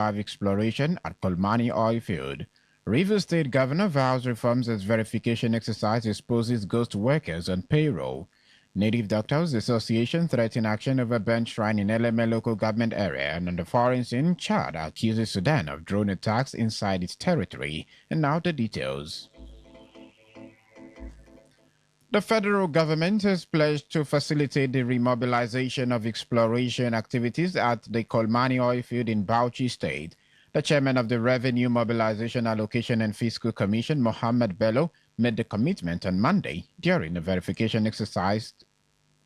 exploration at Kolmani oil field. Rivers State Governor vows reforms as verification exercise exposes ghost workers on payroll. Native Doctors Association threaten action over bench shrine in LMA local government area, and on the foreign scene, Chad accuses Sudan of drone attacks inside its territory. And now the details. The federal government has pledged to facilitate the remobilization of exploration activities at the Kolmani oil field in Bauchi State. The chairman of the Revenue Mobilization Allocation and Fiscal Commission, Mohammed Bello, made the commitment on Monday during a verification exercise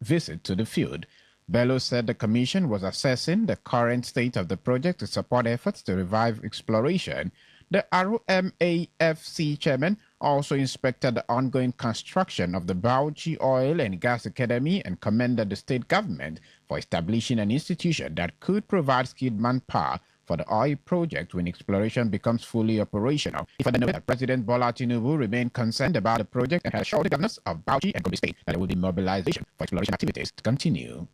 visit to the field. Bello said the commission was assessing the current state of the project to support efforts to revive exploration. The RMAFC chairman also inspected the ongoing construction of the Bauchi Oil and Gas Academy and commended the state government for establishing an institution that could provide skilled manpower for the oil project when exploration becomes fully operational. He further noted that President Bola Tinubu remained concerned about the project and has assured the governors of Bauchi and Gombe State that there will be mobilization for exploration activities to continue.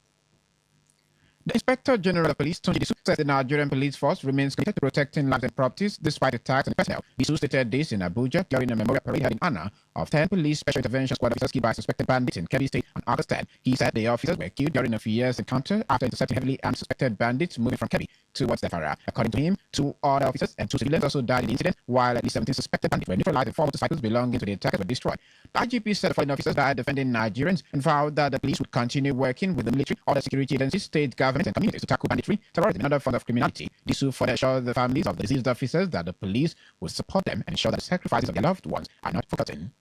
The Inspector General of Police, Tunji Disu, says the Nigerian police force remains committed to protecting lives and properties despite attacks and personnel. Disu stated this in Abuja during a memorial parade held in honor of 10 police special intervention squad officers killed by suspected bandits in Kebbi State on August 10. He said the officers were killed during a fierce encounter after intercepting heavily armed suspected bandits moving from Kebbi towards Defara. According to him, 2 other officers and 2 civilians also died in the incident, while at least 17 suspected bandits were neutralized and 4 motorcycles belonging to the attackers were destroyed. The IGP said the foreign officers died defending Nigerians and vowed that the police would continue working with the military, other security agencies, state governments, and communities to tackle banditry, terrorism, and other forms of criminality. Disu further assured the families of the deceased officers that the police will support them and ensure that the sacrifices of their loved ones are not forgotten.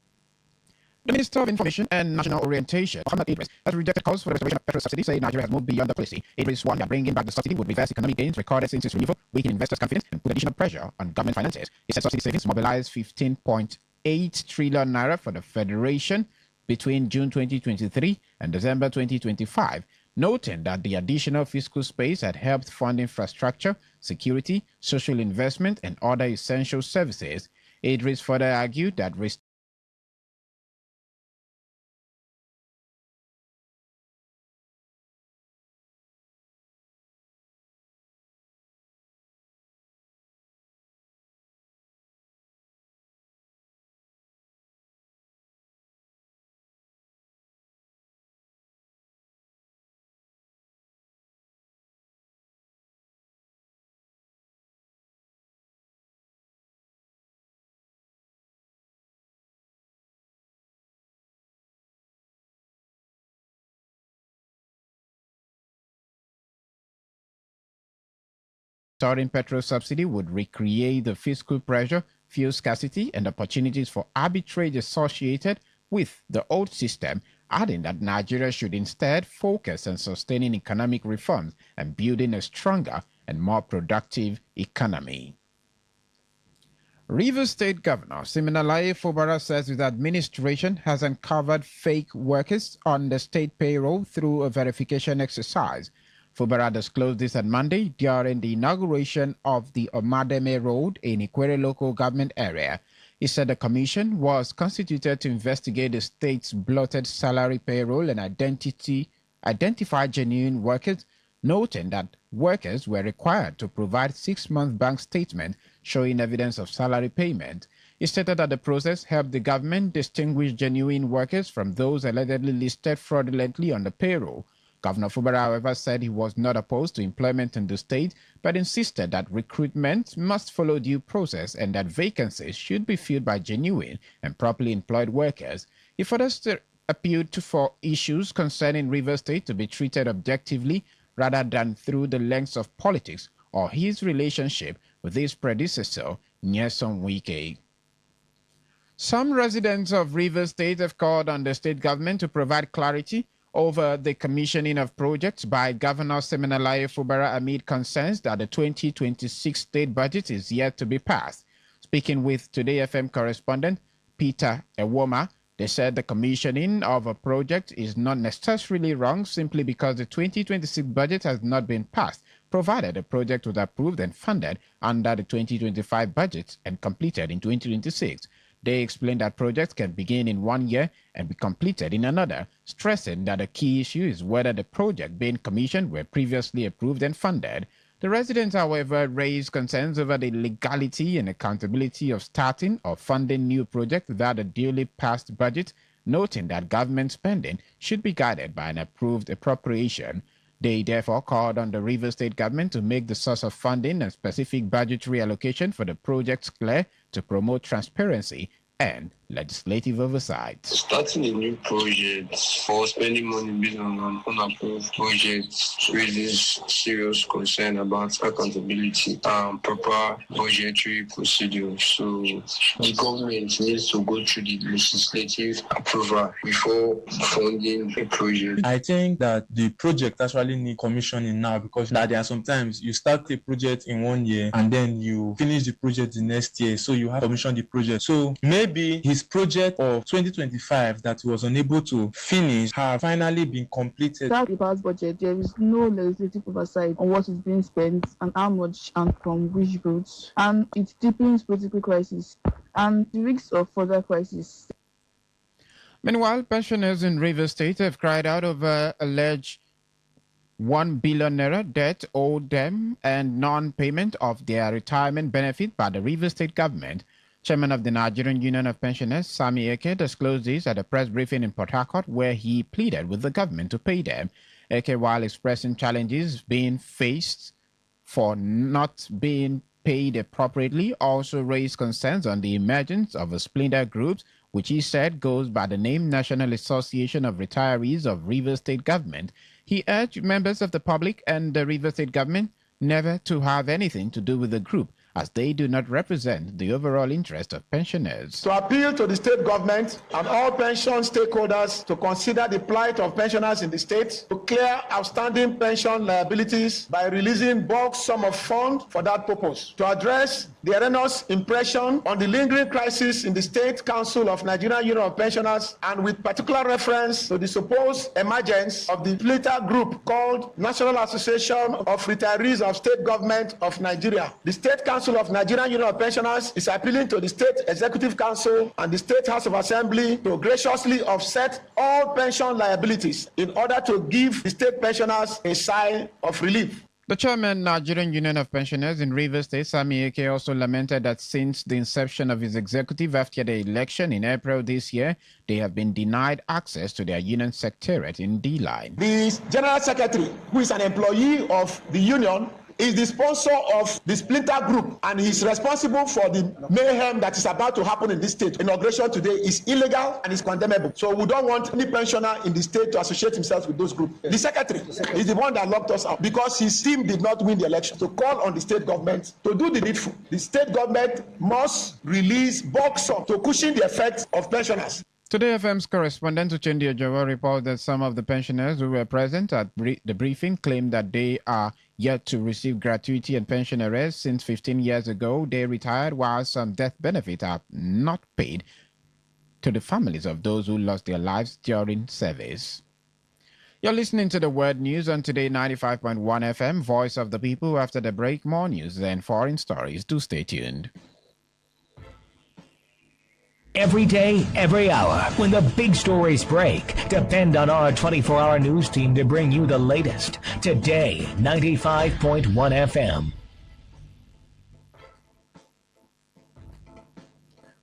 The Minister of Information and National Orientation, Mohammed Idris, has rejected calls for the restoration of petrol subsidy, saying Nigeria has moved beyond the policy. Idris warned that bringing back the subsidy would reverse economic gains recorded since its removal, weaken investors' confidence, and put additional pressure on government finances. He said subsidy savings mobilized 15.8 trillion naira for the Federation between June 2023 and December 2025, noting that the additional fiscal space had helped fund infrastructure, security, social investment, and other essential services. Idris further argued that restoring petrol subsidy would recreate the fiscal pressure, fuel scarcity, and opportunities for arbitrage associated with the old system, adding that Nigeria should instead focus on sustaining economic reforms and building a stronger and more productive economy. Rivers State Governor Siminalayi Fubara says his administration has uncovered fake workers on the state payroll through a verification exercise. Fubara disclosed this on Monday during the inauguration of the Omademe Road in Ikwere local government area. He said the commission was constituted to investigate the state's bloated salary payroll and identify genuine workers, noting that workers were required to provide 6-month bank statements showing evidence of salary payment. He stated that the process helped the government distinguish genuine workers from those allegedly listed fraudulently on the payroll. Governor Fubara, however, said he was not opposed to employment in the state, but insisted that recruitment must follow due process and that vacancies should be filled by genuine and properly employed workers. He further appealed for issues concerning Rivers State to be treated objectively rather than through the lens of politics or his relationship with his predecessor, Nyesom Wike. Some residents of Rivers State have called on the state government to provide clarity over the commissioning of projects by Governor Siminalayi Fubara amid concerns that the 2026 state budget is yet to be passed. Speaking with Today FM correspondent Peter Ewoma, they said the commissioning of a project is not necessarily wrong simply because the 2026 budget has not been passed, provided the project was approved and funded under the 2025 budget and completed in 2026. They explained that projects can begin in 1 year and be completed in another, stressing that the key issue is whether the project being commissioned were previously approved and funded. The residents, however, raised concerns over the legality and accountability of starting or funding new projects without a duly passed budget, noting that government spending should be guided by an approved appropriation. They therefore called on the Rivers State government to make the source of funding and specific budgetary allocation for the projects clear to promote transparency and legislative oversight. Starting a new project or spending money based on an unapproved project raises serious concern about accountability and proper budgetary procedures. So the government needs to go through the legislative approval before funding a project. I think that the project actually needs commissioning now, because there are sometimes you start a project in 1 year and then you finish the project the next year, so you have to commission the project. So maybe his project of 2025 that he was unable to finish have finally been completed. Without a past budget, there is no legislative oversight on what is being spent and how much and from which routes, and it deepens political crisis and the risks of further crisis. Meanwhile, pensioners in Rivers State have cried out over alleged 1 billion naira debt owed them and non-payment of their retirement benefit by the Rivers State government. Chairman of the Nigerian Union of Pensioners, Sami Eke, disclosed this at a press briefing in Port Harcourt, where he pleaded with the government to pay them. Eke, while expressing challenges being faced for not being paid appropriately, also raised concerns on the emergence of a splinter group, which he said goes by the name National Association of Retirees of Rivers State Government. He urged members of the public and the Rivers State Government never to have anything to do with the group, as they do not represent the overall interest of pensioners. To appeal to the state government and all pension stakeholders to consider the plight of pensioners in the state, to clear outstanding pension liabilities by releasing bulk sum of funds for that purpose, to address the erroneous impression on the lingering crisis in the State Council of Nigerian Union of Pensioners, and with particular reference to the supposed emergence of the splinter group called National Association of Retirees of State Government of Nigeria. The State Council of Nigerian Union of Pensioners is appealing to the State Executive Council and the State House of Assembly to graciously offset all pension liabilities in order to give the state pensioners a sigh of relief. The chairman, Nigerian Union of Pensioners in Rivers State, Sami Eke, also lamented that since the inception of his executive after the election in April this year, they have been denied access to their union secretariat in D-Line. The General Secretary, who is an employee of the union, is the sponsor of the splinter group, and he's responsible for the mayhem that is about to happen in this state. Inauguration today is illegal and is condemnable. So we don't want any pensioner in the state to associate himself with those groups. The secretary is the one that locked us out because his team did not win the election. To call on the state government to do the needful. The state government must release bulk sum to cushion the effects of pensioners. Today FM's correspondent Uchendu Ojowo reports that some of the pensioners who were present at the briefing claimed that they are yet to receive gratuity and pension arrears since 15 years ago they retired, while some death benefits are not paid to the families of those who lost their lives during service. You're listening to the Word News on Today 95.1 FM, Voice of the People. After the break, more news and foreign stories. Do stay tuned. Every day, every hour, when the big stories break, depend on our 24-hour news team to bring you the latest. Today, 95.1 FM.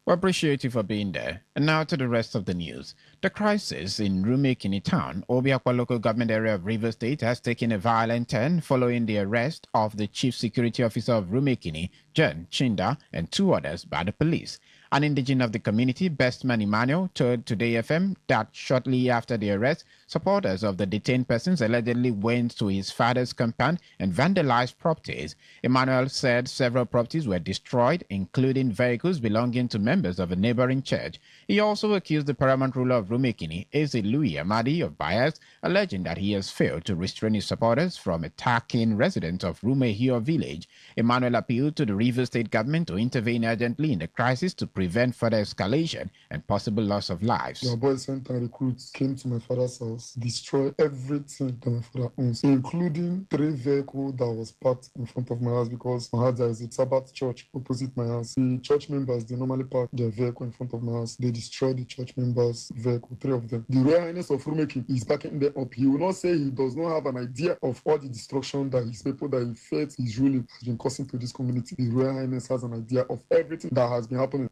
We appreciate you for being there. And now to the rest of the news. The crisis in Rumekini town, Obiakwa local government area of Rivers State, has taken a violent turn following the arrest of the chief security officer of Rumekini, John Chinda, and two others by the police. An indigene of the community, Bestman Emmanuel, told Today FM that shortly after the arrest, supporters of the detained persons allegedly went to his father's compound and vandalized properties. Emmanuel said several properties were destroyed, including vehicles belonging to members of a neighboring church. He also accused the paramount ruler of Rumekini, Eze Louis Amadi, of bias, alleging that he has failed to restrain his supporters from attacking residents of Rumehio village. Emmanuel appealed to the Rivers State government to intervene urgently in the crisis to prevent further escalation and possible loss of lives. Your boys sent and recruits came to my father's house house, destroy everything that my father owns, including 3 vehicles that was parked in front of my house because my house there is a Sabbath church opposite my house. The church members, they normally park their vehicle in front of my house. They destroy the church members' vehicle, 3 of them. The Royal Highness of Rumeki is backing them up. He will not say he does not have an idea of all the destruction that his people, that he felt his ruling has been causing to this community. The Royal Highness has an idea of everything that has been happening.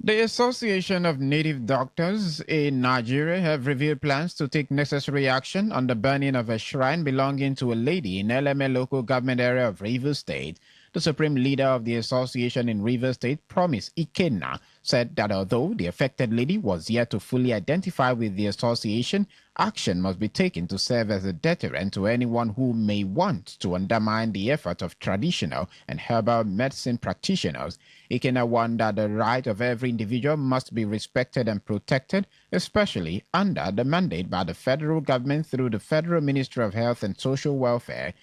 The Association of Native Doctors in Nigeria have revealed plans to take necessary action on the burning of a shrine belonging to a lady in LMA local government area of Rivers State. The supreme leader of the association in Rivers State, Promise Ikenna, said that although the affected lady was yet to fully identify with the association, action must be taken to serve as a deterrent to anyone who may want to undermine the effort of traditional and herbal medicine practitioners. Ikenna warned that the right of every individual must be respected and protected, especially under the mandate by the federal government through the Federal Ministry of Health and Social Welfare.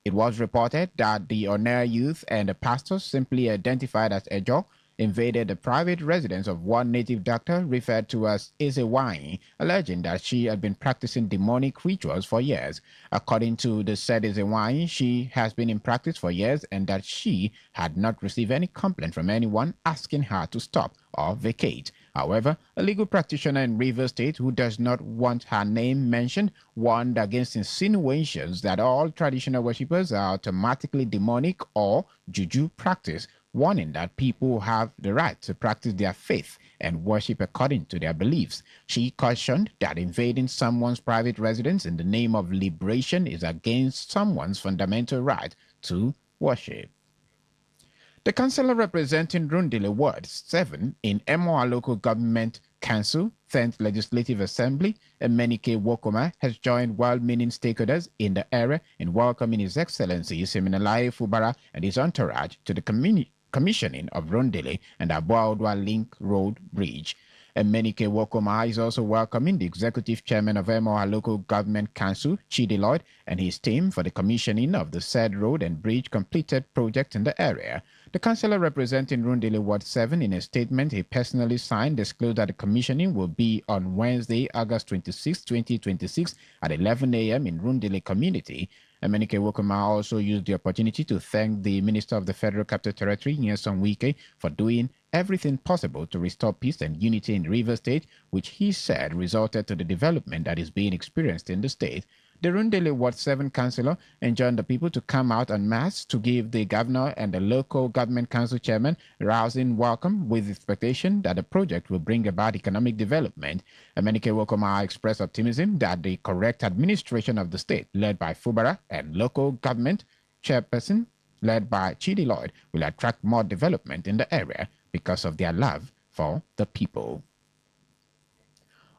It was reported that the Onair youth and the pastors, simply identified as Ejo, invaded the private residence of one native doctor referred to as Ezewai, alleging that she had been practicing demonic rituals for years. According to the said Ezewai, she has been in practice for years and that she had not received any complaint from anyone asking her to stop or vacate. However, a legal practitioner in Rivers State who does not want her name mentioned warned against insinuations that all traditional worshippers are automatically demonic or juju practice, warning that people have the right to practice their faith and worship according to their beliefs. She cautioned that invading someone's private residence in the name of liberation is against someone's fundamental right to worship. The councillor representing Rundile Ward 7 in Emoa Local Government Council, 10th Legislative Assembly, Emenike Wokoma, has joined well-meaning stakeholders in the area in welcoming His Excellency Siminalayi Fubara and his entourage to the commissioning of Rundile and Abuaodwa Link Road Bridge. Emenike Wokoma is also welcoming the Executive Chairman of Emoa Local Government Council, Chidi Lloyd, and his team for the commissioning of the said road and bridge completed project in the area. The councillor representing Rundile Ward 7 in a statement he personally signed disclosed that the commissioning will be on Wednesday, August 26, 2026 at 11 a.m. in Rundile community. Emenike Wokoma also used the opportunity to thank the Minister of the Federal Capital Territory, Nyesom Wike, for doing everything possible to restore peace and unity in Rivers State, which he said resulted to the development that is being experienced in the state. The Rundile Ward 7 councillor enjoined the people to come out en masse to give the governor and the local government council chairman a rousing welcome with the expectation that the project will bring about economic development. Emenike Wokoma expressed optimism that the correct administration of the state, led by Fubara, and local government chairperson, led by Chidi Lloyd, will attract more development in the area because of their love for the people.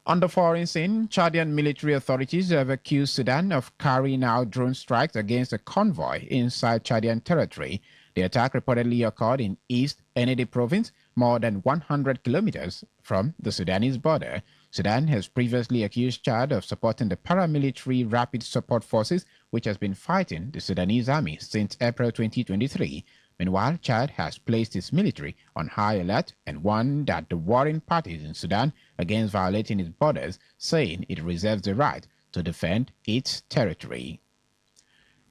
On the foreign scene, Chadian military authorities have accused Sudan of carrying out drone strikes against a convoy inside Chadian territory. The attack reportedly occurred in East Enedi province, more than 100 kilometers from the Sudanese border. Sudan has previously accused Chad of supporting the paramilitary Rapid Support Forces, which has been fighting the Sudanese army since April 2023. Meanwhile, Chad has placed its military on high alert and warned that the warring parties in Sudan against violating its borders, saying it reserves the right to defend its territory.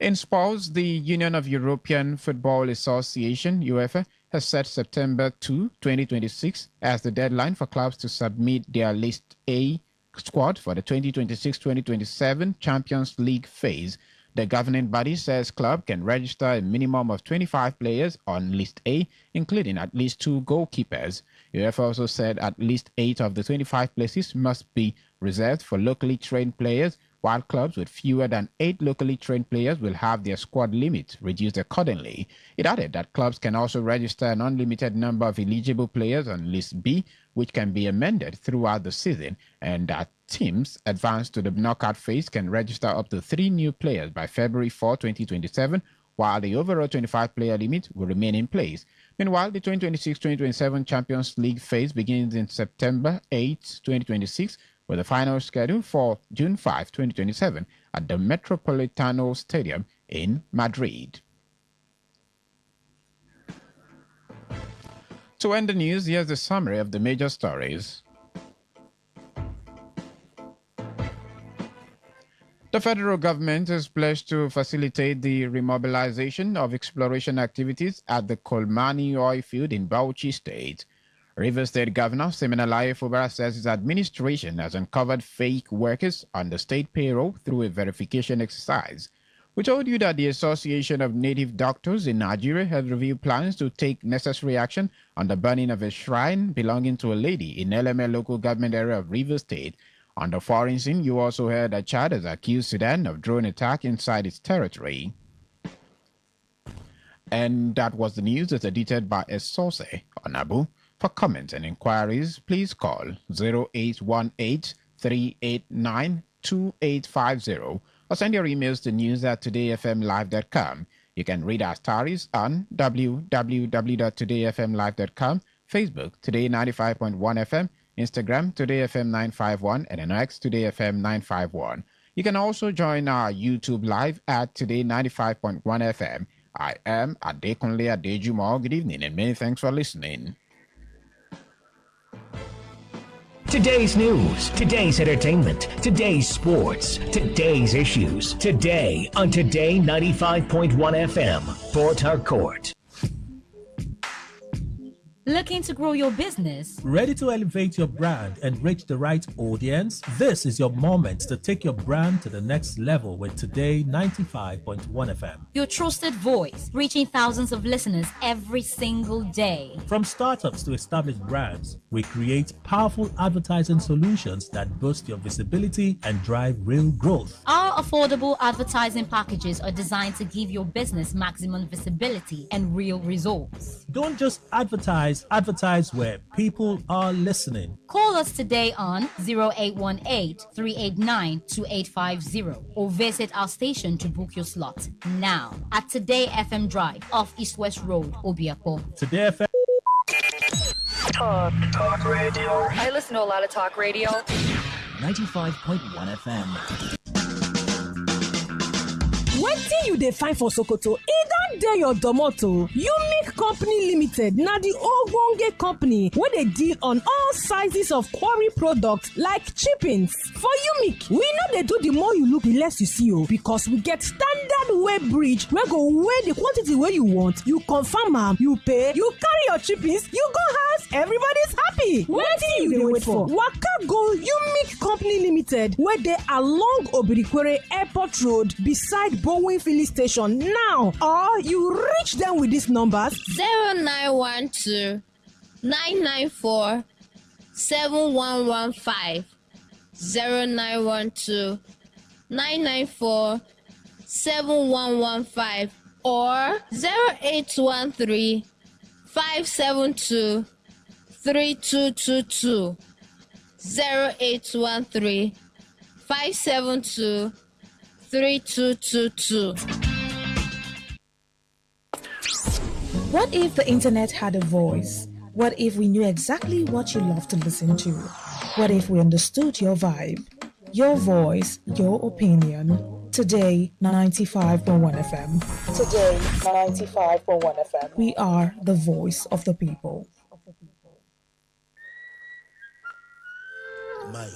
In sports, the Union of European Football Association, UEFA, has set September 2, 2026 as the deadline for clubs to submit their List A squad for the 2026-2027 Champions League phase. The governing body says club can register a minimum of 25 players on List A, including at least 2 goalkeepers. UEFA also said at least 8 of the 25 places must be reserved for locally trained players, while clubs with fewer than 8 locally trained players will have their squad limit reduced accordingly. It added that clubs can also register an unlimited number of eligible players on List B, which can be amended throughout the season, and that teams advanced to the knockout phase can register up to 3 new players by February 4, 2027, while the overall 25-player limit will remain in place. Meanwhile, the 2026-2027 Champions League phase begins in September 8, 2026, with the final scheduled for June 5, 2027 at the Metropolitano Stadium in Madrid. To end the news, here's the summary of the major stories. The federal government is pledged to facilitate the remobilization of exploration activities at the Kolmani oil field in Bauchi State. Rivers State Governor Siminalayi Fubara says his administration has uncovered fake workers on the state payroll through a verification exercise. We told you that the Association of Native Doctors in Nigeria has reviewed plans to take necessary action on the burning of a shrine belonging to a lady in LML local government area of Rivers State. On the foreign scene, you also heard that Chad has accused Sudan of drone attack inside its territory. And that was the news as edited by Esose Onabu. For comments and inquiries, please call 0818-389-2850 or send your emails to news@todayfmlive.com. You can read our stories on www.todayfmlive.com, Facebook, Today95.1fm, Instagram, TodayFM951, and on X, TodayFM951. You can also join our YouTube live at Today95.1fm. I am Adekunle Adejumo. Good evening and many thanks for listening. Today's news, today's entertainment, today's sports, today's issues. Today on Today 95.1 FM, Port Harcourt. Looking to grow your business? Ready to elevate your brand and reach the right audience? This is your moment to take your brand to the next level with Today 95.1 FM. Your trusted voice, reaching thousands of listeners every single day. From startups to established brands, we create powerful advertising solutions that boost your visibility and drive real growth. Our affordable advertising packages are designed to give your business maximum visibility and real results. Don't just advertise where people are listening. Call us today on 0818-389-2850 or visit our station to book your slot now at Today FM Drive off East West Road, Obiapo. Today FM Talk radio. I listen to a lot of talk radio. 95.1 FM. Wetin you dey find for Sokoto? E don dey your domoto. Unique Company Limited na the ogbonge company wey dey deal on all sizes of quarry products like chippings. For Unique, we no dey do the more you look, the less you see o, because we get standard weigh bridge wey go weigh the quantity wey you want. You confirm am, you pay, you carry your chippings, you go house, everybody's happy. Wetin you dey wait for? Waka go Unique Company Limited wey dey along Obirikwere Airport Road beside Bowen Filling Station now, or you reach them with these numbers 0912 994 7115 0912 994 7115 or 0813 572 3222 0813 572 3222. What if the internet had a voice? What if we knew exactly what you love to listen to? What if we understood your vibe, your voice, your opinion? Today, 95.1 FM. Today, 95.1 FM. We are the voice of the people. Might.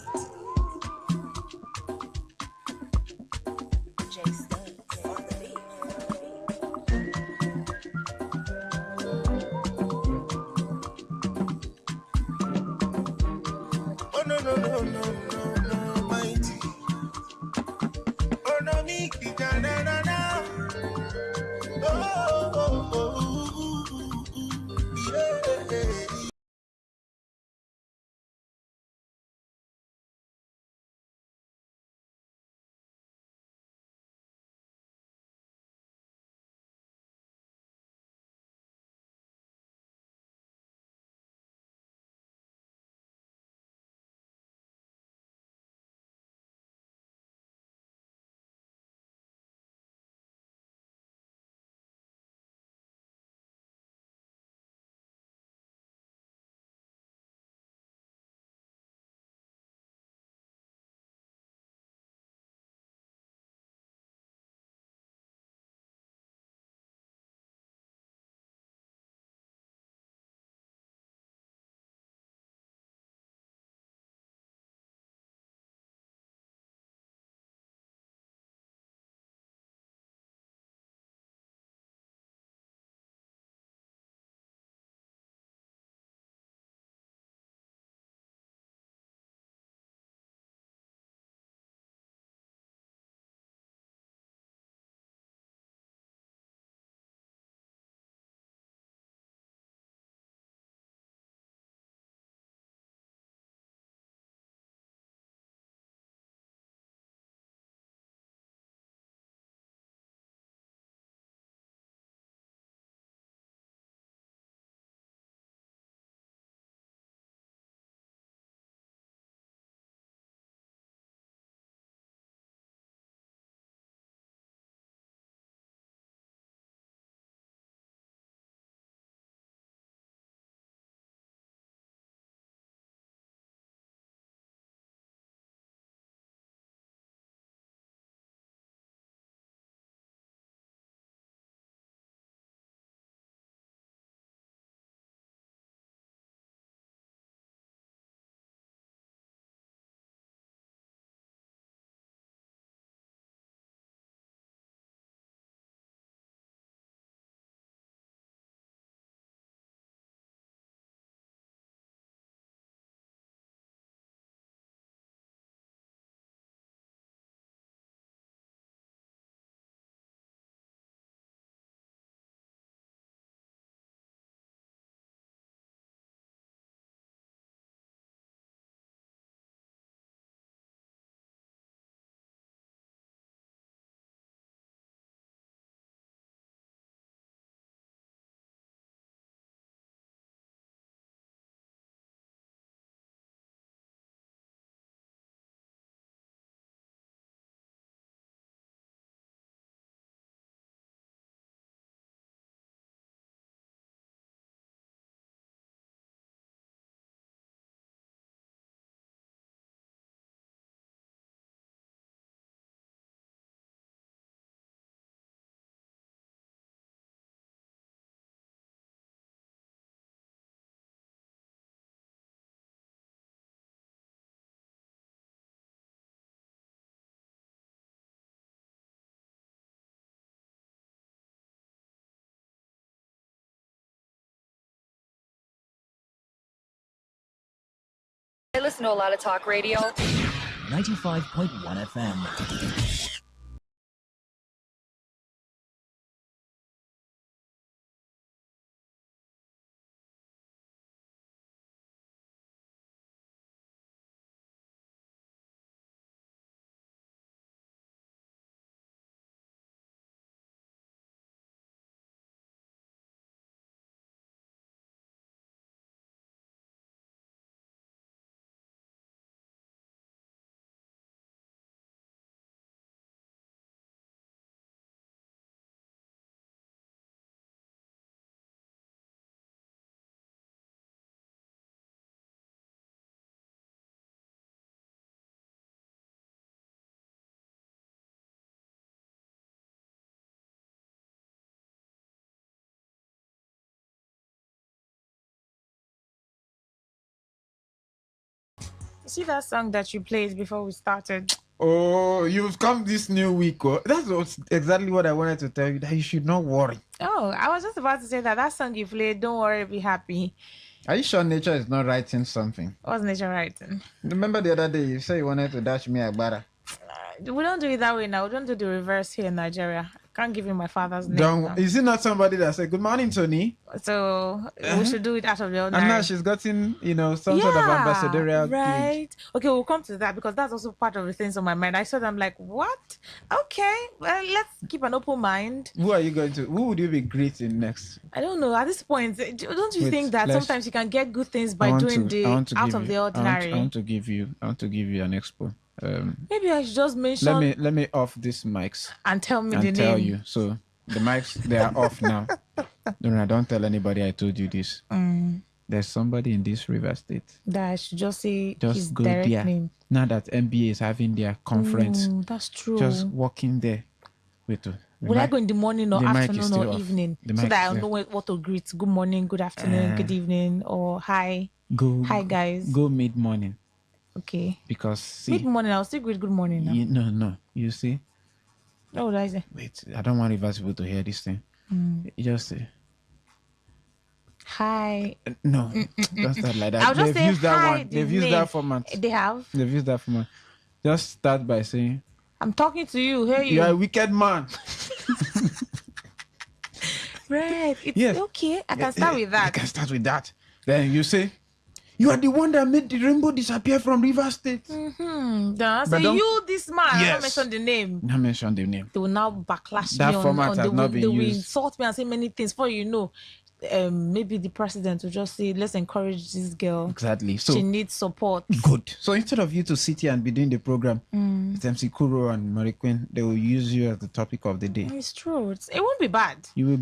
I listen to a lot of talk radio. 95.1 FM. You see that song that you played before we started? Oh, you've come this new week. Oh. Exactly what I wanted to tell you, that you should not worry. Oh, I was just about to say that song you played, Don't Worry, Be Happy. Are you sure nature is not writing something? What's nature writing? Remember the other day you said you wanted to dash me a butter. We don't do it that way now. We don't do the reverse here in Nigeria. I can't give you my father's name. Is it not somebody that said, good morning, Tony? So we should do it out of the ordinary. And now she's gotten, some sort of ambassadorial right. gig. Okay, we'll come to that because that's also part of the things on my mind. I said, I'm like, what? Okay, well, let's keep an open mind. Who would you be greeting next? I don't know. At this point, don't you think that sometimes you can get good things by doing out of the ordinary? I want to give you an expo. Maybe I should just mention. Let me off these mics and tell me the name. Tell you. So the mics, they are off now. Don't tell anybody I told you this. There's somebody in this River State that I should just say his go direct there. Name. Now that NBA is having their conference, that's true. Just walk in there. Will I go in the morning or afternoon or evening so that I know what to greet? Good morning, good afternoon, good evening, or hi. Hi guys. Go mid morning. Okay. Because mid morning, I'll still greet good morning now. No. You see? Oh, what did I say? Wait, I don't want reverse people to hear this thing. You just say hi. No, don't start like that. I'll just say used that hi. one. They've used that format. They have. They've used that format. Just start by saying, I'm talking to you. Hey, you're a wicked man. Right. It's okay. I can start with that. I can start with that. Then you say, you are the one that made the rainbow disappear from River State. Say you, this man. Yes. Not mention the name. Not mention the name. They will now backlash that me format on has not been they will used. insult me and say many things. For maybe the president will just say, let's encourage this girl. Exactly. So she needs support. Good. So instead of you to sit here and be doing the program, with MC Kuro and Mary Queen, they will use you as the topic of the day. It's true. It won't be bad. You will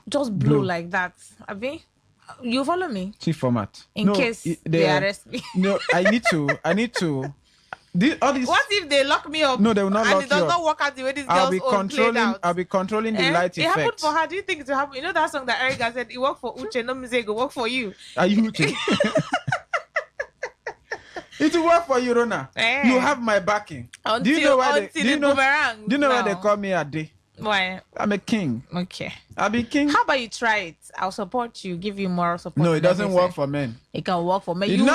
just blow like that. Abi, you follow me? See format. In case they arrest me. No, I need to. What if they lock me up? No, they will not lock you up. And it does not work out the way this girl's own played out. I'll be controlling the light effect. It happened for her. Do you think it will happen? You know that song that Erica said, it worked for Uche, no me say it will work for you. Are you Uche? It will work for you, Rona. You have my backing. Do you know why they call me a day? Why? I'm a king. Okay. I'll be king. How about you try it? I'll support you, give you moral support. No, it doesn't work for men. It can work for men. You did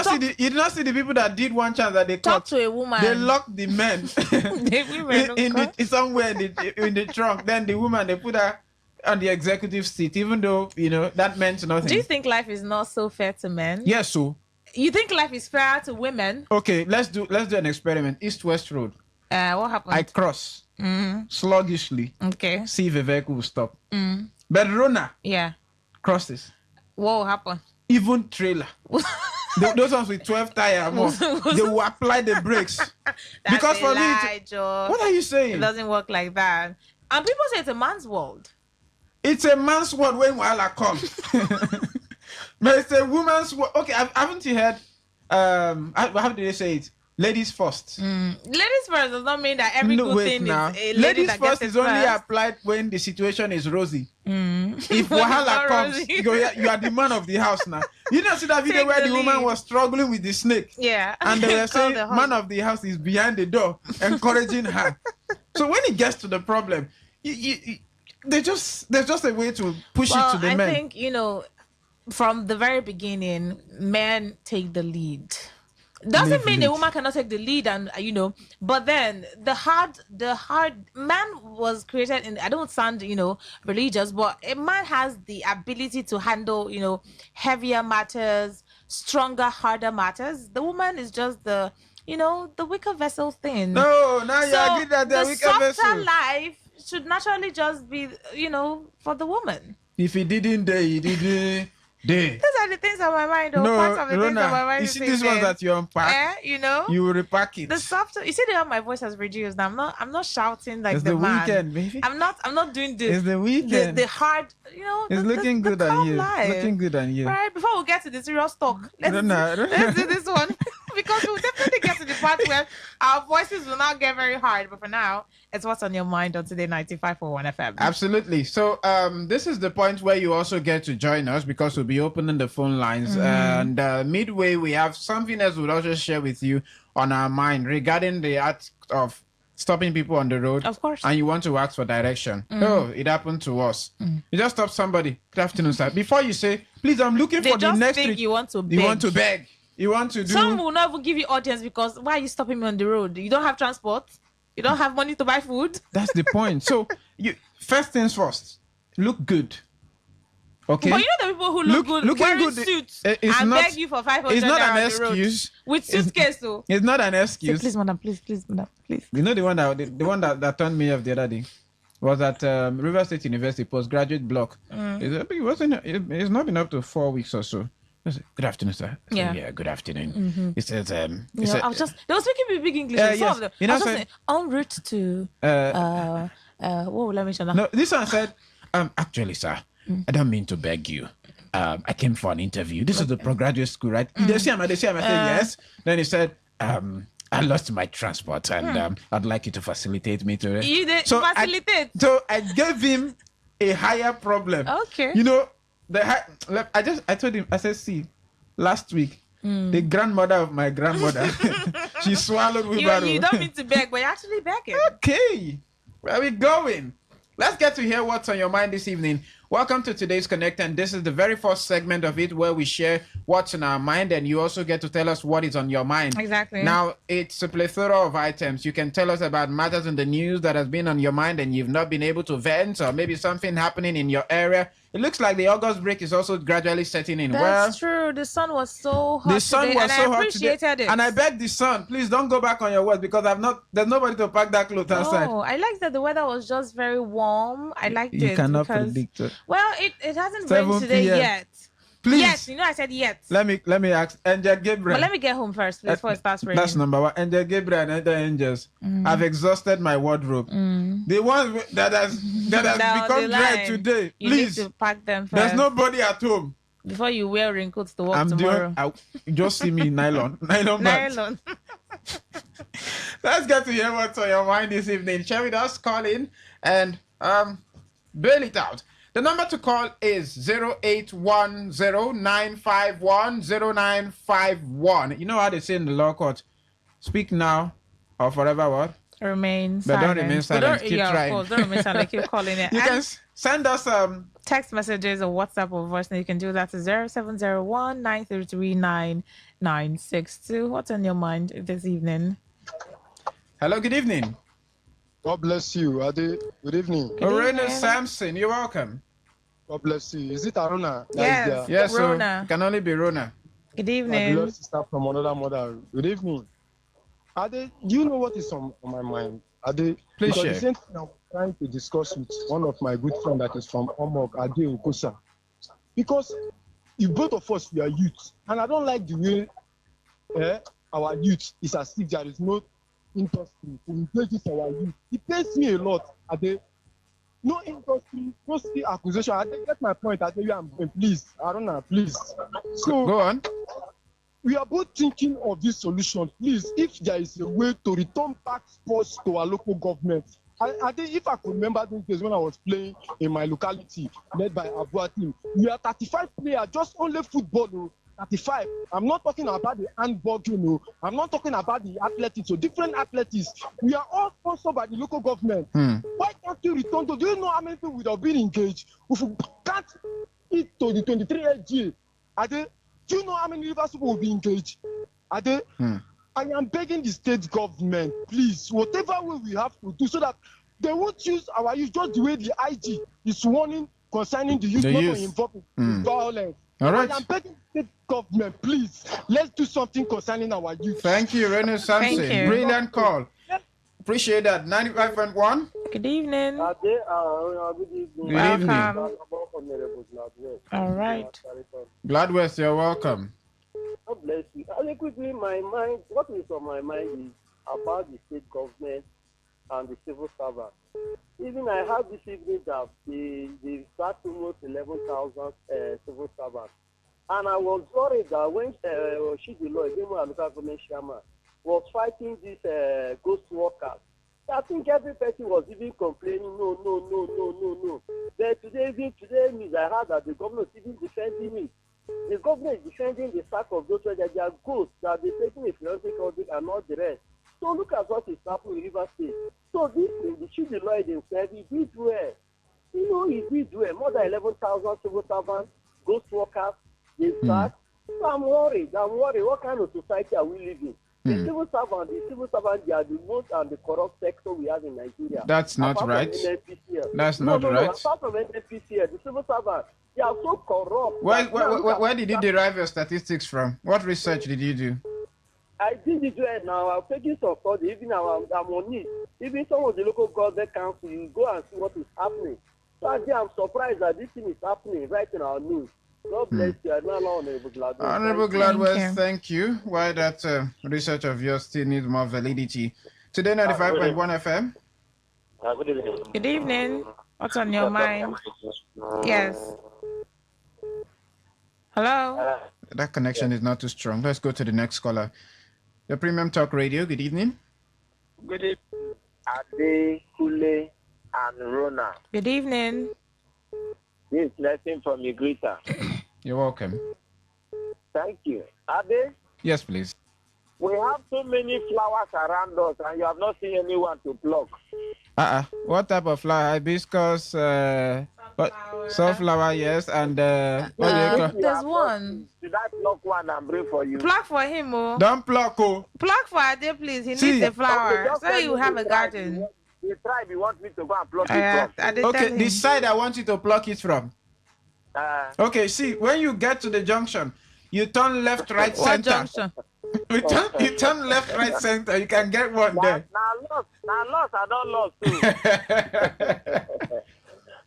not see the people that did one chance that they talk to a woman. They locked the men somewhere in the trunk. Then the woman, they put her on the executive seat, even though that meant nothing. Do you think life is not so fair to men? Yes, so. You think life is fair to women? Okay, let's do an experiment. East-West Road. What happened? I cross sluggishly. Okay. See if a vehicle will stop. But Rona crosses. What will happen? Even trailer. Those ones with 12 tire more, they will apply the brakes. Because for me, what are you saying? It doesn't work like that. And people say it's a man's world. It's a man's world when Wala comes. But it's a woman's world. Okay, haven't you heard? How do they say it? Ladies first. Ladies first does not mean that every good thing is a lady ladies that first gets is it only first. applied when the situation is rosy. If Wahala comes, you are the man of the house now. You don't see that video where the woman was struggling with the snake? Yeah. And they were saying, man of the house is behind the door, encouraging her. So when it gets to the problem, there's just a way to push it to the men. I think, from the very beginning, men take the lead. Doesn't mean a woman cannot take the lead, and but then the hard man was created in. I don't sound religious, but a man has the ability to handle heavier matters, stronger, harder matters. The woman is just the weaker vessel thing. No, now you agree that the weaker softer vessel. life should naturally just be for the woman. If he didn't, he didn't. These are the things on my mind. No, Parts of the things on my mind. you see this one that you unpack. You will repack it. The softer. You see the way my voice has reduced. Now I'm not shouting like it's the man. Weekend, baby. I'm not doing this. It's the weekend. The hard. It's looking good on you. Life. Looking good on you. Right. Before we get to the serious talk, let's do this one because we'll definitely get to the part where our voices will not get very hard. But for now, it's what's on your mind on Today 95.1 FM. Absolutely. So this is the point where you also get to join us because we'll be opening the phone lines. And midway, we have something else we'll also share with you on our mind regarding the act of stopping people on the road. Of course. And you want to ask for direction. Oh, it happened to us. You just stop somebody. Good afternoon, sir. Before you say, please, I'm looking for the next street. You want to beg. You want to beg. You want to do. Some will not even give you audience because why are you stopping me on the road? You don't have transport. You don't have money to buy food. That's the point. So you first things first, look good. Okay. But you know the people who look good wearing suits and beg you for 500. It's not an excuse. With suitcase though. It's not an excuse. Say, please, madam, please, madam, please. You know the one that turned me off the other day was at River State University postgraduate block. It's not been up to 4 weeks or so. Good afternoon, sir. Yeah, good afternoon. He says, they were speaking big English. Some of them. I was just saying, en route to, what will I mention now? No, this one said, actually, sir, I don't mean to beg you. I came for an interview. This is the postgraduate school, right? They see him. I said, yes. Then he said, I lost my transport and I'd like you to facilitate me to it. You did facilitate? So I gave him a higher problem. Okay. I told him, I said, see, last week, the grandmother of my grandmother, she swallowed wheelbarrow. You don't mean to beg, but you're actually begging. Okay, where are we going? Let's get to hear what's on your mind this evening. Welcome to today's Connect, and this is the very first segment of it where we share what's in our mind, and you also get to tell us what is on your mind. Exactly. Now, it's a plethora of items. You can tell us about matters in the news that has been on your mind and you've not been able to vent, or maybe something happening in your area. It looks like the August break is also gradually setting in. That's true. The sun was so hot today, and I appreciated it. And I beg the sun, please don't go back on your words because there's nobody to pack that clothes outside. Oh, I like that the weather was just very warm. I liked it. You cannot predict it. Well, it hasn't rained today yet. Please. Yes, I said yet. Let me ask Angel Gabriel. But let me get home first before it starts raining. That's number one. Angel Gabriel and other angels. I've exhausted my wardrobe. The one that has become dry today. You please need to pack them first. There's nobody at home. Before you wear raincoats to work tomorrow. Just see me in nylon bags. Let's get to hear what's on your mind this evening. Share with us, call in and bail it out. The number to call is 0810-951-0951. You know how they say in the law court, speak now or forever what? Remain silent. But don't remain silent. Keep trying. Of course, don't remain silent. Keep calling it. You can send us text messages or WhatsApp or voice. You can do that to 0701-933-9962. What's on your mind this evening? Hello, good evening. God bless you, Ade. Good evening. Orena Sampson, you're welcome. God bless you. Is it Aruna? Yes, yes, Rona. So it can only be Rona. Good evening. My beloved sister from another mother. Good evening. Ade, do you know what is on my mind? Ade, please because share. the same thing I'm trying to discuss with one of my good friends that is from Omog, Ade Okosa. Because if both of us we are youth, and I don't like the way our youth is as if there is no industry to engage with our youth. It pains me a lot. Ade, no industry, no skill acquisition. I get my point. I tell you, I'm going. Please, Aruna, please. So go on. We are both thinking of this solution. Please, if there is a way to return back sports to our local government. I think if I could remember those days when I was playing in my locality, led by Abua team, we are 35 players, just only football. 35. I'm not talking about the handball, I'm not talking about the athletics, so different athletics. We are all sponsored by the local government. Why can't you return to? Do you know how many people would have been engaged if we can't hit to the 23 AG? Do you know how many Rivers people will be engaged? I am begging the state government, please, whatever way we have to do so that they won't use our youth just the way the IG is warning concerning the youth not to involve in violence. All right. I am begging the state government, please, let's do something concerning our youth. Thank you, Reno Samson. Thank you. Brilliant call. Appreciate that. 95.1. Good evening. Good evening. Good evening. All right. Gladwest, you're welcome. God bless you. Quickly, what is on my mind is about the state government and the civil servants. Even I have this evening that they start almost 11,000 civil servants. And I was worried that when Shidilo, a local government chairman, was fighting these ghost workers, I think every person was even complaining, no. Then today news, I heard that the government is even defending it. The government is defending the fact of those that they are ghosts, that they're taking a forensic audit and not the rest. So look at what is happening in River State. So this thing, the chief lawyer himself, he did well. He did well. More than 11,000 civil servants, ghost workers, they start. So I'm worried. What kind of society are we living? The civil servants, they are the most and the corrupt sector we have in Nigeria. That's not right. That's not right. Apart from NNPCL, the civil servants, they are so corrupt. Where did you derive your statistics from? What research did you do? I did it right now. I'm taking some study. Even I'm on it. Even some of the local government council, you go and see what is happening. So I'm surprised that this thing is happening right in our news. God bless you. Honorable Gladwell, thank you. Why that research of yours still needs more validity. Today 95.1 FM. Good evening. Good evening. What's on your mind? Yes. Hello? That connection is not too strong. Let's go to the next caller. The Premium Talk Radio, good evening. Good evening. Ade, Kule, and Rona. Good evening. This lesson from Igrita. You're welcome. Thank you. Ade? Yes, please. We have so many flowers around us and you have not seen anyone to pluck. What type of flower? Hibiscus, sunflower, yes, and what do you call? There's one. Should I pluck one and bring for you? Pluck for him, oh. Don't pluck, oh. Pluck for Ade, please. He needs a flower. Okay, so you have a garden. The tribe you want me to go and pluck it from. Okay, the side I want you to pluck it from. Okay, see, when you get to the junction, you turn left, right, center. What junction? You turn left, right, center. You can get one there. Now lost, I don't lost too.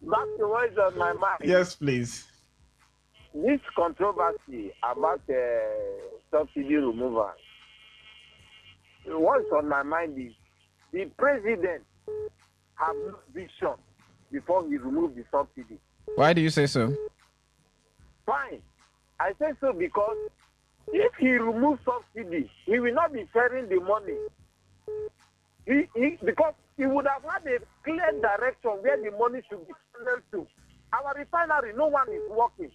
Back to what is on my mind. Yes, please. This controversy about subsidy removal. What's on my mind is the president have no vision before he removed the subsidy. Why do you say so? Fine. I say so because if he removes subsidy, he will not be sharing the money. Because he would have had a clear direction where the money should be channeled to. Our refinery, no one is working.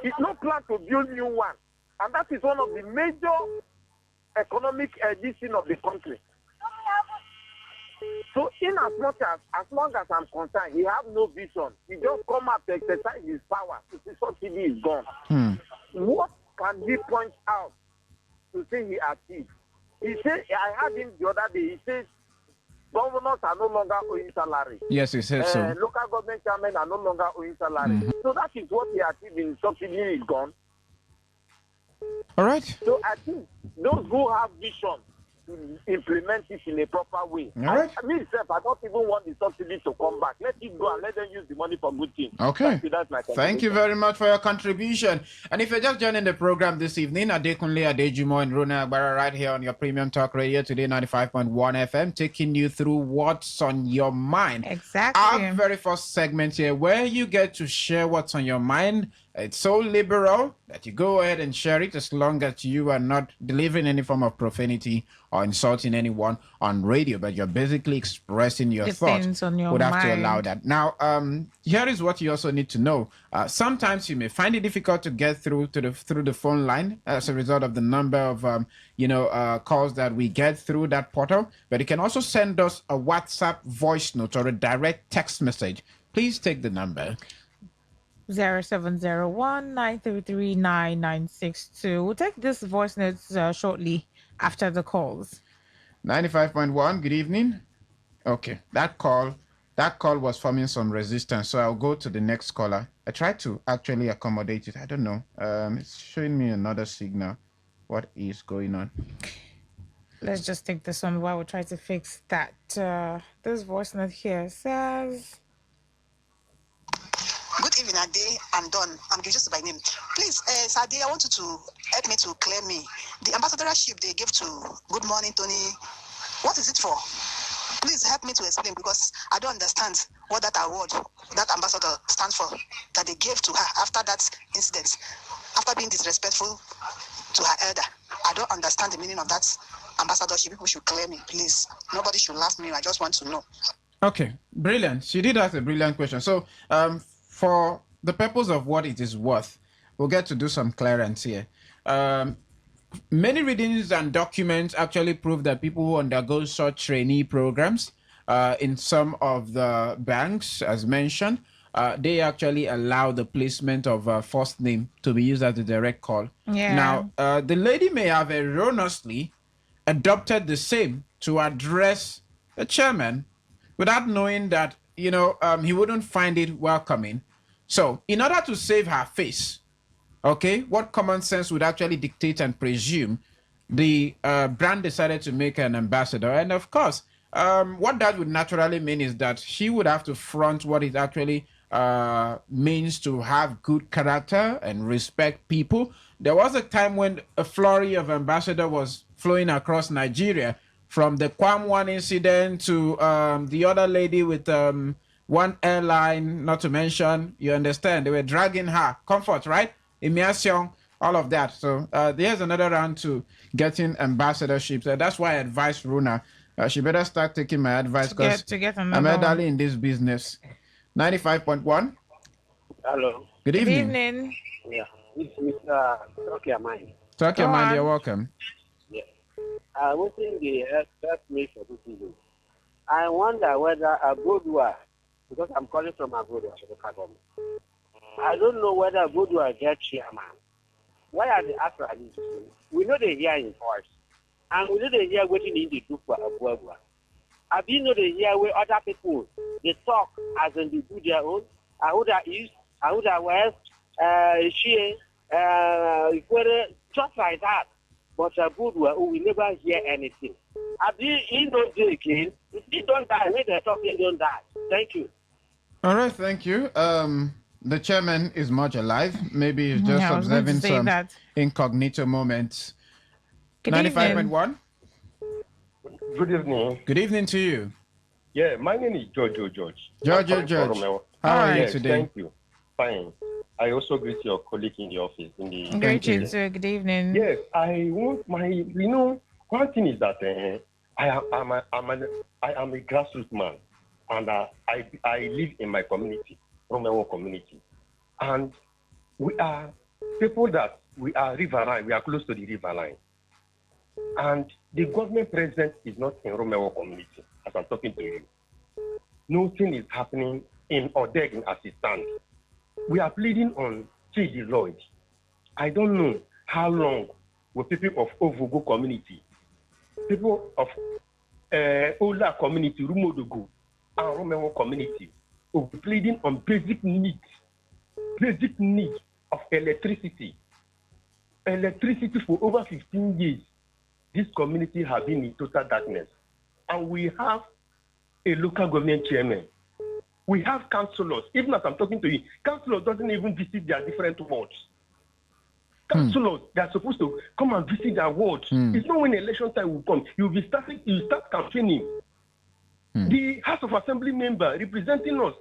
It's no plan to build new one. And that is one of the major economic addition of the country. So in as long as I'm concerned, he have no vision. He just come up to exercise his power. The subsidy is gone. What can he point out to say he achieved? He said, I heard him the other day, he says, governors are no longer owing salary. Yes, he said so. Local government chairmen are no longer owing salary. So that is what he achieved in subsidy is gone. All right. So I think those who have vision to implement it in a proper way. All right. I myself, I don't even want the subsidy to come back. Let it go and let them use the money for good things. Okay. That's my Thank you very much for your contribution. And if you're just joining the program this evening, Adekunle Adejumo and Rona Agbara right here on your Premium Talk Radio today, 95.1 FM, taking you through what's on your mind. Exactly. Our very first segment here, where you get to share what's on your mind. It's so liberal that you go ahead and share it as long as you are not delivering any form of profanity or insulting anyone on radio, but you're basically expressing your thoughts. On your would have mind. to allow that. Now, here is what you also need to know. Sometimes you may find it difficult to get through the phone line as a result of the number of calls that we get through that portal. But you can also send us a WhatsApp voice note or a direct text message. Please take the number. 0701-933-9962. We'll take this voice notes shortly after the calls. 95.1, good evening. Okay, that call was forming some resistance, so I'll go to the next caller. I tried to actually accommodate it. I don't know. It's showing me another signal. What is going on? Let's just take this one while we try to fix that. This voice note here says... Good evening, Ade. I'm done. I'm just by name. Please, Sade, I want you to help me to clear me. The ambassadorship they gave to Good Morning, Tony, what is it for? Please help me to explain because I don't understand what that award, that ambassador stands for, that they gave to her after that incident, after being disrespectful to her elder. I don't understand the meaning of that ambassadorship. People should clear me, please. Nobody should laugh me. I just want to know. Okay, brilliant. She did ask a brilliant question. So, for the purpose of what it is worth, we'll get to do some clearance here. Many readings and documents actually prove that people who undergo such trainee programs in some of the banks, as mentioned, they actually allow the placement of a first name to be used as a direct call. Yeah. Now, the lady may have erroneously adopted the same to address the chairman without knowing that, he wouldn't find it welcoming. So, in order to save her face, okay, what common sense would actually dictate and presume, the brand decided to make an ambassador. And of course, what that would naturally mean is that she would have to front what it actually means to have good character and respect people. There was a time when a flurry of ambassador was flowing across Nigeria, from the Kwam One incident to the other lady with one airline, not to mention, you understand, they were dragging her. Comfort, right? Immersion, all of that. So there's another round to getting ambassadorships. That's why I advise Runa, she better start taking my advice because I'm elderly in this business. 95.1. Hello. Good evening. Yeah, it's Mr. Talk Your Mind. Talk Your Mind, you're welcome. Yeah. I was in the first place for this season. I wonder whether Agodua, because I'm calling from Agodua, I don't know whether Agodua gets chairman. Why are they after this? We know they hear in voice. And we know they hear waiting in the group for Agodua. I do know they hear where other people, they talk as in they do their own. Ahuda East, Ahuda West, Shea, just like that. But Agodua, we never hear anything. He don't do again. If he don't die, when they talk, they don't die. Thank you. All right, thank you. The chairman is much alive. Maybe he's just observing some incognito moments. 95.1. Good evening. Good evening to you. Yeah, my name is George. George. How are you today? Thank you. Fine. I also greet your colleague in the office. Great, sir. Good evening. Yes, I want one thing is that I am a grassroots man, and I live in my community, Romeo community, and we are people that we are riverine. We are close to the riverine, and the government presence is not in Romeo community. As I'm talking to you, nothing is happening in Odeg as it stands. We are pleading on Chidi Lloyd. I don't know how long will people of Ovugo community, people of Ola community, Rumodogo, and Romeo community will be pleading on basic needs of electricity. Electricity for over 15 years. This community has been in total darkness. And we have a local government chairman. We have councillors. Even as I'm talking to you, councillors doesn't even visit their different wards. Councillors, they're supposed to come and visit their wards. It's not when election time will come. You start campaigning. The House of Assembly member representing us,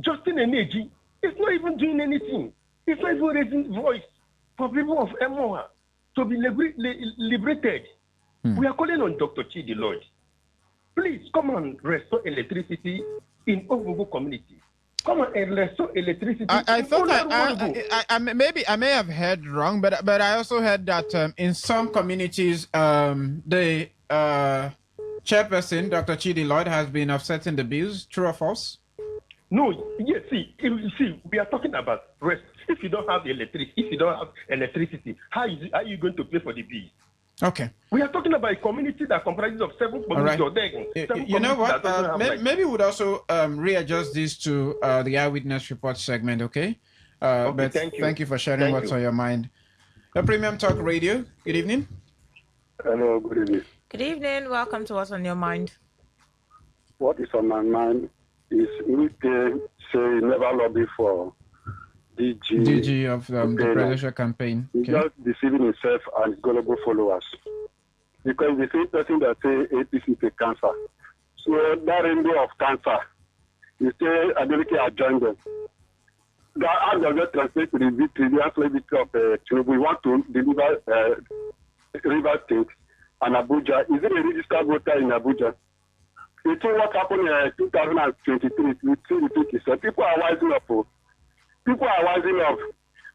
Justin Eneji, is not even doing anything. He's not even raising voice for people of Emoa to be liberated. We are calling on Dr. Chidi Lloyd. Please come and restore electricity in Ovugo community. Come and restore electricity. I thought I maybe I may have heard wrong, but I also heard that in some communities the chairperson, Dr. Chidi Lloyd, has been offsetting the bills. True or false? No, yes, see, we are talking about rest. If you don't have electricity, how are you going to pay for the bills? Okay. We are talking about a community that comprises of 7 communities. All right. You know what? Maybe we would also readjust this to the eyewitness report segment, okay? But thank you for sharing what's on your mind. The Premium Talk Radio. Good evening. Hello, good evening. Good evening. Welcome to What's on Your Mind. What is on my mind is Wike say never lobby for DG of the presidential campaign. He's just deceiving himself and gullible followers. Because the same person that say APC is a cancer. So that rainbow of cancer, you say America are joined them. How does that translate to the victory, the actual victory of Tinubu? We want to deliver River State and Abuja. Is it a registered voter in Abuja? You see what happened in 2023. You see the thing. So people are wising up. People are wising up.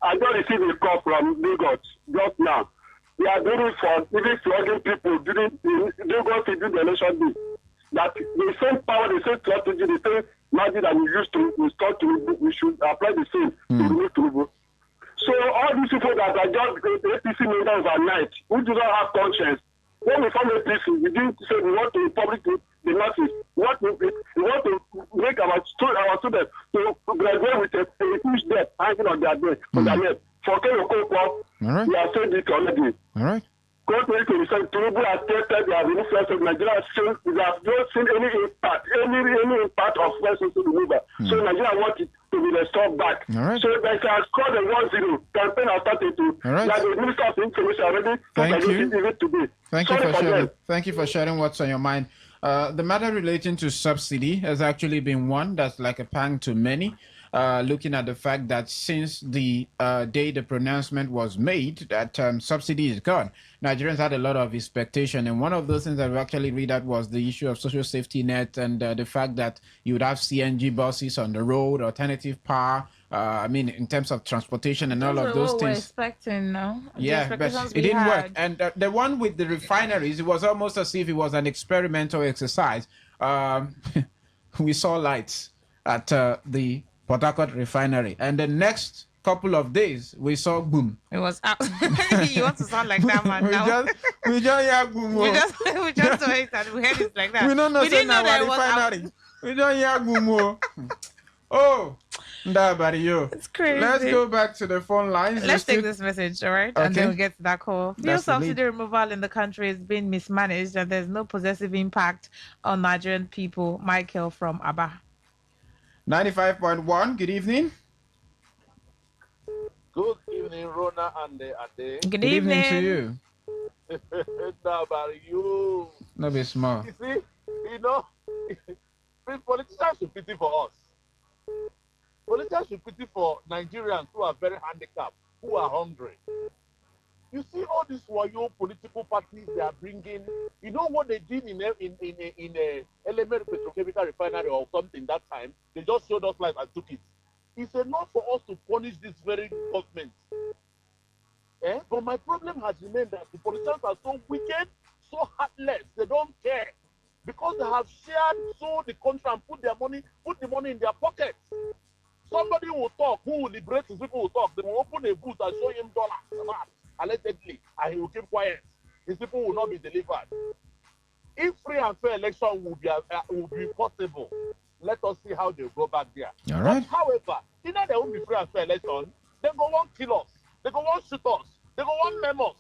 I just received a call from Lagos just now. They are doing for even flogging people during Lagos to do the election day. That the same power, the same strategy, the same magic that we used to install to, we should apply the same to remove Tinubu. So all these people that are just APC members overnight, who do not have conscience, when we form APC, we didn't say we want to public the masses. We want to make our students to graduate with a huge debt hanging on their neck. For Kenya, we have said it already. All right. Contrary to the Tinubu has stated they have removed first of Nigeria. We have not seen any impact of first removal. So Nigeria wants it to be restored back. All right. So they can score the 1-0. Campaign has started to. All right. Like the Minister of Information already. Thank you. Thank you for Sorry sharing what's on your mind. The matter relating to subsidy has actually been one that's like a pang to many. Looking at the fact that since the day the pronouncement was made that subsidy is gone, Nigerians had a lot of expectation. And one of those things that we actually read out was the issue of social safety net and the fact that you would have CNG buses on the road, alternative power. In terms of transportation and all of those things. We're expecting now. Yeah, but it didn't work. And the one with the refineries, it was almost as if it was an experimental exercise. We saw lights at the Port Harcourt refinery, and the next couple of days we saw boom. It was out. You want to sound like that man now? we just hear boom. we just saw it and we heard it like that. We don't know. We didn't know that it was refinery. We don't hear boom. Oh, it's crazy. Let's go back to the phone lines. Let's take this message, all right? Okay. And then we'll get to that call. Fuel subsidy removal in the country is being mismanaged and there's no positive impact on Nigerian people. Michael from Aba. 95.1, good evening. Good evening, Rona and Ade. Good evening to you. How about you? No be small. You see, politicians should pity for us. Politicians should pity for Nigerians who are very handicapped, who are hungry. You see all these wayo political parties they are bringing. You know what they did in a element petrochemical refinery or something that time? They just showed us life and took it. It's enough for us to punish this very government. But my problem has remained that the politicians are so wicked, so heartless. They don't care because they have sold the country and put the money in their pockets. Somebody will talk, who will liberate his people will talk. They will open a booth and show him dollars. Allegedly, and he will keep quiet. His people will not be delivered. If free and fair election will be possible, let us see how they go back there. All right. But, however, either there won't be free and fair election, they go want kill us, they go want shoot us, they go want mem us.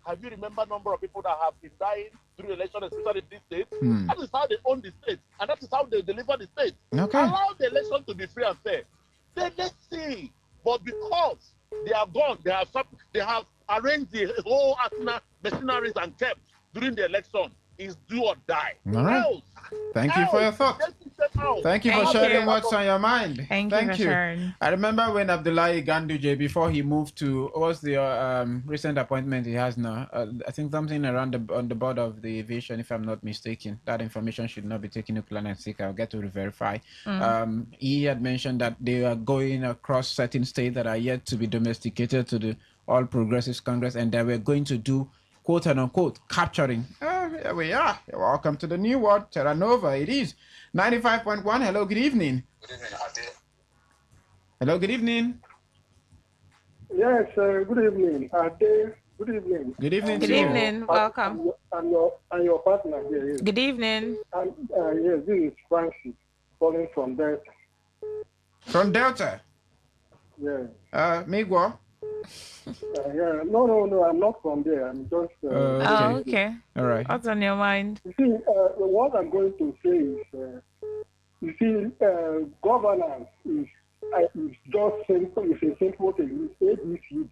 Have you remembered number of people that have been dying through election, especially in this state? That is how they own the state, and that is how they deliver the state. Okay. Allow the election to be free and fair. Then let's see. But because they have gone, they have arranged the whole arsenal machineries and kept during the election is do or die. All right. Thank you for your thoughts. Thank you for sharing what's on your mind. Thank you for sharing. I remember when Abdullahi Ganduje, before he moved to, what's the recent appointment he has now? I think something around on the board of the aviation, if I'm not mistaken. That information should not be taken to plan and seek. I'll get to verify. He had mentioned that they are going across certain states that are yet to be domesticated to the All Progressives Congress, and they were going to do quote and unquote capturing. here we are. Welcome to the new world, Terra Nova. It is 95.1. Hello, good evening. Good evening, Ade. Hello, good evening. Yes, good evening, Ade. Good evening. Good evening Good to evening. you. Welcome. And your partner here. Yes. Good evening. And yes, this is Francis calling from Delta. From Delta? Yeah. Miguel? Yeah. No, I'm not from there. I'm just. Okay. All right. What's on your mind? You see, what I'm going to say is, you see, governance is just simple. It's a simple thing. It's ABC.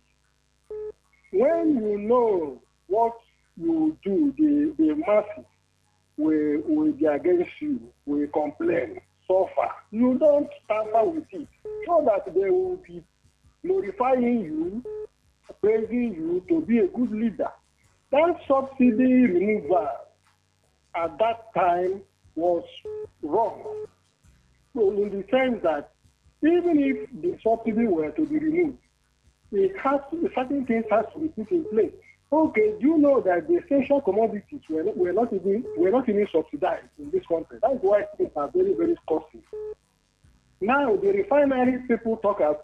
When you know what you do, the masses will be against you, will complain, suffer. You don't tamper with it, so that they will be glorifying you, praising you to be a good leader. That subsidy removal at that time was wrong. So in the sense that even if the subsidy were to be removed, certain things has to be put in place. Okay, do you know that the essential commodities were not even subsidized in this country? That's why things are very, very costly. Now, the refinery people have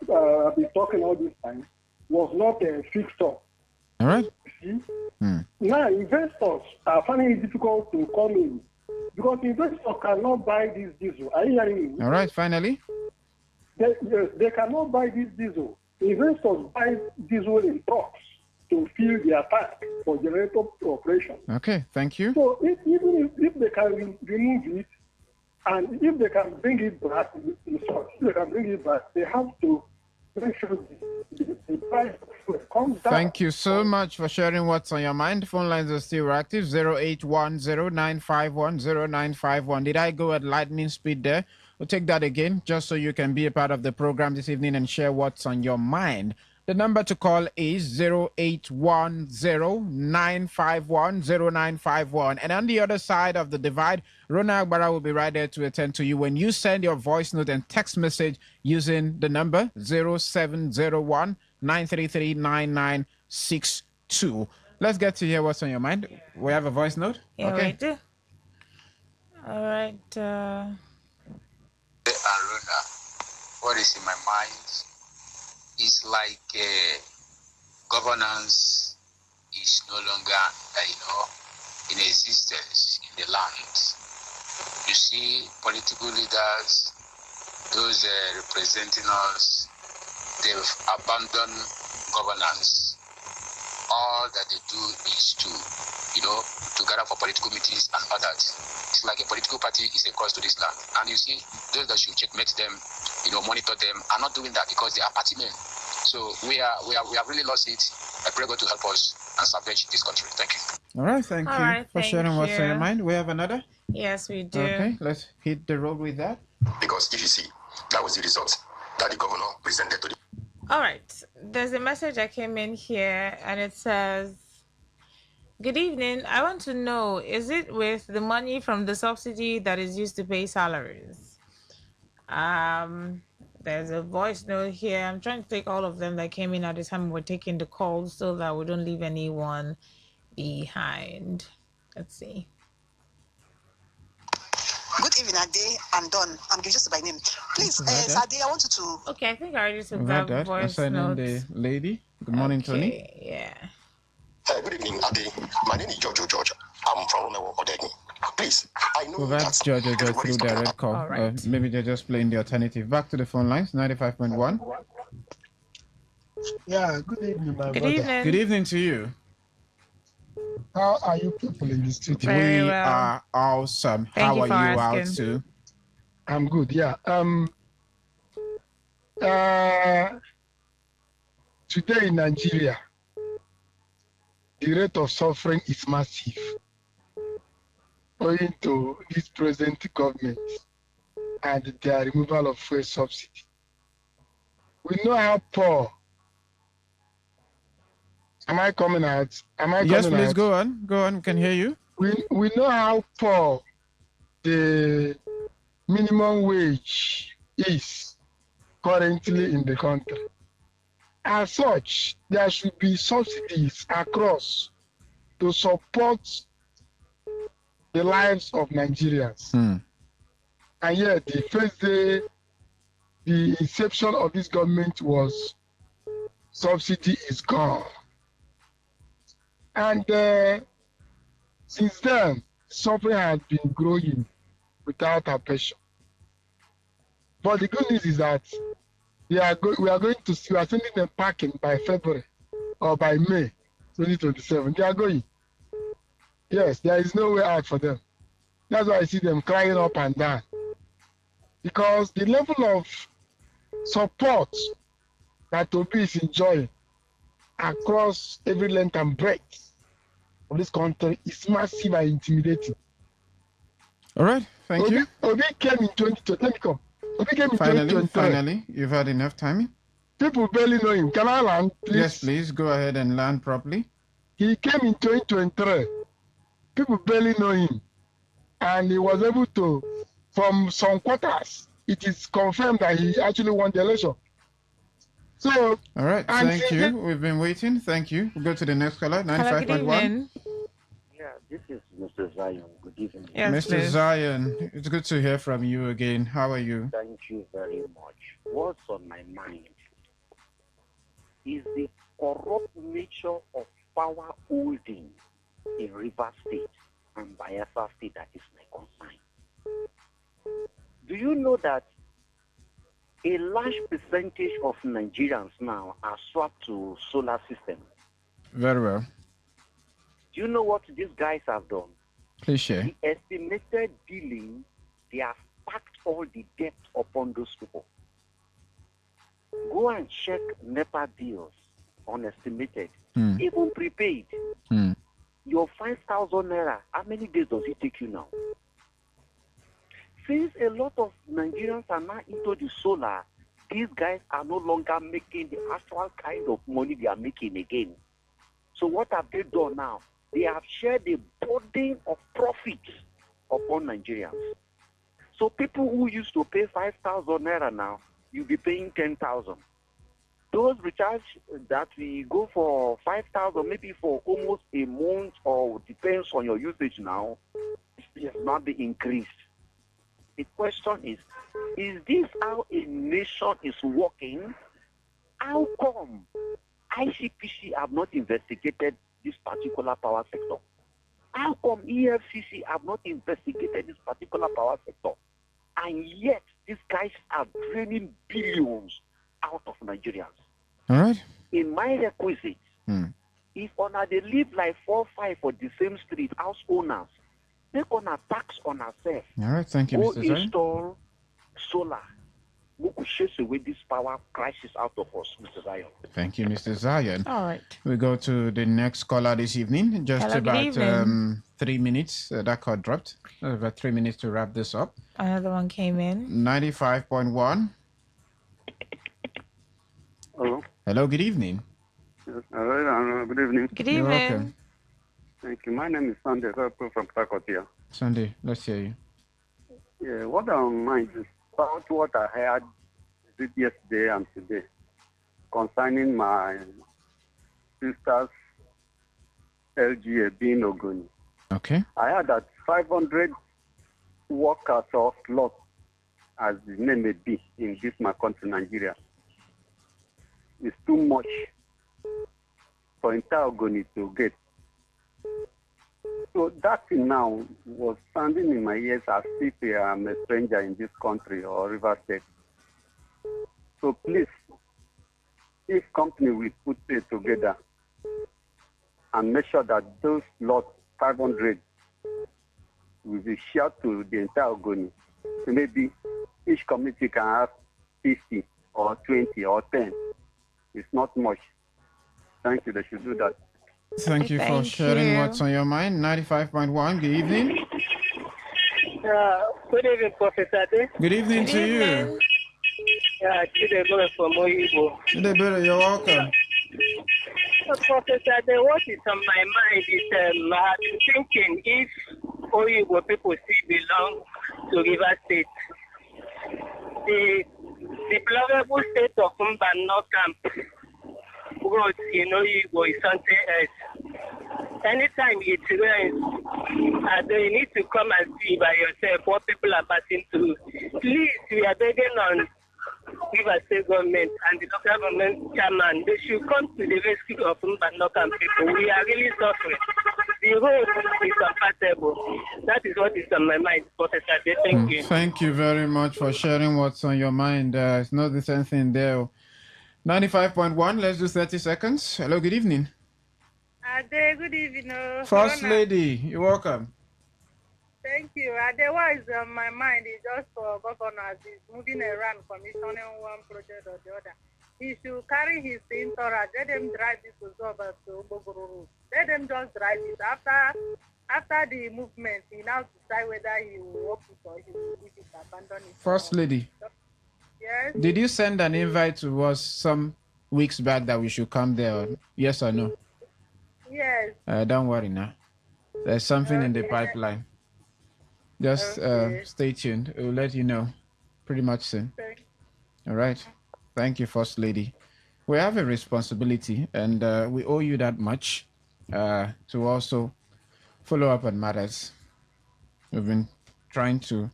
been talking all this time was not fixed up. All right. See? Now, investors are finding it difficult to come in because investors cannot buy this diesel. Are you hearing me? All right, finally. They cannot buy this diesel. Investors buy diesel in trucks to fill their tank for generator operation. Okay, thank you. So even if they can remove it, and if they can bring it back, they have to make sure the price of fuel comes down. Thank you so much for sharing what's on your mind. Phone lines are still active. 0810-951-0951. Did I go at lightning speed there? We'll take that again, just so you can be a part of the program this evening and share what's on your mind. The number to call is 0810-951-0951. And on the other side of the divide, Rona Agbara will be right there to attend to you when you send your voice note and text message using the number 0701-933-9962. Let's get to hear what's on your mind. We have a voice note? Yeah, okay. we do. All right. Aruna, what is in my mind is like governance is no longer, in existence in the land. You see, political leaders, those representing us, they've abandoned governance. All that they do is to gather for political meetings and others. It's like a political party is a cost to this land. And you see, those that should checkmate them, monitor them, are not doing that because they are party men. So we have really lost it. I pray God to help us and salvage this country. Thank you. All right, thank you for sharing what's on your mind. We have another? Yes, we do. Okay, let's hit the road with that. Because if you see, that was the result that the governor presented to the... All right. There's a message that came in here and it says, good evening. I want to know, is it with the money from the subsidy that is used to pay salaries? There's a voice note here. I'm trying to take all of them that came in at the time we're taking the calls so that we don't leave anyone behind. Let's see. Good evening, Ade and Don. I'm just by name. Please, Ade, I wanted to... Okay, I think I already took that voice note. The lady. Good morning, Tony. Yeah. Good evening, Ade. My name is George. I'm from Odegi. Please, I know that's George through direct call. Right. Maybe they're just playing the alternative. Back to the phone lines, 95.1. Yeah, good evening, my Good brother. evening. Good evening to you. How are you people in the studio? Very we well. are awesome. Thank How you are for you asking. out too? I'm good, yeah. Today in Nigeria, the rate of suffering is massive owing to this present government and their removal of fuel subsidy. We know how poor. Am I coming out? Yes, please go on. Go on. We can hear you. We know how poor the minimum wage is currently in the country. As such, there should be subsidies across to support the lives of Nigerians. And yet, the first day, the inception of this government was subsidy is gone. And since then, suffering has been growing without abatement. But the good news is that we are sending them packing by February or by May 2027. They are going. Yes, there is no way out for them. That's why I see them crying up and down. Because the level of support that Obi is enjoying across every length and breadth of this country is massive and intimidating. All right, thank you. Obi came in 2020. Let me come. Obi came in 2023. Finally, you've had enough time. People barely know him. Can I land, please? Yes, please. Go ahead and land properly. He came in 2023. People barely know him. And he was able to, from some quarters, it is confirmed that he actually won the election. So, all right, thank you. We've been waiting. Thank you. We'll go to the next caller, 95.1. Yeah, this is Mr. Zion. Good evening. Yes, Mr. Please. Zion, it's good to hear from you again. How are you? Thank you very much. What's on my mind is the corrupt nature of power holding in Rivers State and Bayelsa State that is my concern. Do you know that a large percentage of Nigerians now are swapped to solar system? Very well. Do you know what these guys have done? Please share. The estimated billing, they have packed all the debt upon those people. Go and check NEPA bills unestimated, even prepaid. Your 5,000 naira, how many days does it take you now? Since a lot of Nigerians are now into the solar, these guys are no longer making the actual kind of money they are making again. So what have they done now? They have shared the burden of profit upon Nigerians. So people who used to pay 5,000 naira now, you'll be paying 10,000. Those recharge that we go for 5,000, maybe for almost a month, or depends on your usage now, it has not been increased. The question is this how a nation is working? How come ICPC have not investigated this particular power sector? How come EFCC have not investigated this particular power sector? And yet, these guys are draining billions out of Nigerians. All right. In my requisite, if they live like 4 5 for the same street, house owners, they're gonna tax on ourselves. All right, thank you, Go Mr. Zion. install solar. We could chase away this power crisis out of us, Mr. Zion. Thank you, Mr. Zion. All right. We go to the next caller this evening. Just Hello, about 3 minutes. That call dropped. About 3 minutes to wrap this up. Another one came in. 95.1. Hello. Hello, good evening. Yes, hello, good evening. Good You're evening. welcome. Thank you. My name is Sunday. I'm from Port here. Sunday, let's hear you. Yeah, what I mind is about what I heard yesterday and today concerning my sister's LGA being Ogoni. Okay. I heard that 500 workers of lost, as the name may be, in this my country, Nigeria. It's too much for entire Ogoni to get. So that thing now was sounding in my ears as if I'm a stranger in this country or River State. So please, if company will put it together and make sure that those lot 500 will be shared to the entire Ogoni. So maybe each community can have 50 or 20 or 10. It's not much. Thank you. They should do that. Thank you for sharing what's on your mind. 95.1, good evening. Good evening, Professor Ade. Good evening to you. Chidebere from Oyibo. Chidebere, you're welcome. Professor Ade, what is on my mind is I've been thinking if Oyibo people still belong to River State, the deplorable state of Mbano camp roads in Oyibo is something else. Anytime it rains, And you need to come and see by yourself what people are passing through. Please, we are begging on River State government and the local government chairman. They should come to the rescue of Mbanokan people. We are really suffering. The road is compatible. That is what is on my mind, Professor. Thank you. Thank you very much for sharing what's on your mind. It's not the same thing there. 95.1, let's do 30 seconds. Hello, good evening. Ade, good evening. First Lady, you're welcome. Thank you. Ade, what is on my mind is just for governors is moving around, commissioning one project or the other. He should carry his entourage, let them drive this to Zoba to Bogoro. Let them just drive it. After the movement, he now decide whether he will walk it or he will leave it, abandon it. First Lady. Yes? Did you send an invite to us some weeks back that we should come there? Yes or no? Yes. Don't worry now. There's something in the pipeline. Just stay tuned. We'll let you know pretty much soon. All right. Thank you, First Lady. We have a responsibility, and we owe you that much to also follow up on matters. We've been trying to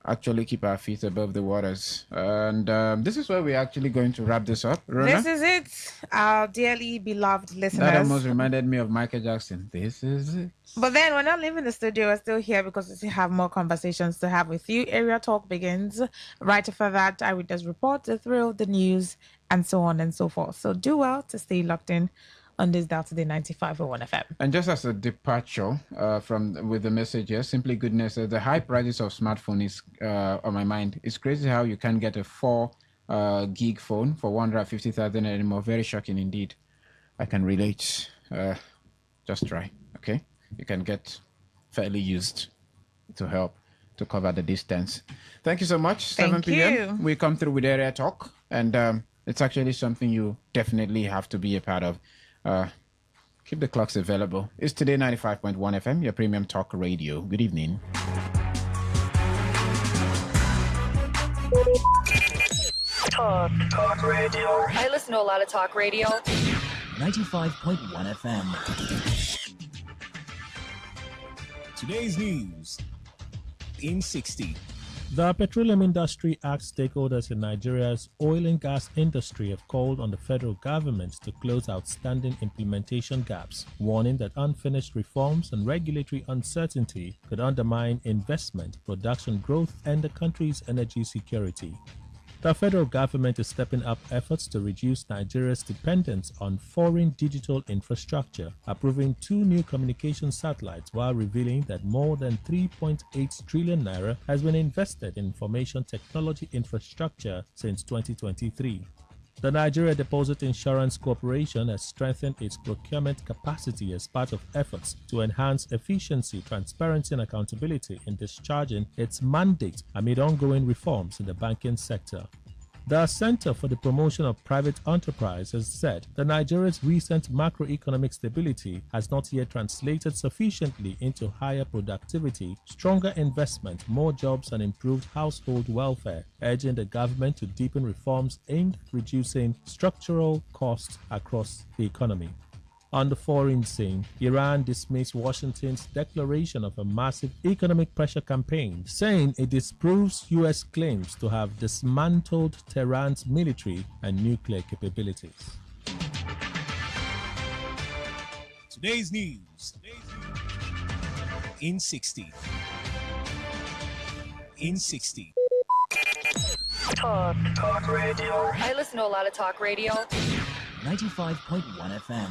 actually keep our feet above the waters. And this is where we're actually going to wrap this up. Rona? This is it, our dearly beloved listeners. That almost reminded me of Michael Jackson. This is it. But then we're not leaving the studio. We're still here because we still have more conversations to have with you. Area Talk begins right after that. I will just report the thrill, the news, and so on and so forth. So do well to stay locked in on this Today 95.1 FM. And just as a departure with the message here, Simply Goodness, the high prices of smartphone is on my mind. It's crazy how you can get a 4 gig phone for 150,000 anymore. Very shocking indeed. I can relate. Just try, okay? You can get fairly used to help to cover the distance. Thank you so much. 7 p.m. We come through with Area Talk, and it's actually something you definitely have to be a part of. Keep the clocks available. It's Today 95.1 FM, your premium talk radio. Good evening. Talk radio. I listen to a lot of talk radio. 95.1 FM. Today's news in 60. The petroleum industry act stakeholders in Nigeria's oil and gas industry have called on the federal government to close outstanding implementation gaps, warning that unfinished reforms and regulatory uncertainty could undermine investment, production growth, and the country's energy security. The federal government is stepping up efforts to reduce Nigeria's dependence on foreign digital infrastructure, approving 2 new communication satellites while revealing that more than 3.8 trillion naira has been invested in information technology infrastructure since 2023. The Nigeria Deposit Insurance Corporation has strengthened its procurement capacity as part of efforts to enhance efficiency, transparency, and accountability in discharging its mandate amid ongoing reforms in the banking sector. The Center for the Promotion of Private Enterprise has said that Nigeria's recent macroeconomic stability has not yet translated sufficiently into higher productivity, stronger investment, more jobs, and improved household welfare, urging the government to deepen reforms aimed at reducing structural costs across the economy. On the foreign scene, Iran dismissed Washington's declaration of a massive economic pressure campaign, saying it disproves U.S. claims to have dismantled Tehran's military and nuclear capabilities. Today's news in 60. In 60. Talk radio. I listen to a lot of talk radio. 95.1 FM.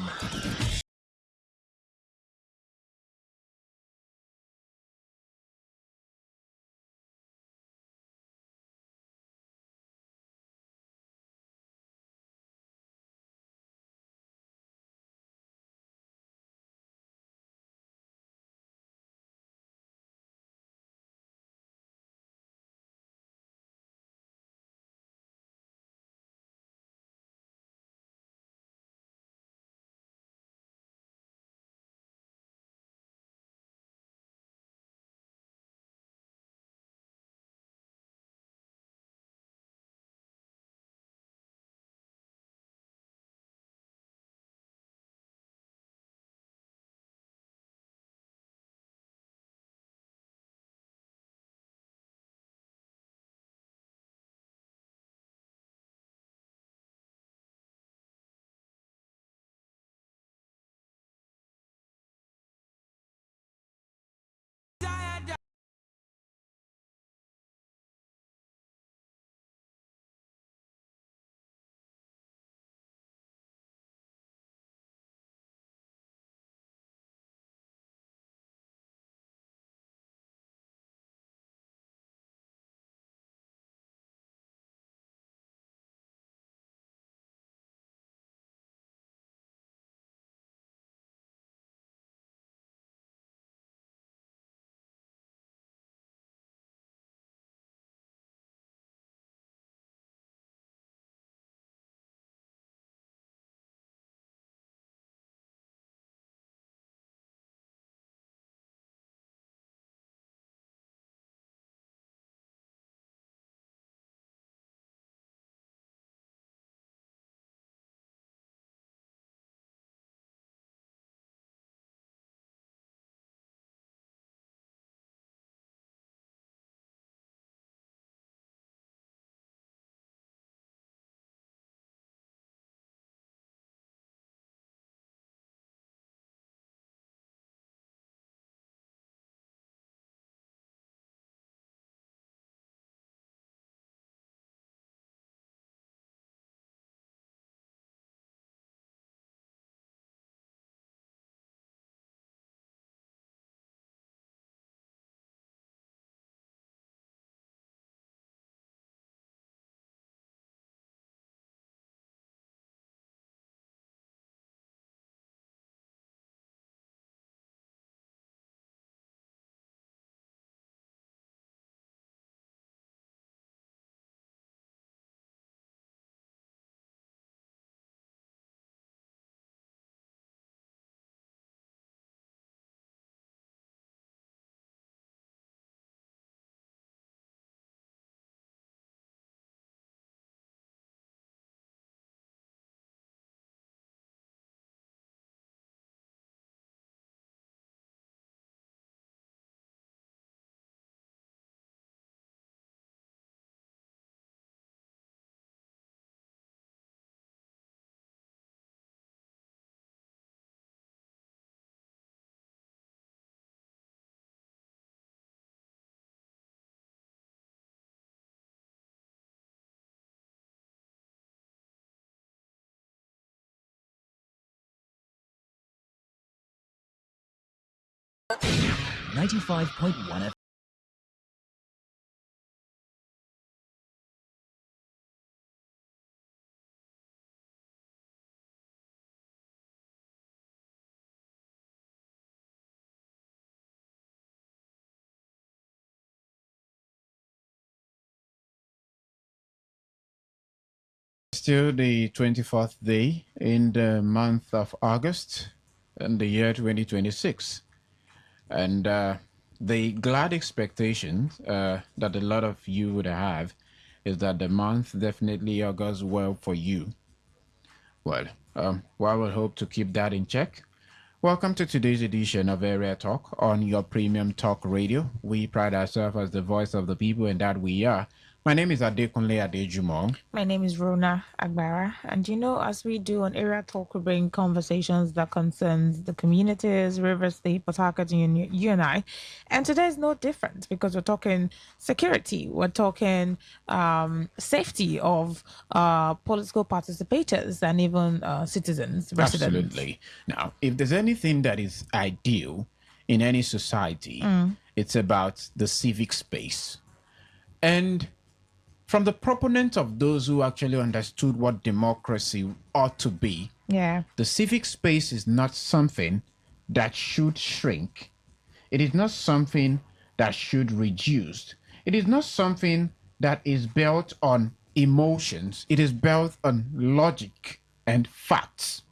95.1 FM. Still the 24th day in the month of August in the year 2026. And the glad expectation that a lot of you would have is that the month definitely augurs well for you. Well, I will hope to keep that in check. Welcome to today's edition of Area Talk on your premium talk radio. We pride ourselves as the voice of the people, and that we are. My name is Adekunle Adejumo. My name is Rona Agbara, and as we do on Area Talk, we bring conversations that concerns the communities, River State, Port Harcourt, you and I. And today is no different because we're talking security, we're talking safety of political participators and even citizens, residents. Absolutely. Now, if there's anything that is ideal in any society, it's about the civic space. And from the proponent of those who actually understood what democracy ought to be, the civic space is not something that should shrink. It is not something that should reduce. It is not something that is built on emotions. It is built on logic and facts.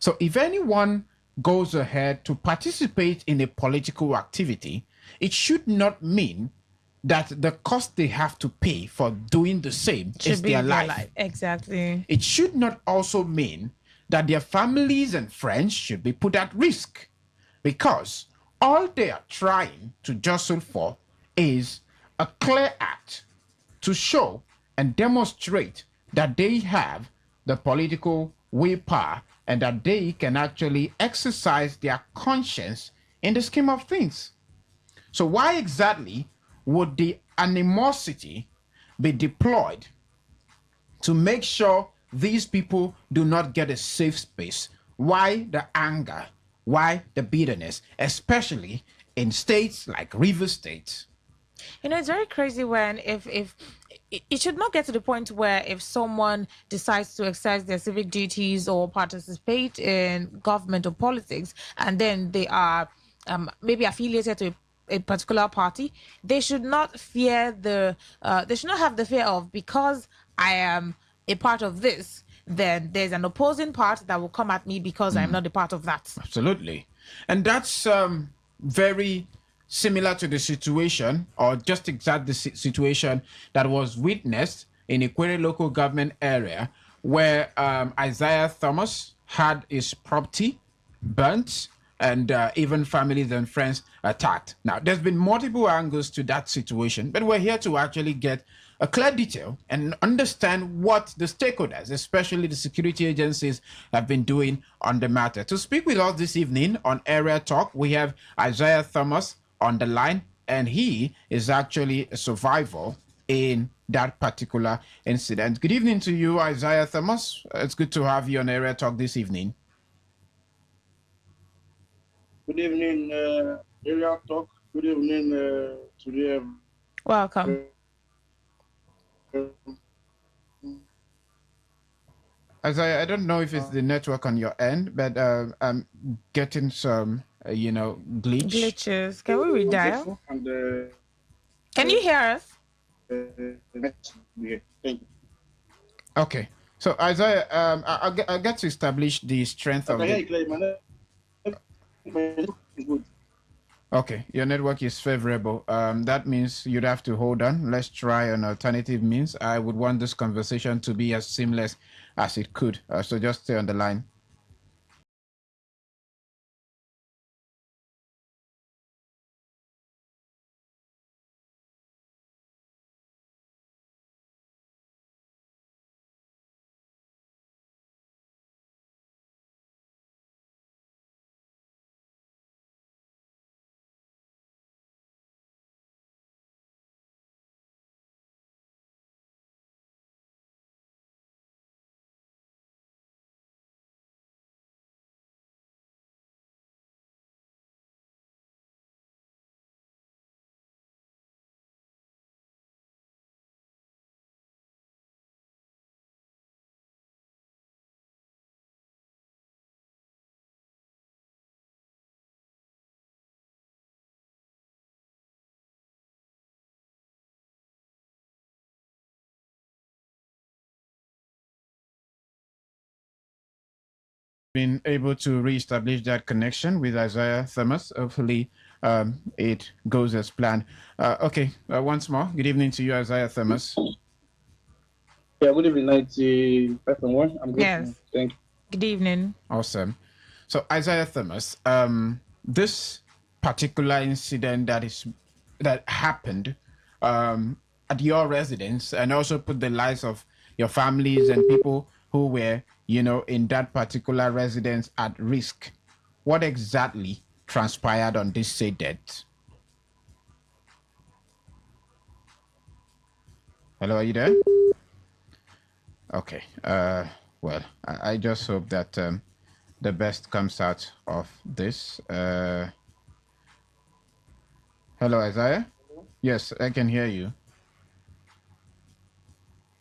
So if anyone goes ahead to participate in a political activity, it should not mean that the cost they have to pay for doing the same is their life. Exactly. It should not also mean that their families and friends should be put at risk, because all they are trying to jostle for is a clear act to show and demonstrate that they have the political willpower and that they can actually exercise their conscience in the scheme of things. So why exactly would the animosity be deployed to make sure these people do not get a safe space? Why the anger? Why the bitterness? Especially in states like River State. It's very crazy when if it should not get to the point where if someone decides to exercise their civic duties or participate in government or politics, and then they are maybe affiliated to a particular party, they should not fear they should not have the fear of, because I am a part of this, then there's an opposing part that will come at me because I'm not a part of that. Absolutely. And that's very similar to the situation, or just exact the situation that was witnessed in a Query local government area where Isaiah Thomas had his property burnt and even families and friends attacked. Now, there's been multiple angles to that situation, but we're here to actually get a clear detail and understand what the stakeholders, especially the security agencies, have been doing on the matter. To speak with us this evening on Area Talk, we have Isaiah Thomas on the line, and he is actually a survivor in that particular incident. Good evening to you, Isaiah Thomas. It's good to have you on Area Talk this evening. Good evening, Area Talk. Good evening to the. Welcome. Isaiah, I don't know if it's the network on your end, but I'm getting some, glitches. Can we redial? Can you hear us? Thank you. Okay. So Isaiah, I'll get to establish the strength of the. Okay, your network is favorable. That means you'd have to hold on. Let's try an alternative means. I would want this conversation to be as seamless as it could. So just stay on the line. been able to reestablish that connection with Isaiah Thomas. Hopefully, it goes as planned. Okay, once more, good evening to you, Isaiah Thomas. Yeah, good evening, 95.1. I'm good. Yes. Thank you. Good evening. Awesome. So, Isaiah Thomas, this particular incident that happened at your residence and also put the lives of your families and people who were, in that particular residence at risk. What exactly transpired on this said date? Hello, are you there? Okay. Well, I just hope that the best comes out of this. Hello, Isaiah? Yes, I can hear you.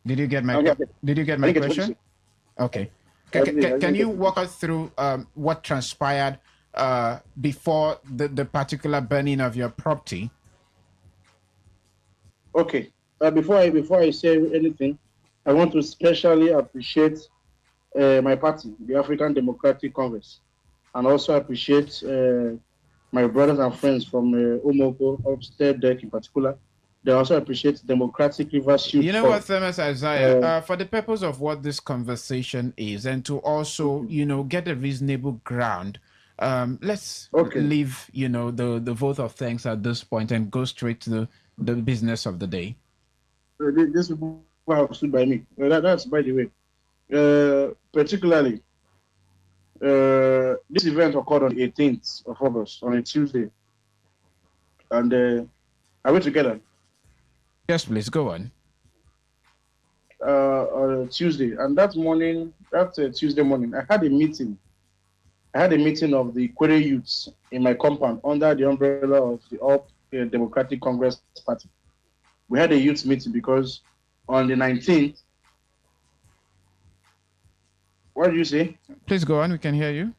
Did you get my question? Okay. Can you walk us through what transpired before the particular burning of your property? Okay. Before I say anything, I want to specially appreciate my party, the African Democratic Congress, and also appreciate my brothers and friends from Omoko, upstairs deck in particular. They also appreciate Democratic Rivers Youth. You know what, Thomas Isaiah, for the purpose of what this conversation is, and to also, get a reasonable ground, let's leave, the vote of thanks at this point and go straight to the business of the day. This people have stood by me. That's by the way. Particularly, this event occurred on the 18th of August, on a Tuesday. And are we together? Yes, please, go on. On a Tuesday. And that morning, Tuesday morning, I had a meeting. I had a meeting of the Query youths in my compound under the umbrella of the All Democratic Congress Party. We had a youth meeting because on the 19th, what did you say? Please go on, we can hear you.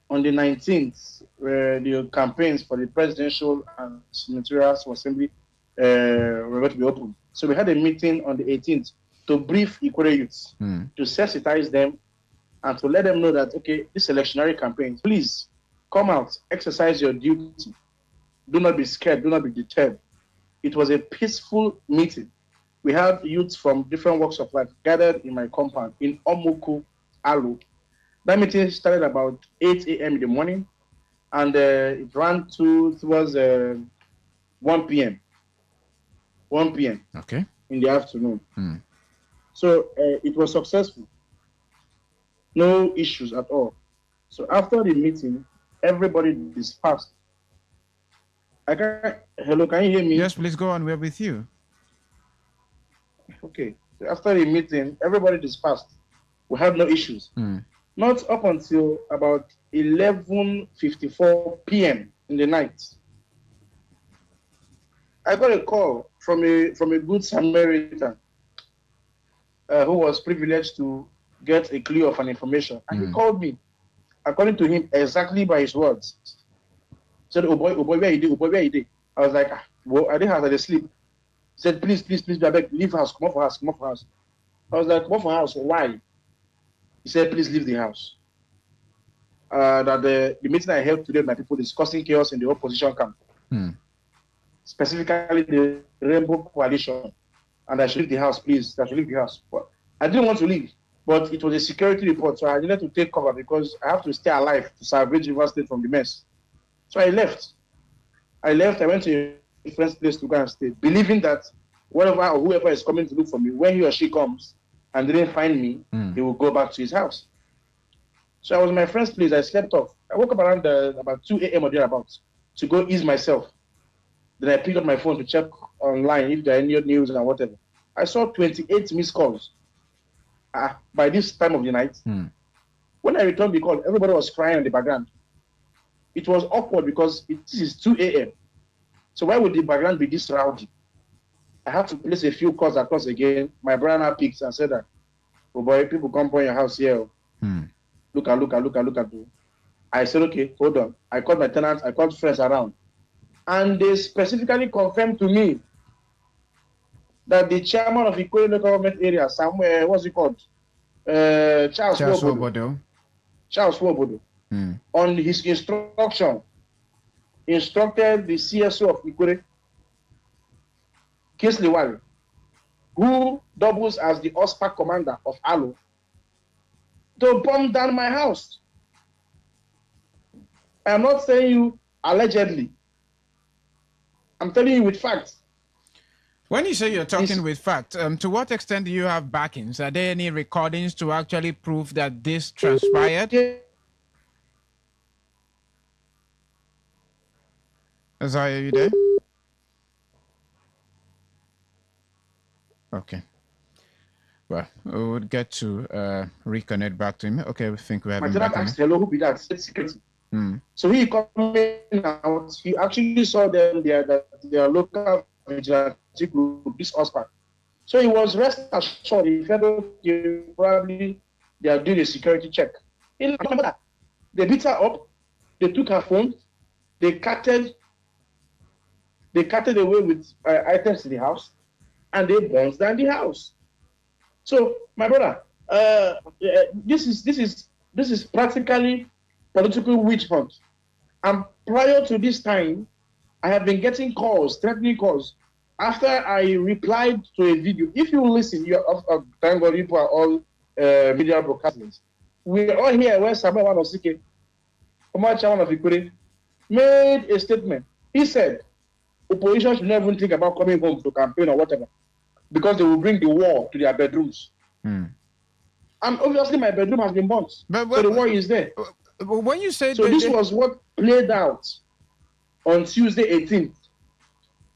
On the 19th, the campaigns for the presidential and senatorial assembly were going to be open. So we had a meeting on the 18th to brief Equatorial youths, to sensitize them and to let them know that, okay, this electionary campaign, please come out, exercise your duty. Do not be scared, do not be deterred. It was a peaceful meeting. We had youths from different walks of life gathered in my compound in Omuku, Alu. That meeting started about 8 a.m. in the morning, and it ran towards 1 p.m. 1 p.m. Okay. In the afternoon. So it was successful. No issues at all. So after the meeting, everybody dispersed. Hello, can you hear me? Yes, please go on. We're with you. Okay. So after the meeting, everybody dispersed. We had no issues. Not up until about 11:54 p.m. in the night. I got a call from a good Samaritan who was privileged to get a clue of an information. And he called me, according to him, exactly by his words. He said, oh boy, where you did? Oh boy, where you did? I was like, well, I didn't have to sleep. He said, please, leave house, come off for house. I was like, come off for house, why? He said, please leave the house. That the meeting I held today with my people discussing chaos in the opposition camp. Specifically the Rainbow Coalition. And I should leave the house, please. I should leave the house. But I didn't want to leave, but it was a security report, so I needed to take cover because I have to stay alive to salvage River State from the mess. So I left. I went to a different place to go and stay, believing that whatever or whoever is coming to look for me, when he or she comes and didn't find me, he will go back to his house. So I was in my friend's place. I slept off. I woke up around about 2 a.m. or thereabouts to go ease myself. Then I picked up my phone to check online if there are any news and whatever. I saw 28 missed calls by this time of the night. When I returned the call, everybody was crying in the background. It was awkward because this is 2 a.m. So why would the background be this rowdy? I had to place a few calls across again. My brother now picked and said that, oh boy, people come by your house here. Look at you. I said, okay, hold on. I called my tenants, I called friends around. And they specifically confirmed to me that the chairman of Ikoyi local government area, somewhere, what's it called? Charles Obodo, Charles Swobodo, on his instruction, instructed the CSO of Ikure, Kingsley Wale, who doubles as the OSPAC commander of Alo, to bomb down my house. I am not saying you allegedly. I'm telling you with facts. When you say you're talking with facts, to what extent do you have backings? Are there any recordings to actually prove that this transpired? Isaiah, are you there? Okay. Well, we would get to reconnect back to him. Okay, we think we have him back. Asked, hello, who be that? Security. So he coming out, he actually saw them there, that their local vigilante group, this OSPAC. So he was rest assured, he felt okay, probably they are doing a security check. He didn't remember that. They beat her up, they took her phone, they carted away with items in the house, and they burned down the house. So, my brother, this is practically political witch hunt. And prior to this time, I have been getting calls, threatening calls. After I replied to a video, if you listen, thank God you are all media broadcasters. We are all here where Samuel Wanosike, former chairman of Ikure, made a statement. He said, opposition should never even think about coming home to campaign or whatever, because they will bring the war to their bedrooms. And obviously my bedroom has been burnt. So the war is there. When you say so, this was what played out on Tuesday 18th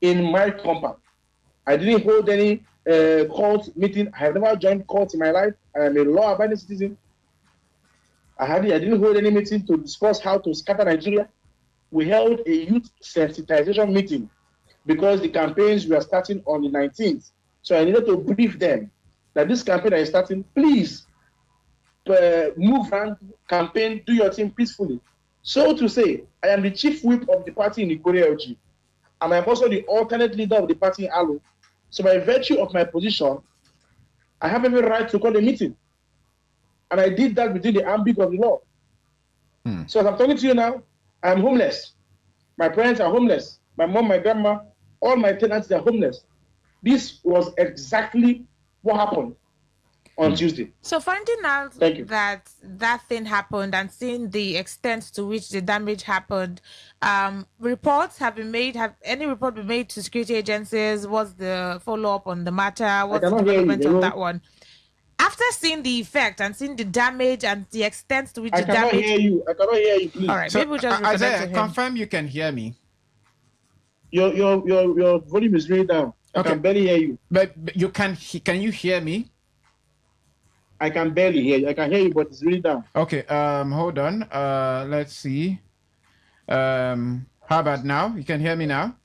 in my compound. I didn't hold any court meeting. I have never joined court in my life. I am a law-abiding citizen. I didn't hold any meeting to discuss how to scatter Nigeria. We held a youth sensitization meeting because the campaigns were starting on the 19th. So I needed to brief them that this campaign that is starting, please move around, campaign, do your thing peacefully. So to say, I am the chief whip of the party in the Korea LG, and I'm also the alternate leader of the party in Alo. So by virtue of my position, I have every right to call a meeting. And I did that within the ambit of the law. So as I'm talking to you now, I'm homeless. My parents are homeless. My mom, my grandma, all my tenants are homeless. This was exactly what happened on Tuesday. So finding out that that thing happened and seeing the extent to which the damage happened, reports have been made. Have any report been made to security agencies? What's the follow-up on the matter? What's the development of that one? After seeing the effect and seeing the damage and the extent to which the damage... I cannot hear you, please. All right, so, maybe we'll just Isaiah, confirm you can hear me. Your volume is really down. I can barely hear you. But you can you hear me? I can barely hear you. I can hear you, but it's really down. Okay, hold on. Let's see. How about now? You can hear me now?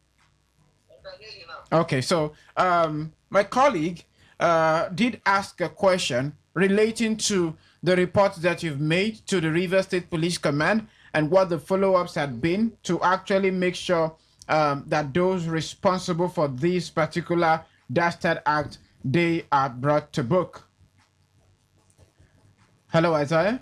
I can hear you now. Okay, so my colleague did ask a question relating to the reports that you've made to the River State Police Command and what the follow-ups had been to actually make sure that those responsible for this particular dastard act, they are brought to book. Hello, Isaiah.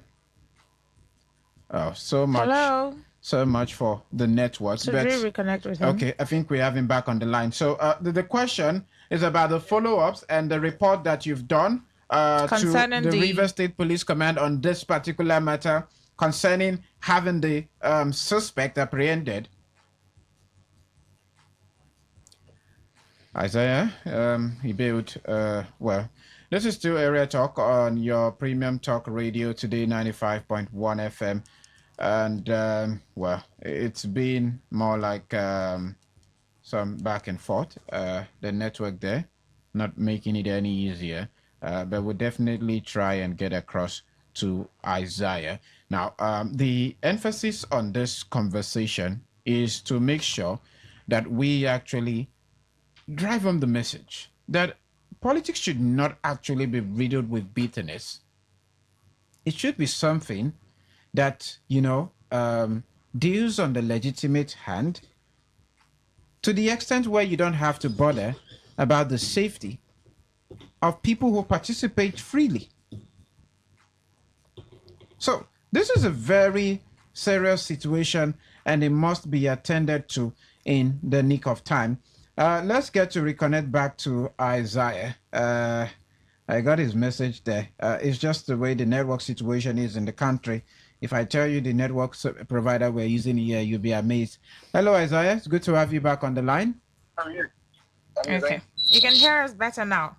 Oh, so much. Hello. So much for the network. Should we reconnect with him? Okay, I think we have him back on the line. So the question is about the follow-ups and the report that you've done to the River State Police Command on this particular matter concerning having the suspect apprehended. Isaiah, he built, well, this is still Area Talk on your premium talk radio, Today 95.1 FM. And, well, it's been more like some back and forth. The network there, not making it any easier. But we'll definitely try and get across to Isaiah. Now, the emphasis on this conversation is to make sure that we actually drive home the message that politics should not actually be riddled with bitterness. It should be something that, you know, deals on the legitimate hand to the extent where you don't have to bother about the safety of people who participate freely. So This is a very serious situation and it must be attended to in the nick of time. Let's get to reconnect back to Isaiah. I got his message there. It's just the way the network situation is in the country. If I tell you the network provider we're using here, you'll be amazed. Hello, Isaiah. It's good to have you back on the line. Okay. You can hear us better now.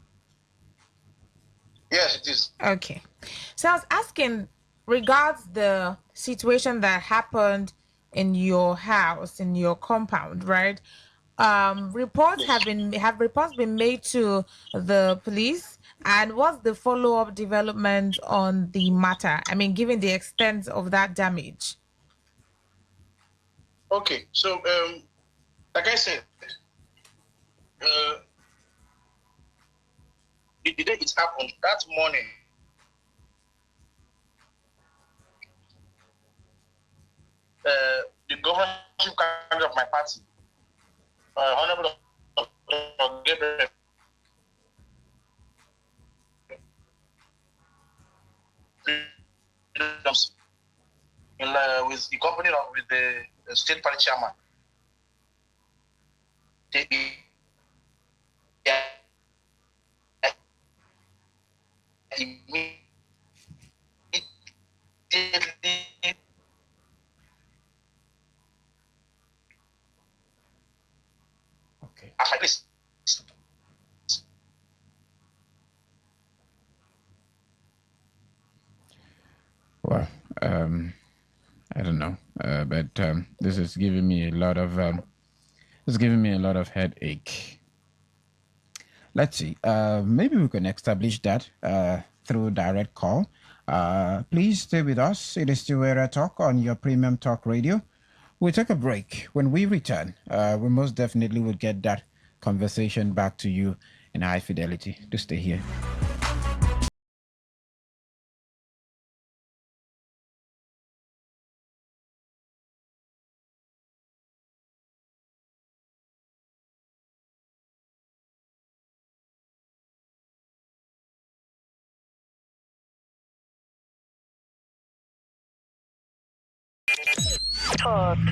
Yes, it is. Okay. So I was asking regards the situation that happened in your house, in your compound, right? Reports have reports been made to the police, and what's the follow-up development on the matter? I mean, given the extent of that damage. Okay, so like I said, the day it happened, that morning, the governorship candidate of my party, Honorable Gabriel, with the company of with the state party chairman, immediately at my place. Well, I don't know, but this is giving me a lot of headache. Let's see. Maybe we can establish that through direct call. Please stay with us. It is still Area Talk on your premium talk radio. We'll take a break. When we return, we most definitely will get that conversation back to you in high fidelity. To stay here.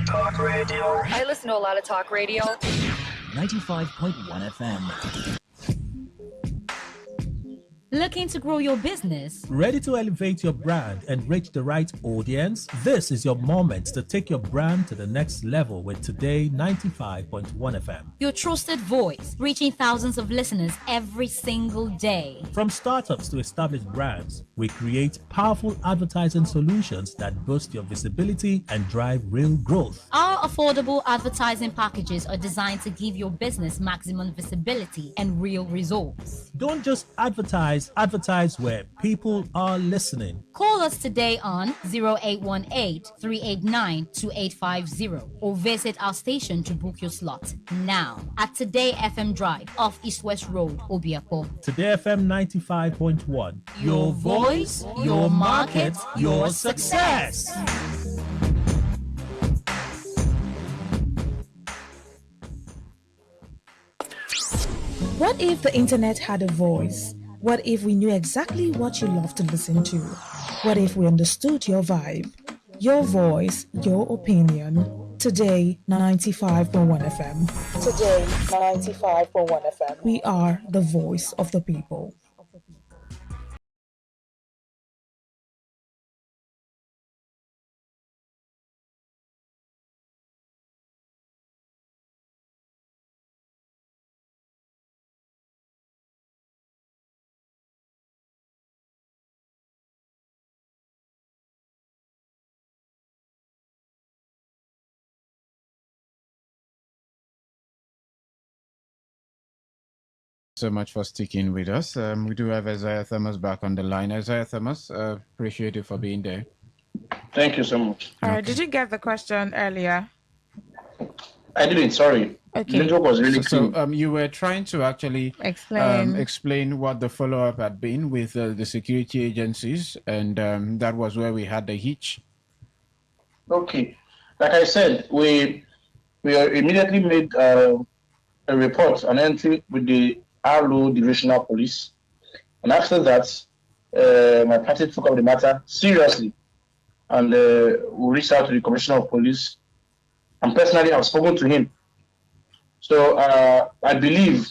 Talk radio. I listen to a lot of talk radio. 95.1 FM. Looking to grow your business? Ready to elevate your brand and reach the right audience? This is your moment to take your brand to the next level with Today 95.1 FM. Your trusted voice, reaching thousands of listeners every single day. From startups to established brands, we create powerful advertising solutions that boost your visibility and drive real growth. Our affordable advertising packages are designed to give your business maximum visibility and real results. Don't just advertise where people are listening. Call us today on 0818-389-2850 or visit our station to book your slot now at Today FM Drive off East West Road, Obiapo. Today FM 95.1. Your voice, your market, your success. What if the internet had a voice? What if we knew exactly what you love to listen to? What if we understood your vibe, your voice, your opinion? Today, 95.1 FM. Today, 95.1 FM. We are the voice of the people. So much for sticking with us. We do have Isaiah Thomas back on the line. Isaiah Thomas, appreciate you for being there. Thank you so much. Did you get the question earlier? I didn't, sorry. Okay. The network was really clean. So you were trying to actually explain what the follow-up had been with the security agencies, and that was where we had the hitch. Okay. Like I said, we immediately made a report, an entry with the Arlo Divisional Police. And after that, my party took up the matter seriously. and we reached out to the Commissioner of Police. And personally, I've spoken to him. So I believe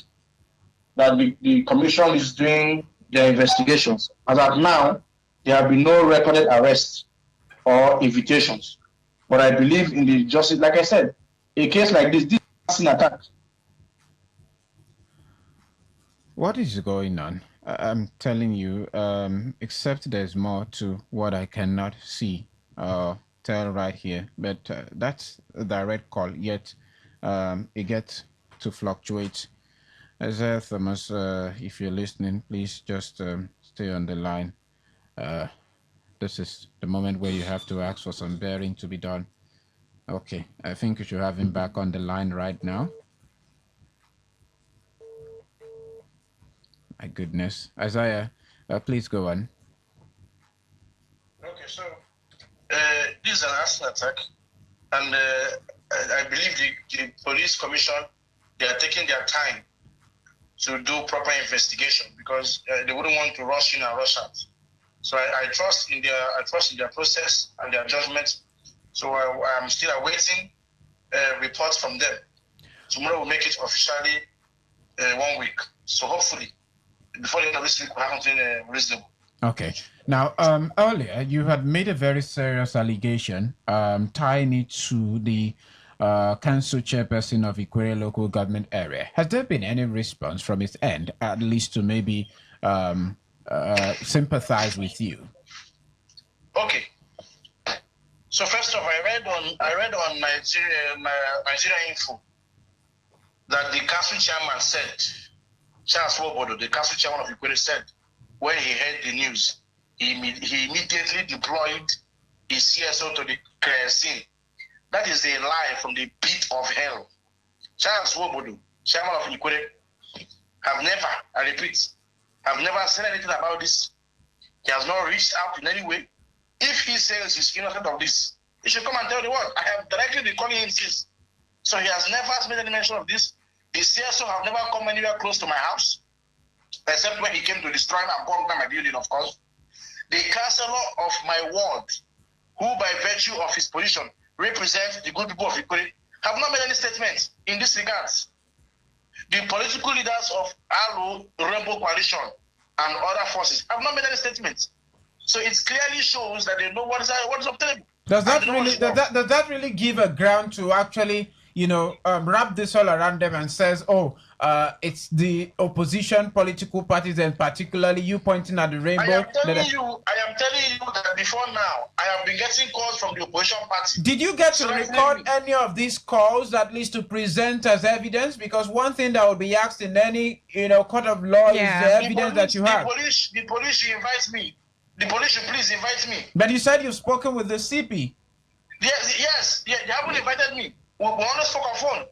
that the Commission is doing their investigations. As of now, there have been no recorded arrests or invitations. But I believe in the justice. Like I said, a case like this is an attack. What is going on? I'm telling you, except there's more to what I cannot see or tell right here. But that's a direct call, yet it gets to fluctuate. Isaiah Thomas, if you're listening, please just stay on the line. This is the moment where you have to ask for some bearing to be done. Okay, I think you should have him back on the line right now. My goodness. Isaiah, please go on. Okay, so this is an arson attack, and I believe the police commission, they are taking their time to do proper investigation because they wouldn't want to rush in and rush out. So I trust in their process and their judgment. So I'm still awaiting reports from them. Tomorrow we'll make it officially 1 week. So hopefully, before the end of this week, we'll have something reasonable. Okay. Now, earlier you had made a very serious allegation tying it to the council chairperson of Ikwere local government area. Has there been any response from its end, at least to maybe sympathize with you? Okay. So first off, I read on Nigeria Info that the council chairman said, Charles Wobodo, the council chairman of Ikwere, said when he heard the news, he immediately deployed his CSO to the scene. That is a lie from the pit of hell. Charles Wobodo, chairman of Ikwere, have never, I repeat, have never said anything about this. He has not reached out in any way. If he says he's innocent of this, he should come and tell the world. I have directly been calling him since. So he has never made any mention of this. The CSO have never come anywhere close to my house, except when he came to destroy and bomb down my building, of course. The councillor of my ward, who by virtue of his position represents the good people of Ikwere, have not made any statements in this regard. The political leaders of ALO, Rainbow Coalition, and other forces have not made any statements. So it clearly shows that they know what is obtainable. Does that really give a ground to actually, wrap this all around them and says, it's the opposition political parties and particularly you pointing at the rainbow? I am telling you that before now, I have been getting calls from the opposition party. Did you get to record any of these calls, at least to present as evidence? Because one thing that will be asked in any, court of law is the evidence that you have. The police should invite me. The police should please invite me. But you said you've spoken with the CP. Yes, they haven't invited me. We only spoke on phone.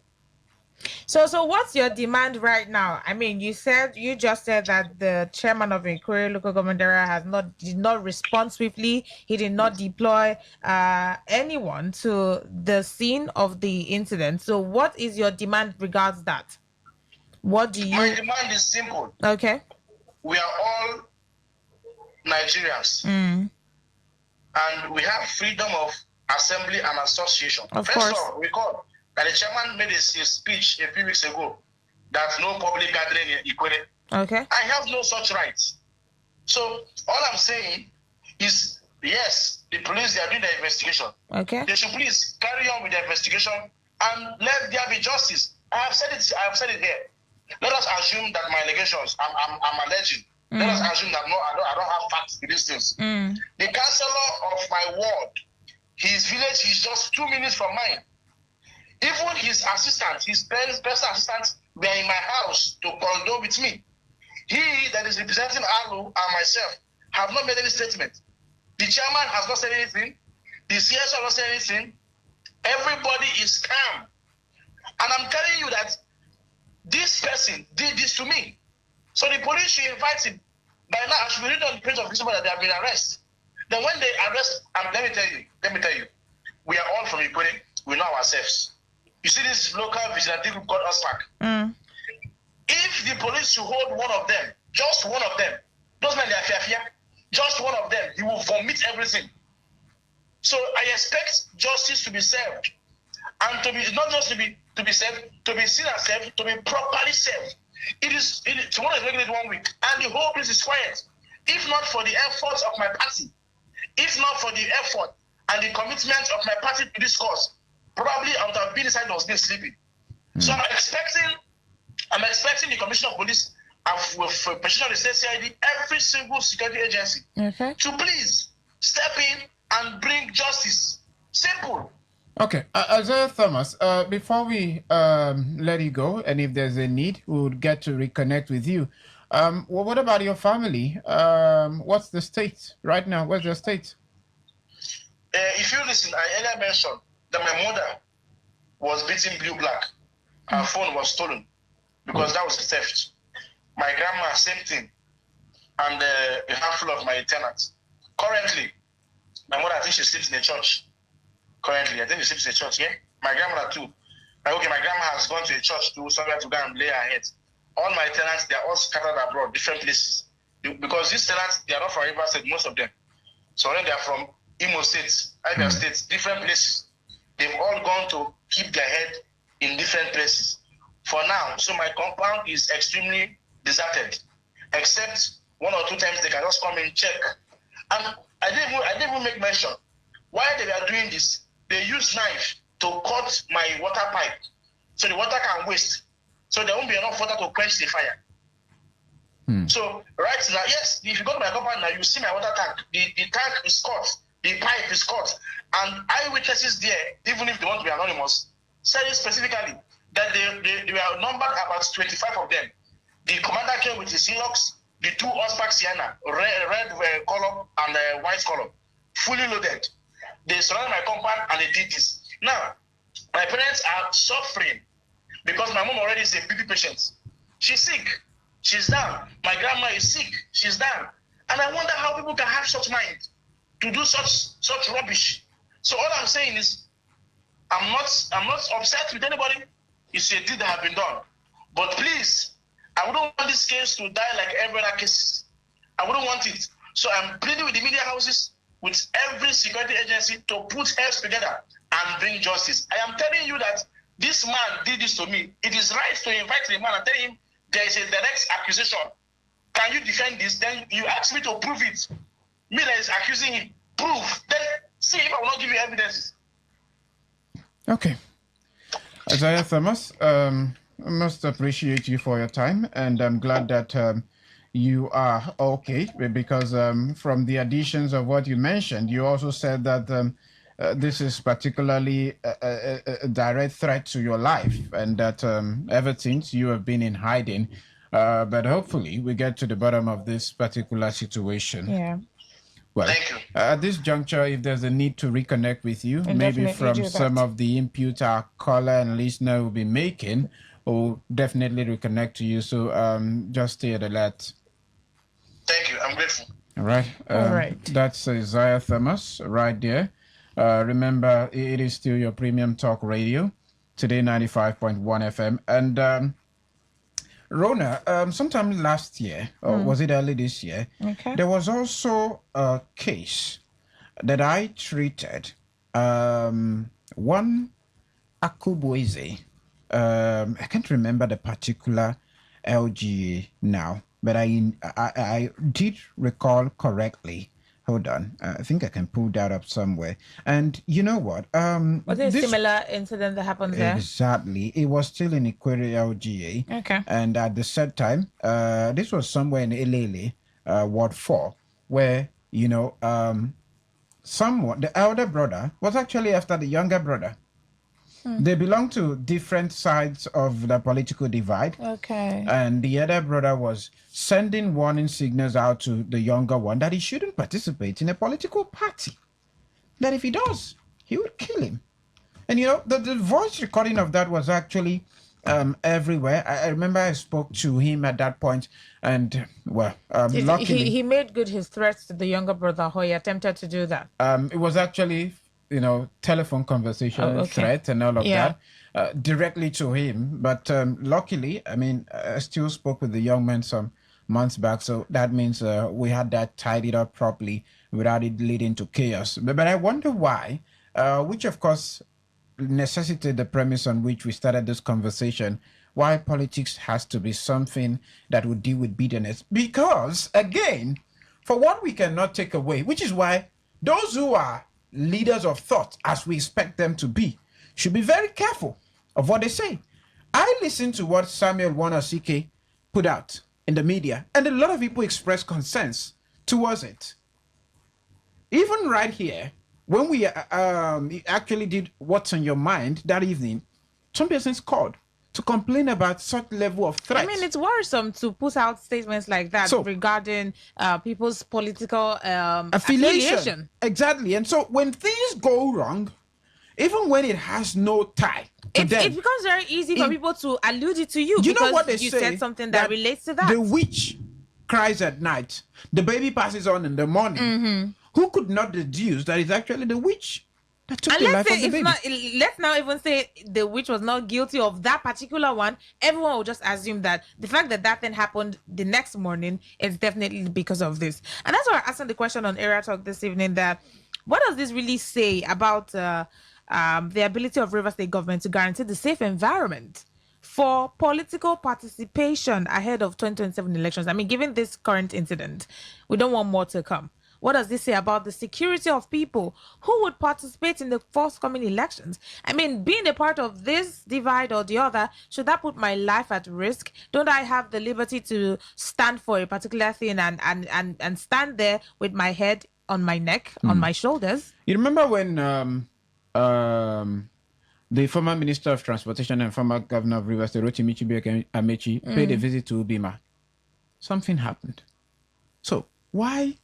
So what's your demand right now? I mean, you just said that the chairman of Ikwere local government area did not respond swiftly. He did not deploy anyone to the scene of the incident. So what is your demand regards that? My demand is simple. Okay. We are all Nigerians. And we have freedom of assembly and association. First of all, recall that the chairman made a speech a few weeks ago that no public gathering in Ikwere. Okay. I have no such rights. So all I'm saying is, yes, the police, they are doing the investigation. Okay. They should please carry on with the investigation and let there be justice. I have said it here. Let us assume that my allegations, I'm alleging. Let us assume that I don't have facts to these things. The councillor of my ward, his village is just 2 minutes from mine. Even his assistant, his personal assistant, were in my house to condole with me. He that is representing Alu and myself have not made any statement. The chairman has not said anything. The CSO has not said anything. Everybody is calm. And I'm telling you that this person did this to me. So the police should invite him. By now, I should be reading on the page of December that they have been arrested. Then when they arrest, let me tell you, we are all from Ikwere. We know ourselves. You see this local vigilante group called USPAC. If the police should hold one of them, just one of them, those men they are fear, just one of them, he will vomit everything. So I expect justice to be served, and to be not just to be served, to be seen as served, to be properly served. Tomorrow is making it 1 week, and the whole place is quiet. If not for the efforts of my party, if not for the effort and the commitment of my party to this cause, probably I would have been inside or been sleeping. So I'm expecting the Commissioner of Police with President of the State CID, every single security agency to please step in and bring justice. Simple. Okay, Isaiah Thomas, before we let you go, and if there's a need, we would get to reconnect with you. Well, what about your family? What's the state right now? What's your state? If you listen, I earlier mentioned that my mother was beaten blue-black. Her phone was stolen because that was a theft. My grandma, same thing. And a handful of my tenants. Currently, my mother, I think she sleeps in a church. Currently, I think she sleeps in a church, yeah? My grandmother too. My grandma has gone to a church to somewhere to go and lay her head. All my tenants, they are all scattered abroad, different places. Because these tenants, they are not from River State, most of them. So when they are from Imo State, Abia State, different places. They've all gone to keep their head in different places. For now, so my compound is extremely deserted. Except 1 or 2 times they can just come and check. And I didn't even make mention. While they were doing this, they used knife to cut my water pipe so the water can waste. So there won't be enough water to quench the fire. So right now, yes, if you go to my compound now, you see my water tank. The tank is cut, the pipe is cut, and eyewitnesses there, even if they want to be anonymous, said specifically that they were numbered about 25 of them. The commander came with his Hilux, the 2 Ospac Sienna, red color and white color, fully loaded. They surrounded my compound and they did this. Now, my parents are suffering because my mom already is a BP patient. She's sick. She's down. My grandma is sick. She's down. And I wonder how people can have such mind to do such rubbish. So all I'm saying is, I'm not upset with anybody. It's a deed that has been done. But please, I wouldn't want this case to die like every other case. I wouldn't want it. So I'm pleading with the media houses, with every security agency to put heads together and bring justice. I am telling you that this man did this to me. It is right to invite the man and tell him there is a direct accusation. Can you defend this? Then you ask me to prove it. Me that is accusing him. Prove. Then see if I will not give you evidence. Okay. Isaiah Thomas, I must appreciate you for your time, and I'm glad that you are okay, because from the additions of what you mentioned, you also said that this is particularly a direct threat to your life, and that ever since you have been in hiding. But hopefully we get to the bottom of this particular situation. Yeah. Well, at this juncture, if there's a need to reconnect with you, maybe from some of the input our caller and listener will be making, we'll definitely reconnect to you. So just stay alert. Thank you. I'm grateful. All right. All right. That's Isaiah Thomas right there. Remember, it is still your premium talk radio, Today 95.1 FM. And Rona, sometime last year, or was it early this year, there was also a case that I treated. One Akubueze, I can't remember the particular LGA now, but I did recall correctly. Hold on, I think I can pull that up somewhere. And you know what? Was it a similar incident that happened there? Exactly. It was still in Ikwere LGA. Okay. And at the said time, this was somewhere in Elele, Ward 4, where, you know, someone, the elder brother, was actually after the younger brother. They belong to different sides of the political divide. Okay. And the other brother was sending warning signals out to the younger one that he shouldn't participate in a political party. That if he does, he would kill him. And you know, the voice recording of that was actually everywhere. I remember I spoke to him at that point, and well, luckily he made good his threats to the younger brother, or he attempted to do that. It was actually, you know, telephone conversation, threat and all of that, directly to him. But luckily, I mean, I still spoke with the young man some months back, so that means we had that tidied up properly without it leading to chaos. But I wonder why, which of course necessitated the premise on which we started this conversation, why politics has to be something that would deal with bitterness. Because, again, for one, we cannot take away, which is why those who are leaders of thought, as we expect them to be, should be very careful of what they say. I listened to what Samuel Wanasike put out in the media, and a lot of people expressed concerns towards it. Even right here, when we actually did What's on Your Mind that evening, some persons called to complain about such level of threat. I mean, it's worrisome to put out statements like that regarding people's political affiliation. Exactly. And so when things go wrong, even when it has no tie to them, it becomes very easy for people to allude it to you know because what they you say, said something that relates to that. The witch cries at night, the baby passes on in the morning. Mm-hmm. Who could not deduce that it's actually the witch that took the life of the baby? Let's now even say the witch was not guilty of that particular one. Everyone will just assume that the fact that that thing happened the next morning is definitely because of this. And that's why I asked the question on Area Talk this evening, that what does this really say about the ability of Rivers State government to guarantee the safe environment for political participation ahead of 2027 elections? I mean, given this current incident, we don't want more to come. What does this say about the security of people who would participate in the forthcoming elections? I mean, being a part of this divide or the other, should that put my life at risk? Don't I have the liberty to stand for a particular thing and stand there with my head on my neck, on my shoulders? You remember when the former Minister of Transportation and former Governor of Rivers State, Rotimi Amechi, paid a visit to Ubima? Something happened. So why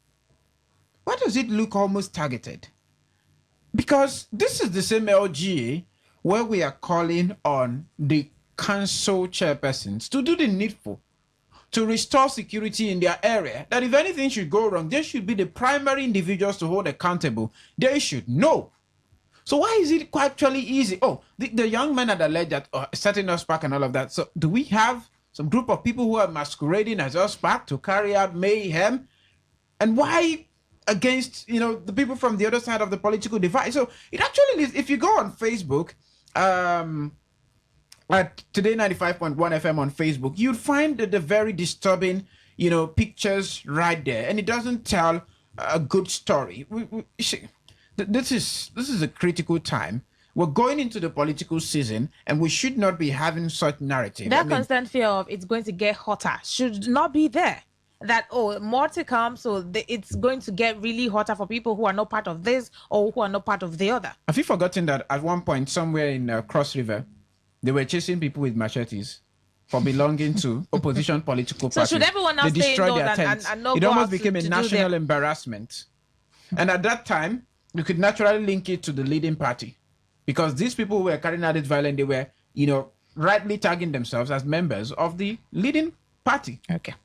does it look almost targeted? Because this is the same LGA where we are calling on the council chairpersons to do the needful to restore security in their area, that if anything should go wrong, they should be the primary individuals to hold accountable. They should know. So why is it actually easy? Oh, the young men had alleged that setting us back and all of that. So do we have some group of people who are masquerading as us back to carry out mayhem? And why against, the people from the other side of the political divide? So it actually is, if you go on Facebook, at Today95.1 FM on Facebook, you'd find the very disturbing, pictures right there. And it doesn't tell a good story. This is a critical time. We're going into the political season, and we should not be having such narrative. That constant fear of it's going to get hotter should not be there. That, more to come, so it's going to get really hotter for people who are not part of this or who are not part of the other. Have you forgotten that at one point somewhere in Cross River, they were chasing people with machetes for belonging to opposition political parties? So should everyone now stay indoors and not it go almost out became a national embarrassment. And at that time, you could naturally link it to the leading party, because these people who were carrying out this violence, they were, rightly tagging themselves as members of the leading party. Okay.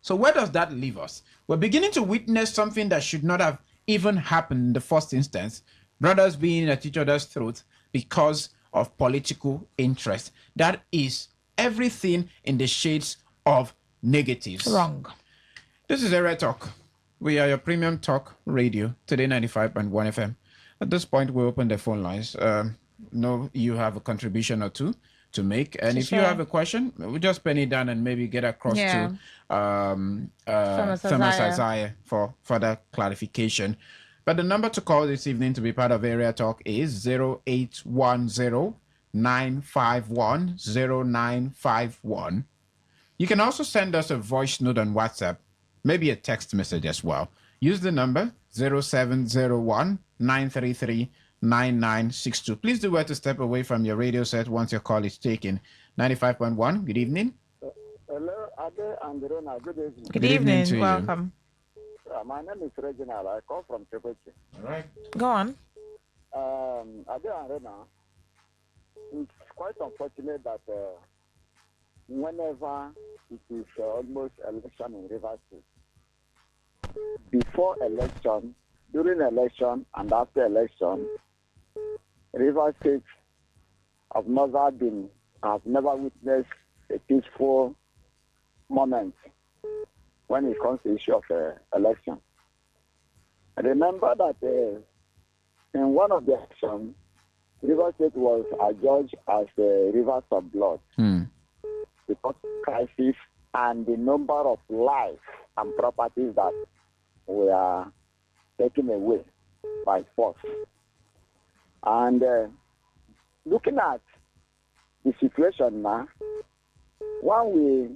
So where does that leave us? We're beginning to witness something that should not have even happened in the first instance. Brothers being at each other's throats because of political interest. That is everything in the shades of negatives. Wrong. This is Area Talk. We are your premium talk radio, Today 95.1 FM. At this point, we open the phone lines. You have a contribution or two to make, and if you have a question, we'll just pen it down and maybe get across to Thomas Isaiah for further clarification. But the number to call this evening to be part of Area Talk is 0810-951-0951. You can also send us a voice note on WhatsApp, maybe a text message as well. Use the number 0701-933-9962. Please do well to step away from your radio set once your call is taken. 95.1, good evening. Hello, Ade and Rona, good evening. Good evening, to welcome. My name is Reginald. I call from Tribuchi. All right. Go on. Ade and Rona, it's quite unfortunate that whenever it is almost election in Rivers State, before election, during election, and after election, Rivers State have never witnessed a peaceful moment when it comes to the issue of election. I remember that in one of the actions, River State was adjudged as a rivers of blood because crisis and the number of lives and properties that were taken away by force. And looking at the situation now, one will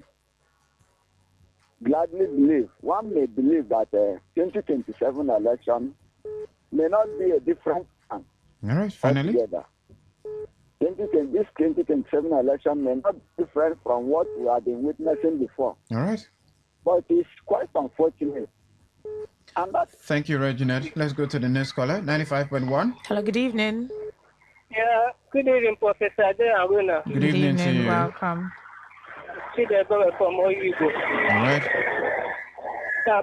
gladly believe, one may believe that 2027 election may not be a different one. All right, finally. Altogether. This 2027 election may not be different from what we have been witnessing before. All right. But it's quite unfortunate. And Thank you, Reginald. Let's go to the next caller, 95.1. Hello, good evening. Yeah, good evening, Professor Ade. Good evening to you. Welcome. From Oyibo. All right.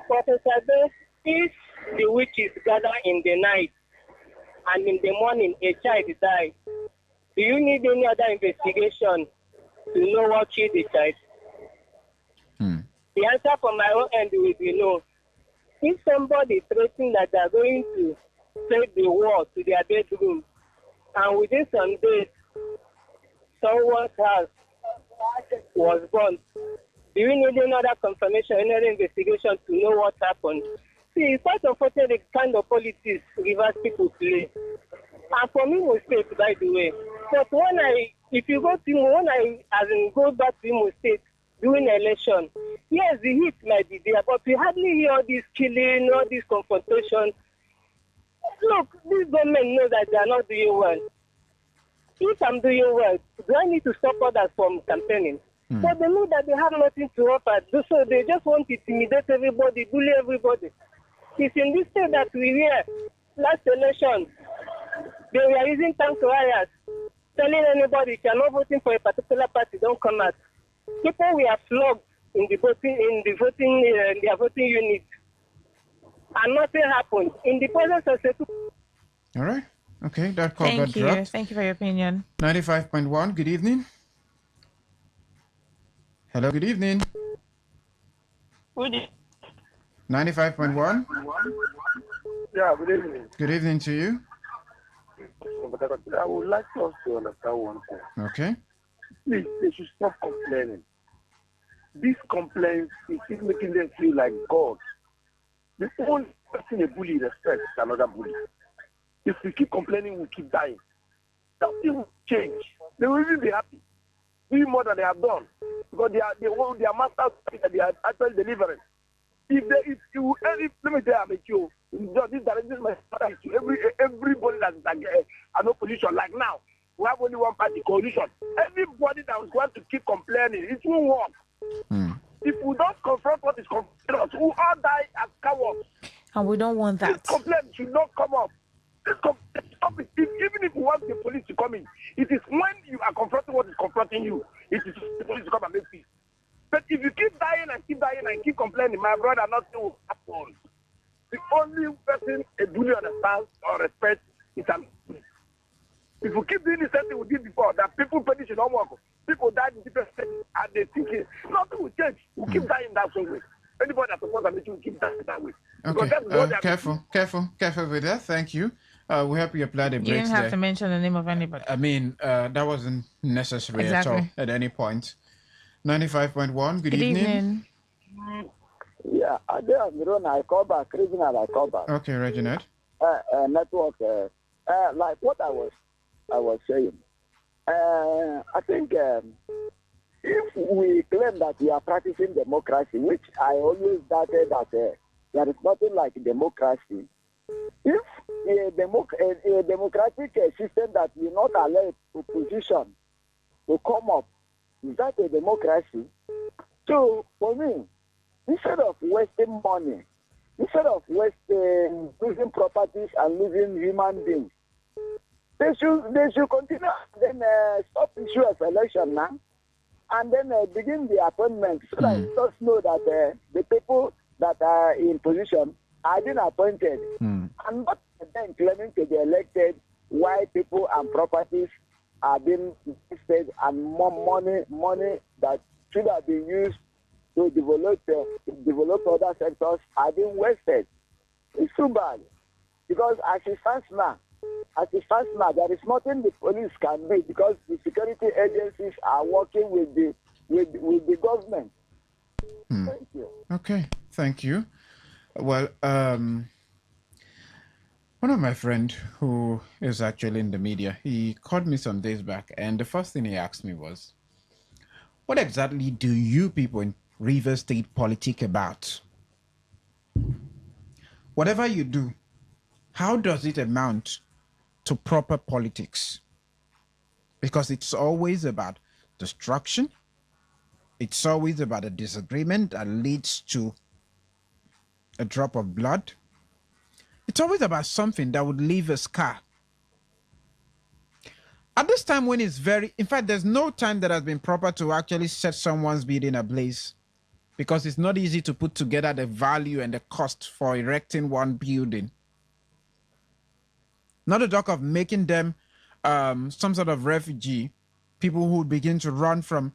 Professor Ade, if the witches gather in the night and in the morning a child dies, do you need any other investigation to know what killed the child? The answer from my own end will be no. If somebody threatens that they are going to take the wall to their bedroom, and within some days, someone's house was burnt, do you need another confirmation, another investigation to know what happened? See, it's quite unfortunate the kind of politics reverse people play. And for me, mistake, by the way. But when I go back to Imo State during election, yes, the heat might be there, but we hardly hear all this killing, all this confrontation. Look, this government knows that they are not doing well. If I'm doing well, do I need to stop others from campaigning? But they know that they have nothing to offer, so they just want to intimidate everybody, bully everybody. It's in this state that we hear last election, they were using tank riots, telling anybody if you're not voting for a particular party, don't come out. People were flogged in their voting unit, and nothing happened in the presence of All right. Okay, that call got Thank you. dropped. Thank you for your opinion. 95.1. Good evening. Hello. Good evening. 95.1. Yeah, good evening. Good evening to you. I would like us to understand one thing. Okay. Please, they should stop complaining. These complaints is making them feel like God. The only person a bully respects another bully. If we keep complaining, we keep dying. Nothing will change. They will even be happy, doing more than they have done, because they are masters that they are actually delivering. Let me tell you, I'm a Jew. This is my father to everybody that is an opposition. Like now, we have only one party coalition. Everybody that was going to keep complaining, it won't work. If we don't confront what is confronting us, we all die as cowards. And we don't want that. This complaint should not come up. Stop it. Even if you want the police to come in, it is when you are confronting what is confronting you, it is the police to come and make peace. But if you keep dying and keep complaining, my brother, nothing will happen. The only person a bully understands or respects is an bully. If we keep doing the same thing we did before, that people perish in homework, people died in different states, and they think nothing will change. We'll keep dying that same way. Anybody that supports that will keep dying that way. Okay. Careful with that. Thank you. We hope you applied the brakes. You didn't have there. to mention the name of anybody. I mean, that wasn't necessary at all at any point. 95.1. Good evening. Yeah, I call back. I call back. Okay, Reginald. Network. Like what I was saying. I think if we claim that we are practicing democracy, which I always doubted that there is nothing like democracy. If a democratic system that will not allow opposition to come up, is that a democracy? So, for me, instead of wasting money, instead of losing properties and losing human beings, they should continue and then stop issue of election now, and then begin the appointment so that we just know that the people that are in position are being appointed and not then claiming to be elected while people and properties are being wasted and more money that should have been used to develop other sectors are being wasted. It's too bad. Because as it stands now, there is nothing the police can do because the security agencies are working with the government. Thank you. Okay, thank you. Well, one of my friends who is actually in the media, he called me some days back, and the first thing he asked me was, what exactly do you people in Rivers State politic about? Whatever you do, how does it amount to proper politics? Because it's always about destruction. It's always about a disagreement that leads to a drop of blood. It's always about something that would leave a scar. At this time when it's in fact, there's no time that has been proper to actually set someone's building ablaze, because it's not easy to put together the value and the cost for erecting one building. Not to talk of making them some sort of refugee, people who would begin to run from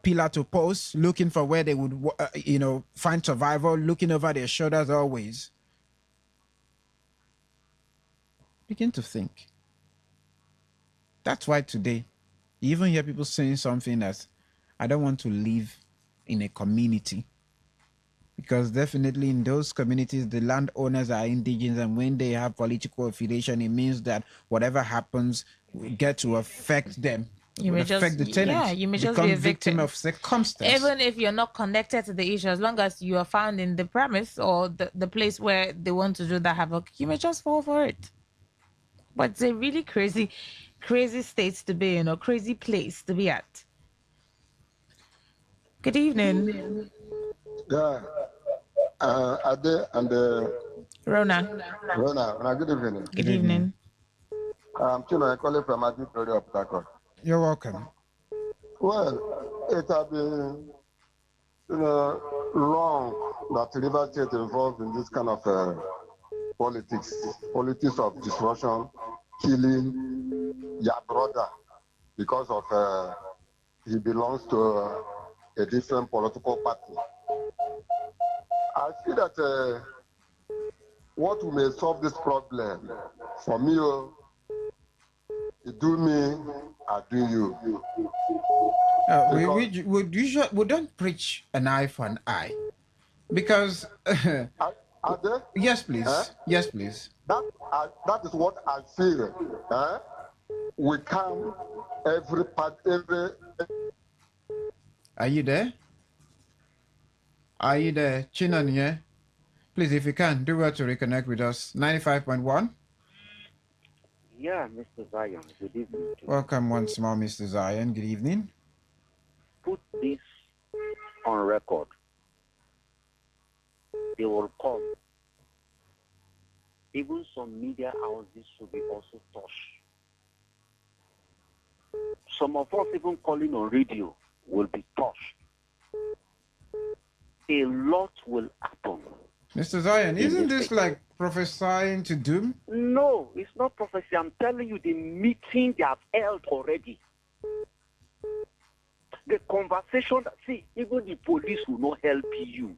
pillar to post, looking for where they would, find survival, looking over their shoulders always. Begin to think. That's why today, you even hear people saying something as, I don't want to live in a community. Because definitely in those communities, the landowners are indigenous, and when they have political affiliation, it means that whatever happens will get to affect them. You may affect the tenants. you may just become be a victim of circumstance. Even if you're not connected to the issue, as long as you are found in the premise or the place where they want to do that havoc, you may just fall for it. But it's a really crazy state to be in, or crazy place to be at. Good evening. Yeah. Ade and Rona, good evening. Good evening. I'm Chino, I call it from Adi Prairie of Takot. You're welcome. Well, it has been long that River State involved in this kind of politics of destruction, killing your brother because of he belongs to a different political party. I feel that what may solve this problem, for me, you do me, I do you. We don't preach an eye for an eye, because yes, please. Yes, please. That is what I feel. We come every. Are you there? Are you there, Chinon here? Please, if you can, do well to reconnect with us. 95.1. Yeah, Mr. Zion. Good evening. Welcome once more, Mr. Zion. Good evening. Put this on record. They will come. Even some media houses should be also touched. Some of us even calling on radio will be touched. A lot will happen. Mr. Zion, isn't this like prophesying to doom? No, it's not prophecy. I'm telling you, the meeting they have held already. The conversation, see, even the police will not help you.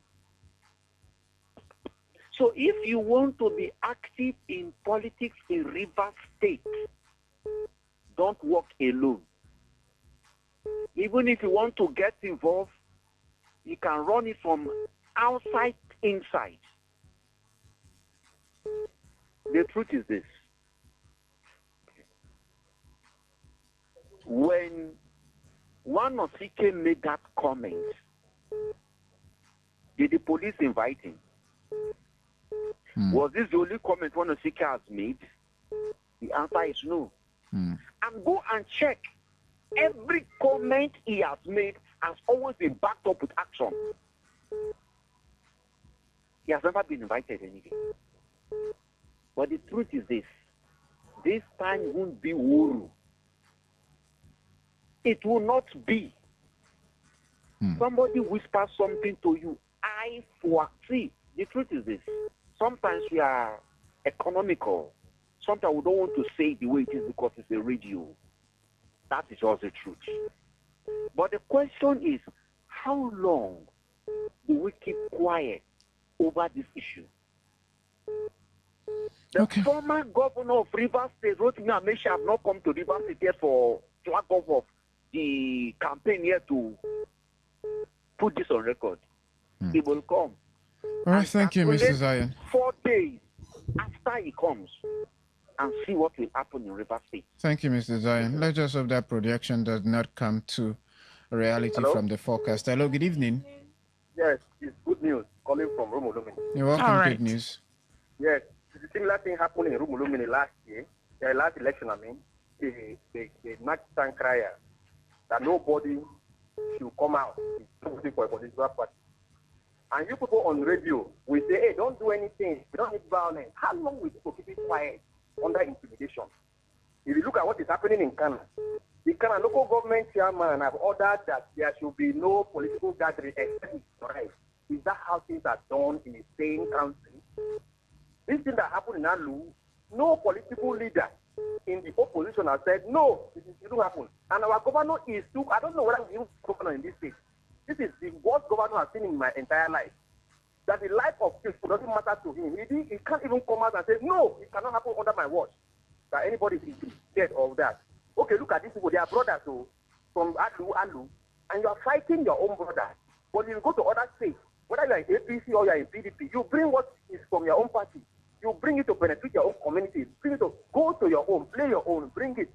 So if you want to be active in politics in Rivers State, don't work alone. Even if you want to get involved, you can run it from outside inside. The truth is this. When one of CK made that comment, did the police invite him? Was this the only comment one of CK has made? The answer is no. And go and check. Every comment he has made has always been backed up with action. He has never been invited anywhere. But the truth is this time won't be Uru. It will not be. Somebody whispers something to you. See, the truth is this. Sometimes we are economical. Sometimes we don't want to say it the way it is because it's a radio. That is just the truth. But the question is, how long do we keep quiet over this issue? The former governor of Rivers State, Rotimi Amechi, have not come to Rivers State yet for flag off of the campaign here to put this on record. He will come. All right, thank you, Mr. Zion. 4 days after he comes and see what will happen in Rivers State. Thank you, Mr. Zion. Let's just hope that projection does not come to reality from the forecast. Hello, good evening. Yes, it's good news calling from Rumulumini. You're welcome, good news. Yes, the similar thing happened in Rumulumini last year, the last election, the nighttime crier that nobody should come out for a political party. And you people on radio will say, hey, don't do anything, we don't need violence. How long will people keep it quiet under intimidation? If you look at what is happening in Ghana, the Ghana local government chairman have ordered that there should be no political gathering except it's right. Is that how things are done in a sane country? This thing that happened in Alu, no political leader in the opposition has said, no, it didn't happen. And our governor is too, I don't know whether he's governor in this state. This is the worst governor I've seen in my entire life. That the life of people doesn't matter to him. He can't even come out and say, no, it cannot happen under my watch. That anybody is scared of that. Okay, look at these people. They are brothers from Alu, and you are fighting your own brothers. But you go to other states, whether you are in APC or you are in PDP, you bring what is from your own party. You bring it to benefit your own community. Bring it to go to your own, play your own, bring it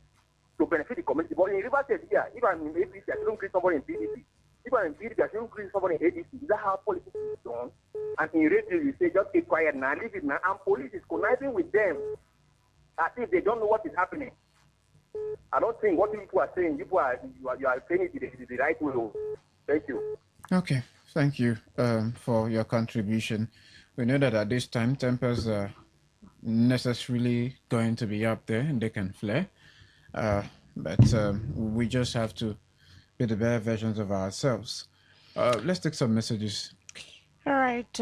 to benefit the community. But in Rivers State, yeah, if I'm in APC, I shouldn't create somebody in PDP. If I'm in PDP, I shouldn't create somebody in ADC. Is that how politics is done? And in radio, you say, just keep quiet now, leave it now. And police is conniving with them as if they don't know what is happening. I don't think what people are saying, you are saying it the right way. Thank you. Okay, thank you for your contribution. We know that at this time, tempers are necessarily going to be up there and they can flare. But we just have to be the better versions of ourselves. Let's take some messages. All right.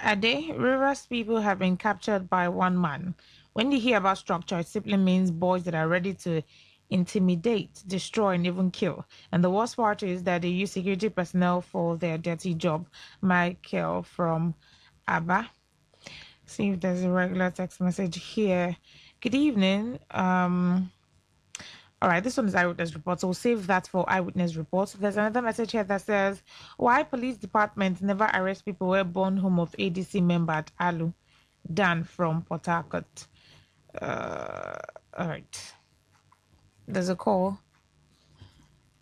Ade, Rivers people have been captured by one man. When you hear about structure, it simply means boys that are ready to intimidate, destroy, and even kill. And the worst part is that they use security personnel for their dirty job. Michael from Abba. See if there's a regular text message here. Good evening. All right, this one is eyewitness report, so we'll save that for eyewitness reports. There's another message here that says, why police department never arrest people who were born home of ADC member at Alu? Dan from Port Harcourt. All right. There's a call.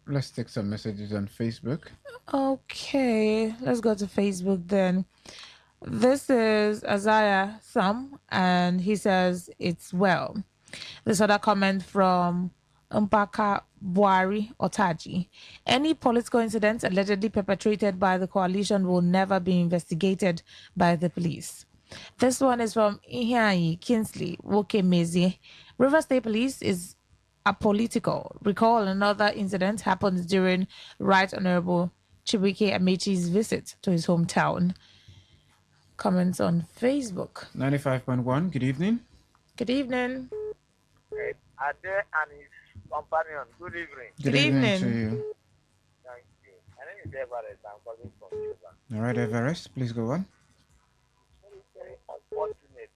Let's take some messages on Facebook. Okay, let's go to Facebook then. This is Isaiah Sam, and he says it's well. This other comment from Mpaka Buari Otaji. Any political incidents allegedly perpetrated by the coalition will never be investigated by the police. This one is from Ihianyi Kinsley Wokemezi. River State Police is apolitical. Recall another incident happened during Right Honorable Chibuike Amechi's visit to his hometown. Comments on Facebook. 95.1, good evening. Good evening. Ade and his companion, good evening. Good evening to you. Thank you. My name is Everest. I'm calling from Cuba. All right, Everest, please go on. It's very unfortunate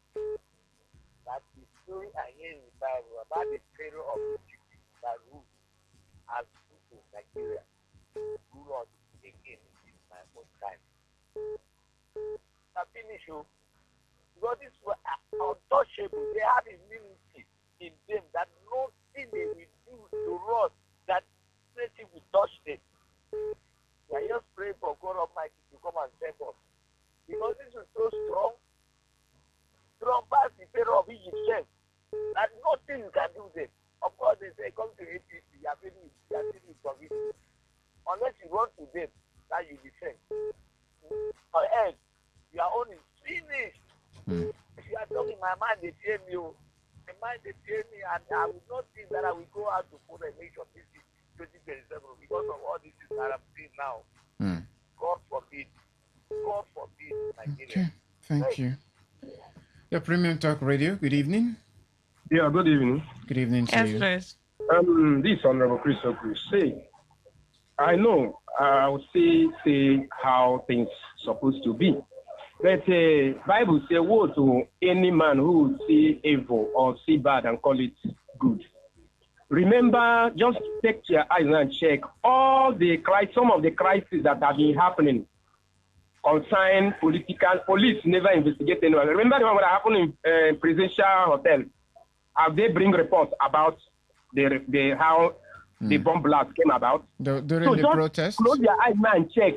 that the story I hear in the Bible about the Pharaoh of Egypt that ruled as people in Nigeria rule us again in my own time. I finish you because these were untouchable. They have immunity in them that nothing they will do to us that nothing will touch them. We are just praying for God Almighty to come and save us. Because this is so strong past the Pharaoh of Egypt that nothing can do them. Of course, they say, come to APC, you are feeling forgiven. Unless you run to them, that you defend. Or else, your own is finished. If you are talking, my mind, they tell me, my mind, they tell me, and I will not think that I will go out to put a nation this 2027 because of all this that I'm seeing now. God forbid. God forbid, Nigeria. Okay, thank you. Your Premium Talk Radio, good evening. Yeah, good evening. Good evening to you. Yes, this Honorable Chris Oku say, I know I would say how things supposed to be. But Bible say, woe to any man who see evil or see bad and call it good. Remember, just take your eyes and check all the some of the crises that have been happening concern political. Police never investigate anyone. Remember the one that happened in presidential hotel? Have they bring reports about the how the bomb blast came about? During the protest? Close your eyes now and check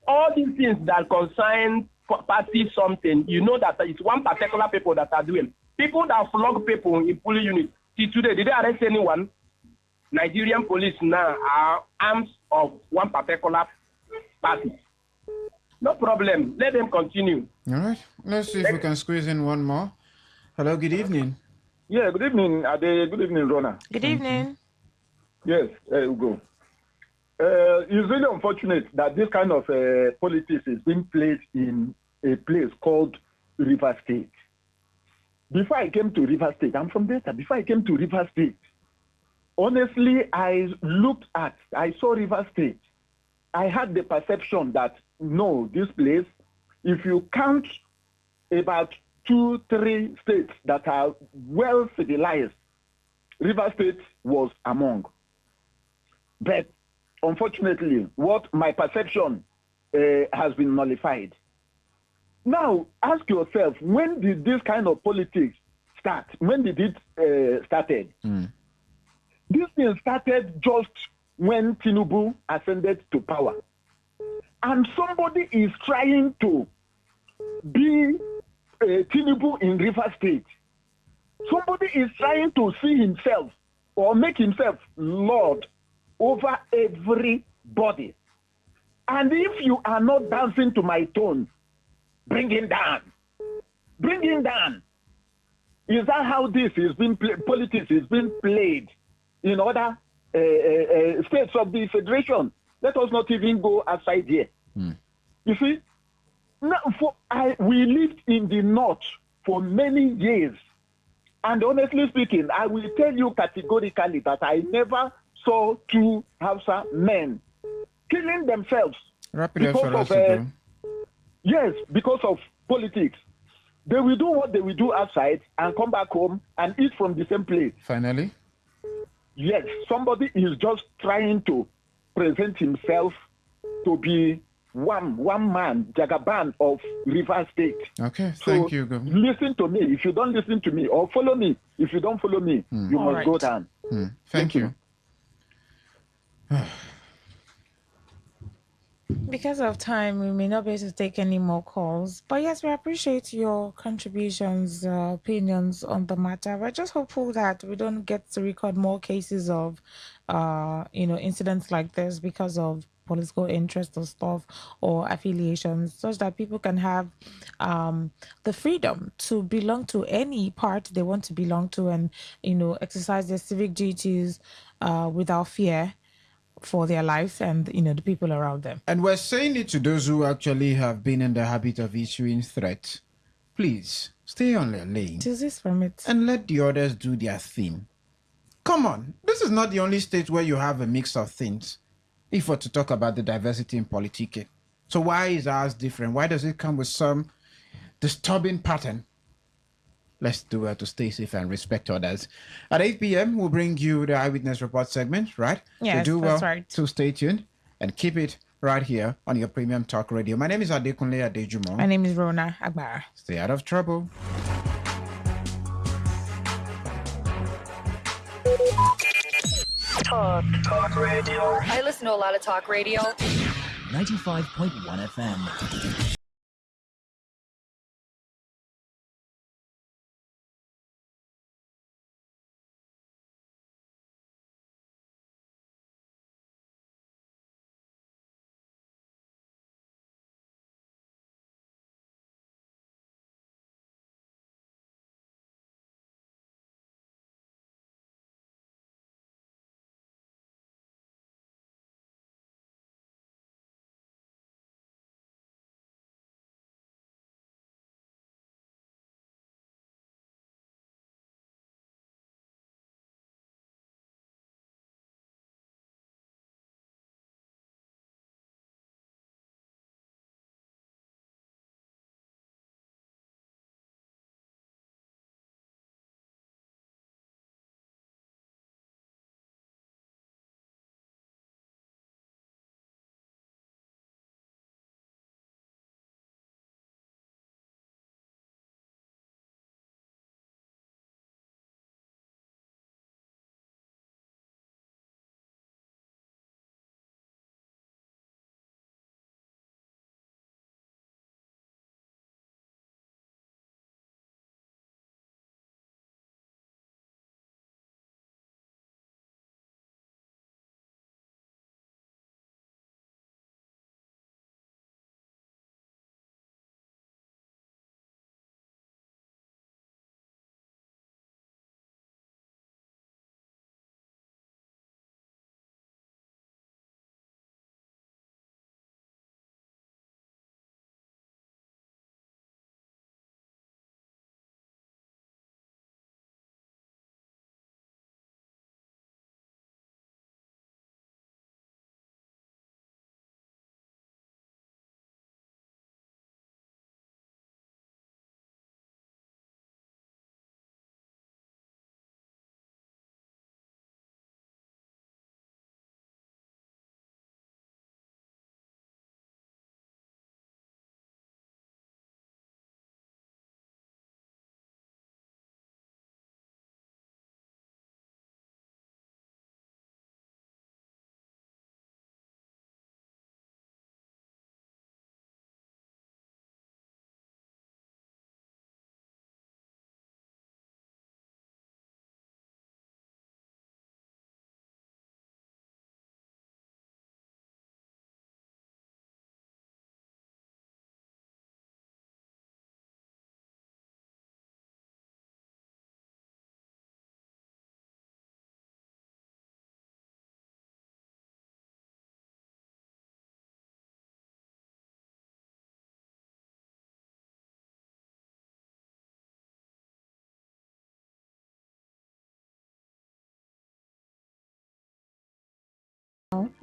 all these things that concern party something. You know that it's one particular people that are doing. People that flog people in police units. See today, did they arrest anyone? Nigerian police now are arms of one particular party. No problem. Let them continue. All right. Let's see if we can squeeze in one more. Hello, good evening. Yeah, good evening, Ade. Good evening, Rona. Good evening. Yes, Ugo. It's really unfortunate that this kind of politics is being played in a place called River State. Before I came to River State, I'm from Delta. Before I came to River State, honestly, I saw River State. I had the perception that, no, this place, if you count about 2-3 states that are well civilized, River State was among. But unfortunately, what my perception has been nullified. Now, ask yourself, when did this kind of politics start? When did it started? This thing started just when Tinubu ascended to power. And somebody is trying to be Tinubu in River State. Somebody is trying to see himself or make himself Lord over everybody. And if you are not dancing to my tone, bring him down. Bring him down. Is that how this is being politics is being played in other states of the federation? Let us not even go outside here. You see, now we lived in the north for many years. And honestly speaking, I will tell you categorically that I never saw two Hausa men killing themselves because of yes, because of politics. They will do what they will do outside and come back home and eat from the same plate. Finally? Yes, somebody is just trying to present himself to be one man, Jagaban of River State. Okay, so thank you. Listen to me. If you don't listen to me, or follow me, if you don't follow me, you must go down. Thank you. Because of time, we may not be able to take any more calls. But yes, we appreciate your contributions, opinions on the matter. We're just hopeful that we don't get to record more cases of, incidents like this because of political interest or stuff or affiliations, such that people can have the freedom to belong to any party they want to belong to and, exercise their civic duties without fear for their lives and the people around them. And we're saying it to those who actually have been in the habit of issuing threats. Please stay on their lane. This from it. And let the others do their thing. Come on, this is not the only state where you have a mix of things. If we're to talk about the diversity in politics. So why is ours different? Why does it come with some disturbing pattern? Let's do it to stay safe and respect others. At 8 p.m., we'll bring you the Eyewitness Report segment, right? Yes, so do that's well right. to stay tuned and keep it right here on your premium talk radio. My name is Adekunle Adejumo. My name is Rona Agbara. Stay out of trouble. Talk radio. I listen to a lot of talk radio. 95.1 FM.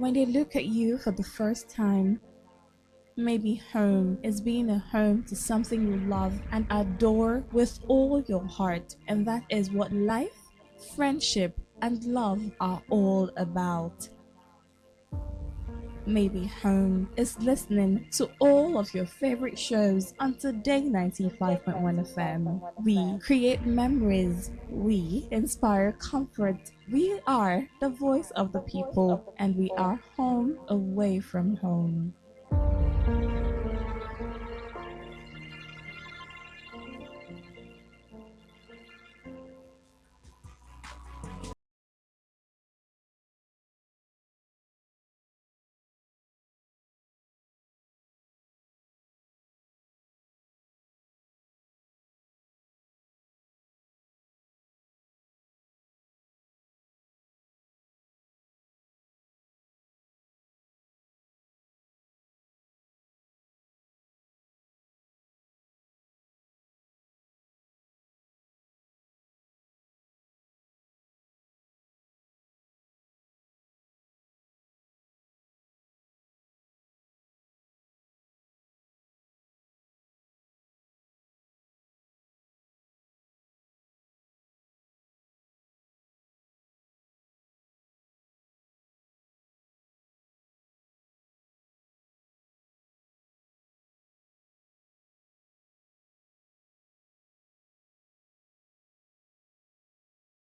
when they look at you for the first time. Maybe home is being a home to something you love and adore with all your heart, and that is what life, friendship, and love are all about. Maybe home is listening to all of your favorite shows on Today 95.1 FM. We create memories. We inspire comfort. We are the voice of the people, and we are home away from home.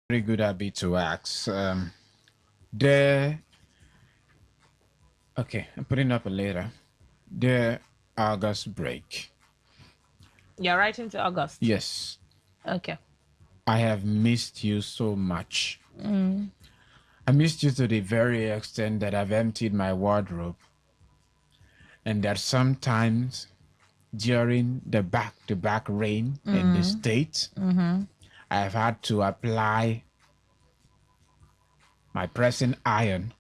Very good habit to ask. The okay, I'm putting up a later. The August break. You're writing to August. Yes. Okay. I have missed you so much. Mm. I missed you to the very extent that I've emptied my wardrobe, and that sometimes during the back-to-back rain in the States, I've had to apply my pressing iron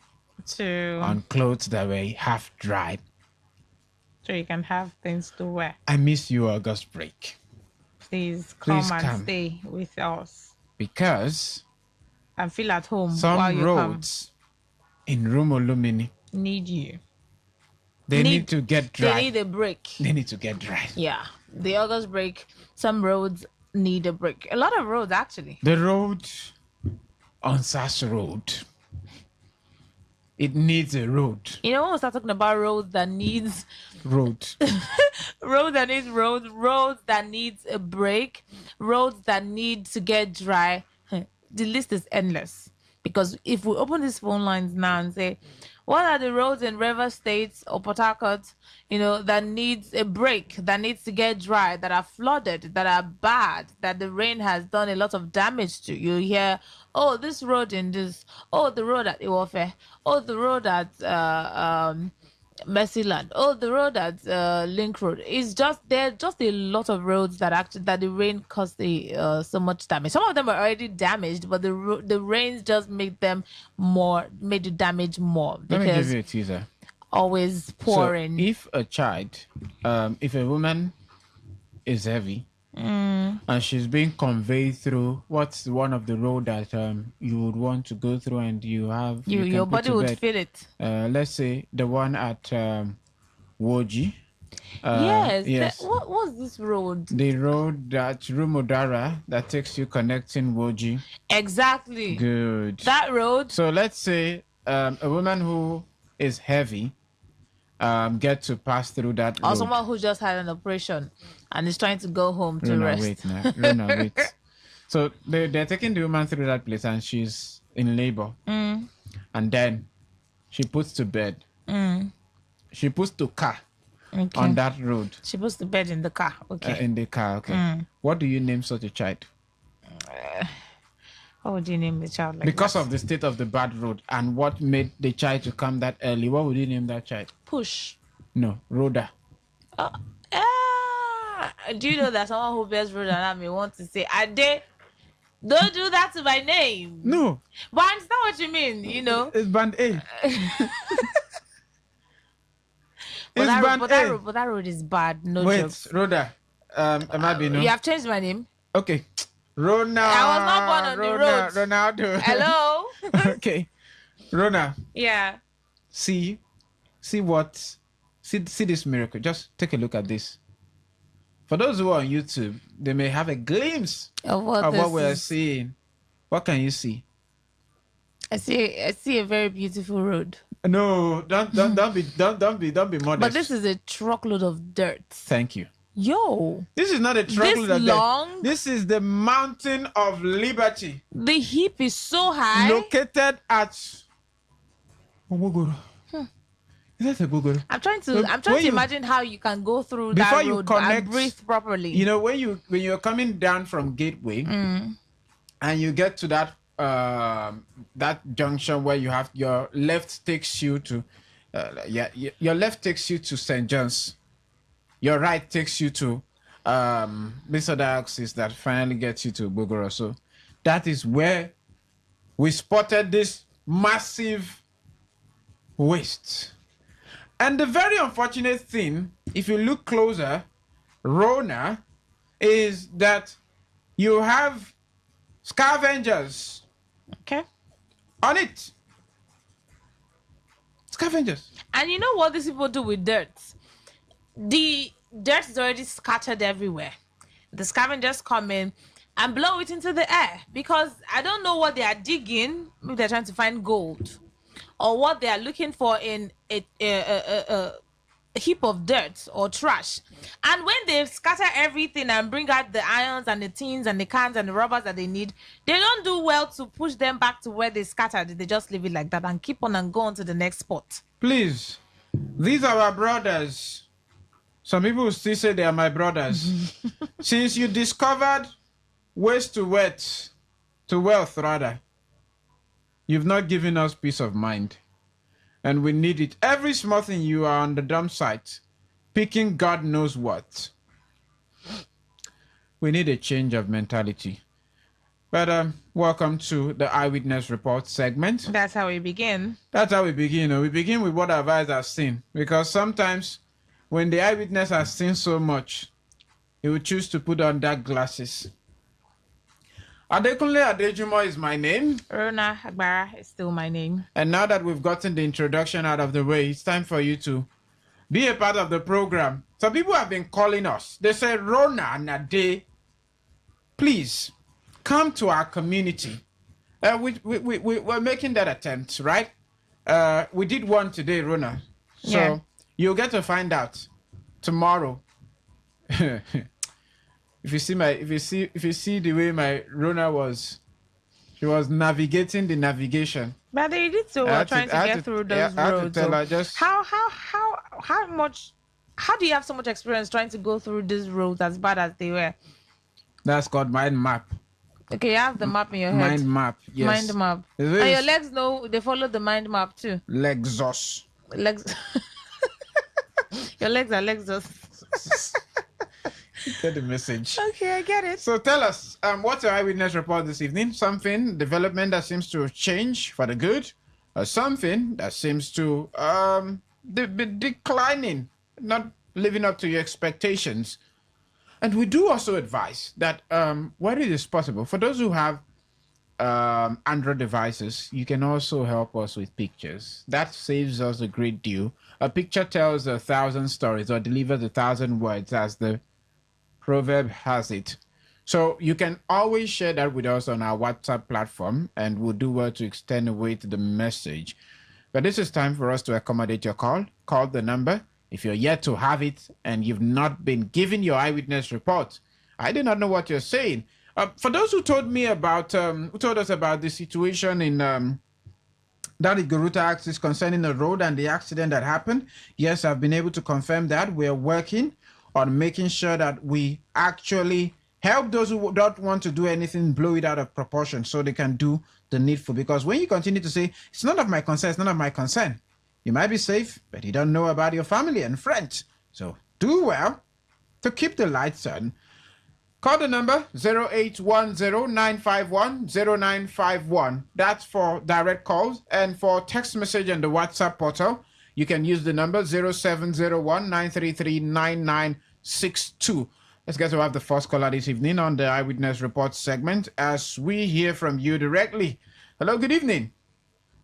on clothes that were half dried. So you can have things to wear. I miss you, August break. Please come and stay with us. Because and feel at home some while you roads in Rumolumini need you. They need to get dry. They need a break. They need to get dry. Yeah. The August break, some roads need a break. A lot of roads, actually. The road on Sass Road. It needs a road. You know, when we start talking about roads that needs... Road. roads that needs a break, roads that need to get dry. The list is endless. Because if we open these phone lines now and say, what are the roads in River States or Port Harcourt, that needs a break, that needs to get dry, that are flooded, that are bad, that the rain has done a lot of damage to? You hear, oh, this road in this, oh, the road at Iwofe, oh, the road at Mercyland, oh, the road at Link Road. It's just there just a lot of roads that the rain caused so much damage. Some of them are already damaged, but the rains just made the damage more. Let me give you a teaser. Always pouring. So if a child, if a woman is heavy and she's being conveyed through what's one of the road that you would want to go through, and your body would feel it. Let's say the one at Woji. Yes. What was this road? The road at Rumodara that takes you connecting Woji. Exactly. Good. That road. So let's say a woman who is heavy get to pass through that road. Or someone who just had an operation and is trying to go home to rest. Wait. So they're taking the woman through that place, and she's in labor. And then she puts to bed. She puts to car on that road. She puts to bed in the car. Okay. In the car, okay. What do you name such a child? What would you name the child because of the state of the bad road and what made the child to come that early, what would you name that child? Push. No, Rhoda. Do you know that someone who bears Rhoda and I may want to say, Ade, don't do that to my name? No. But I understand what you mean, It's band A. But that road is bad. No jokes. Rhoda. You have changed my name. Okay. Rona. I was not born on the road. Ronaldo. Hello. Okay. Rona. Yeah. see this miracle. Just take a look at this. For those who are on YouTube, they may have a glimpse of what we're is... seeing. What can you see? I see a very beautiful road. No, don't be modest. But this is a truckload of dirt. Thank you. Yo, this is not a truckload of long. This is the Mountain of Liberty. The heap is so high. Located at Ogogoro. Is that a Ogogoro? I'm trying to imagine how you can go through that road and breathe properly. You know, when you're coming down from Gateway and you get to that junction where you have your left takes you to your left takes you to St. John's. Your right takes you to this other axis that finally gets you to Ogogoro. So that is where we spotted this massive waste. And the very unfortunate thing, if you look closer, Rona, is that you have scavengers. Okay. On it. Scavengers. And you know what these people do with dirt? The dirt is already scattered everywhere. The scavengers come in and blow it into the air because I don't know what they are digging. Maybe they're trying to find gold or what they are looking for in a heap of dirt or trash. And when they scatter everything and bring out the irons and the tins and the cans and the rubbers that they need, they don't do well to push them back to where they scattered. They just leave it like that and keep on and go on to the next spot. Please, these are our brothers. Some people will still say they are my brothers. Since you discovered waste to wealth rather, you've not given us peace of mind. And we need it. Every small thing you are on the dump site, picking God knows what. We need a change of mentality. But welcome to the Eyewitness Report segment. That's how we begin. That's how we begin. We begin with what our eyes have seen. Because sometimes when the eyewitness has seen so much, he will choose to put on dark glasses. Adekunle Adejumo is my name. Rona Agbara is still my name. And now that we've gotten the introduction out of the way, it's time for you to be a part of the program. Some people have been calling us. They say, Rona and Ade, please come to our community. We're making that attempt, right? We did one today, Rona. So you'll get to find out tomorrow. If you see the way my Rona was, she was navigating the navigation. But they did so well trying to get through those roads. How do you have so much experience trying to go through these roads as bad as they were? That's called mind map. Okay, you have the map in your head. Mind map, yes. Mind map. And your legs know they follow the mind map too. Lexus. Your legs are Lexus. Get the message. Okay, I get it. So tell us, what's your eyewitness report this evening? Something, development that seems to change for the good, or something that seems to be declining, not living up to your expectations. And we do also advise that where it is possible, for those who have Android devices, you can also help us with pictures. That saves us a great deal. A picture tells 1,000 stories or delivers 1,000 words, as the proverb has it. So you can always share that with us on our WhatsApp platform, and we'll do well to extend away to the message. But this is time for us to accommodate your call. Call the number. If you're yet to have it and you've not been given your eyewitness report, I do not know what you're saying. For those who told us about the situation in that Iguruta axis concerning the road and the accident that happened, yes, I've been able to confirm that. We're working on making sure that we actually help those who don't want to do anything, blow it out of proportion so they can do the needful. Because when you continue to say, it's none of my concern, it's none of my concern, you might be safe, but you don't know about your family and friends. So do well to keep the lights on. Call the number 0810-951-0951. That's for direct calls. And for text message and the WhatsApp portal, you can use the number 0701-933-9962. Let's get to have the first caller this evening on the Eyewitness Report segment as we hear from you directly. Hello, good evening.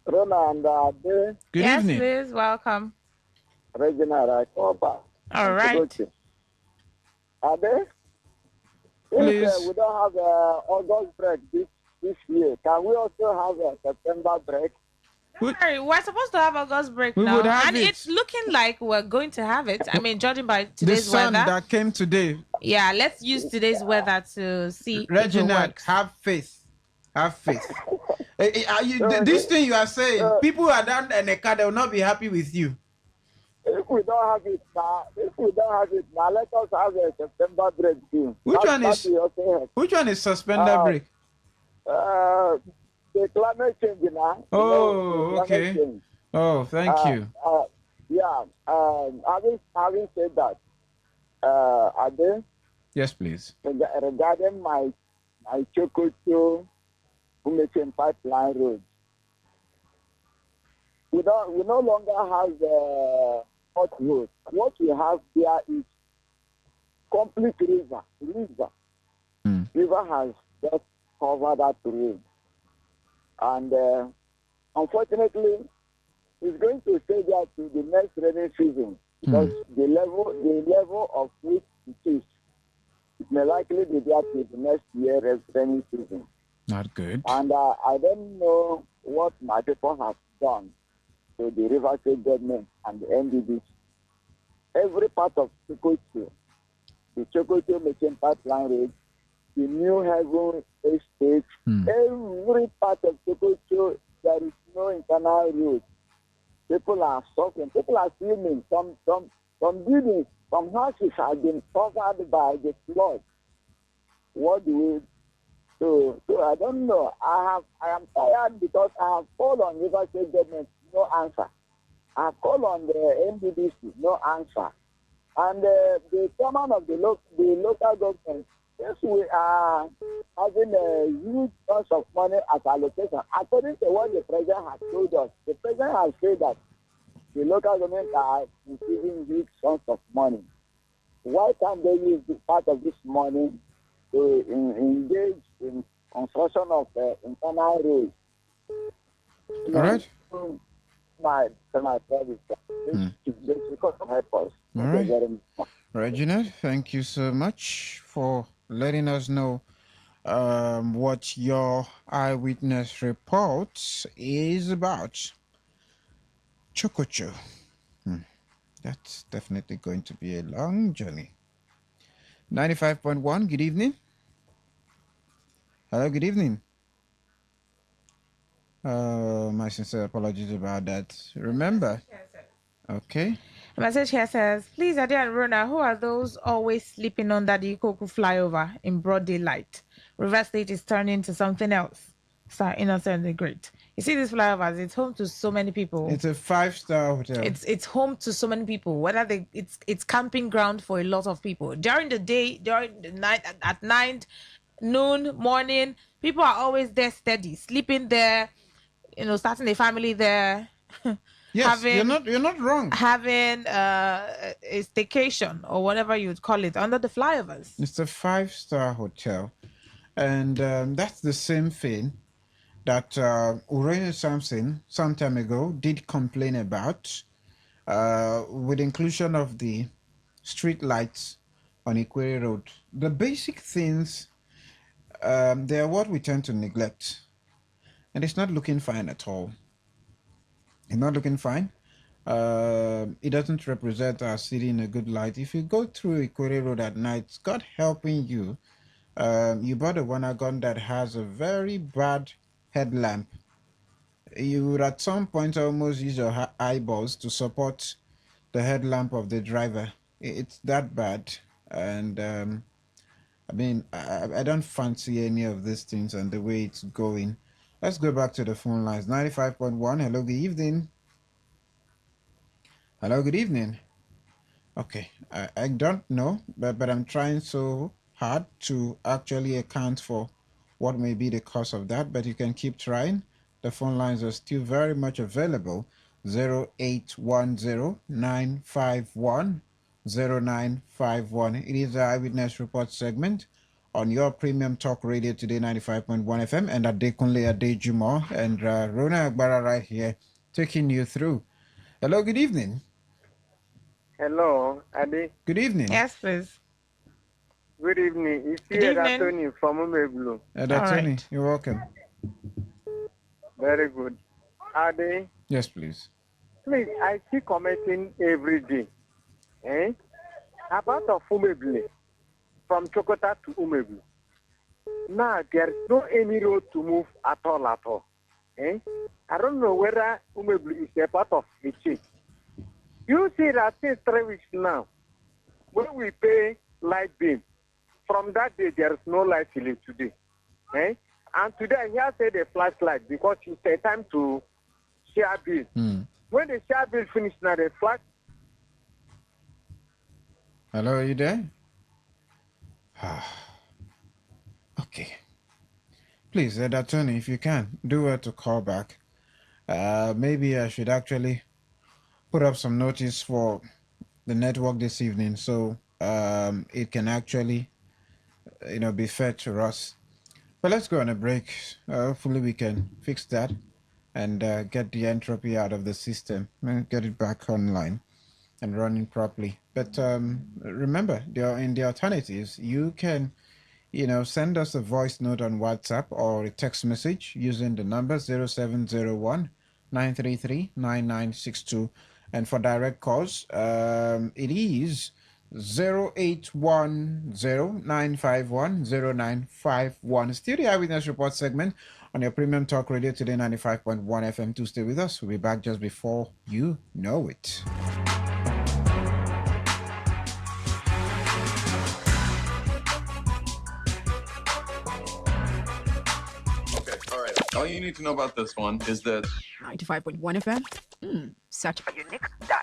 Rona and Ade. Good yes, evening. please. Welcome. Regina, right? Over. All right. Ade? Please. If we don't have August break this year, can we also have a September break? Sorry, we're supposed to have August break We now, would have and it. it's looking like we're going to have it. I mean, judging by The today's sun weather. that came today. Yeah, let's use today's weather to see if it Reginald, works. have faith. Have faith. This thing you are saying, people who are down in the car, they will not be happy with you. If we don't have it now, let us have a September break too. Which one is suspender break? The climate change now. Oh, okay. Change. Oh, thank you. Having said that, Ade, yes, please. Regarding my Chokocho Umechem pipeline road, we no longer have hot road. What we have there is complete river. River has just covered that road, and unfortunately, it's going to stay there to the next rainy season because the level of which it is, it may likely be there to the next year rainy season. Not good. And I don't know what my people have done to the River State government and the NDBC. Every part of Chokocho, the Chokocho Machine Pipeline Road, the New Haven Estate, every part of Chokocho, there is no internal road. People are suffering. People are swimming. Some buildings, some houses have been covered by the flood. What do we do? So I don't know. I am tired because I have called on River State government, no answer. I have called on the NDBC, no answer. And the chairman of the local government, yes, we are having a huge bunch of money as allocation. According to what the president has told us, the president has said that the local government are receiving huge sums of money. Why can't they use part of this money to engage in construction of internal roads? All right. My service. Because of help us. All right. Reginald, thank you so much for letting us know what your eyewitness report is about. Chokocho. That's definitely going to be a long journey. 95.1, good evening. Hello, good evening. My sincere apologies about that. Remember. Okay. The message here says, please, Ade and Rona, who are those always sleeping under the Ikoku flyover in broad daylight? River State is turning to something else. Sir Innocent the Great. You see these flyovers, it's home to so many people. It's a 5-star hotel. It's home to so many people. It's camping ground for a lot of people. During the day, during the night, at night, noon, morning, people are always there steady, sleeping there, starting a family there. Yes, you're not wrong. Having a staycation or whatever you'd call it under the flyovers. It's a 5-star hotel, and that's the same thing that Urania Sampson some time ago did complain about, with inclusion of the street lights on Ikwere Road. The basic things, they are what we tend to neglect, and it's not looking fine at all. It's not looking fine. It doesn't represent our city in a good light. If you go through Ikwere Road at night, God helping you, you bought a Wanagon that has a very bad headlamp. You would at some point almost use your eyeballs to support the headlamp of the driver. It's that bad. And I don't fancy any of these things and the way it's going. Let's go back to the phone lines. 95.1. Hello, good evening. Hello, good evening. Okay, I don't know, but I'm trying so hard to actually account for what may be the cause of that, but you can keep trying. The phone lines are still very much available. 0810-951-0951. It is the Eyewitness Report segment on your premium talk radio today 95.1 FM, and Adekunle Adejumo and Rona Agbara right here taking you through. Hello, good evening. Hello, Adi. Good evening. Yes, please. Good evening. It's Good here, evening. Tony from Umeblu. Tony, right. you're welcome. Very good. Adi, Yes, please. please, I see commenting every day. About of Umeblu, from Chokota to Umeblu. Now, there's no any road to move at all. I don't know whether Umeblu is a part of the chain. You see that since 3 weeks now, when we pay light bill, from that day, there is no light till today. And today, I hear say the flashlight because it's a time to share bill. When the share bill finish now, the flash. Hello, are you there? Okay. Please, Tony, if you can, do to call back. Maybe I should actually put up some notice for the network this evening so it can actually be fed to us. But let's go on a break. Hopefully we can fix that and get the entropy out of the system and get it back online and running properly. But remember, in the alternatives, you can send us a voice note on WhatsApp or a text message using the number 0701 933 9962. And for direct calls, it is 0810-951-0951. Still the Eyewitness Report segment on your Premium Talk Radio today 95.1 FM. To stay with us. We'll be back just before you know it. Okay, all right. All you need to know about this one is that 95.1 FM. Such a unique dial.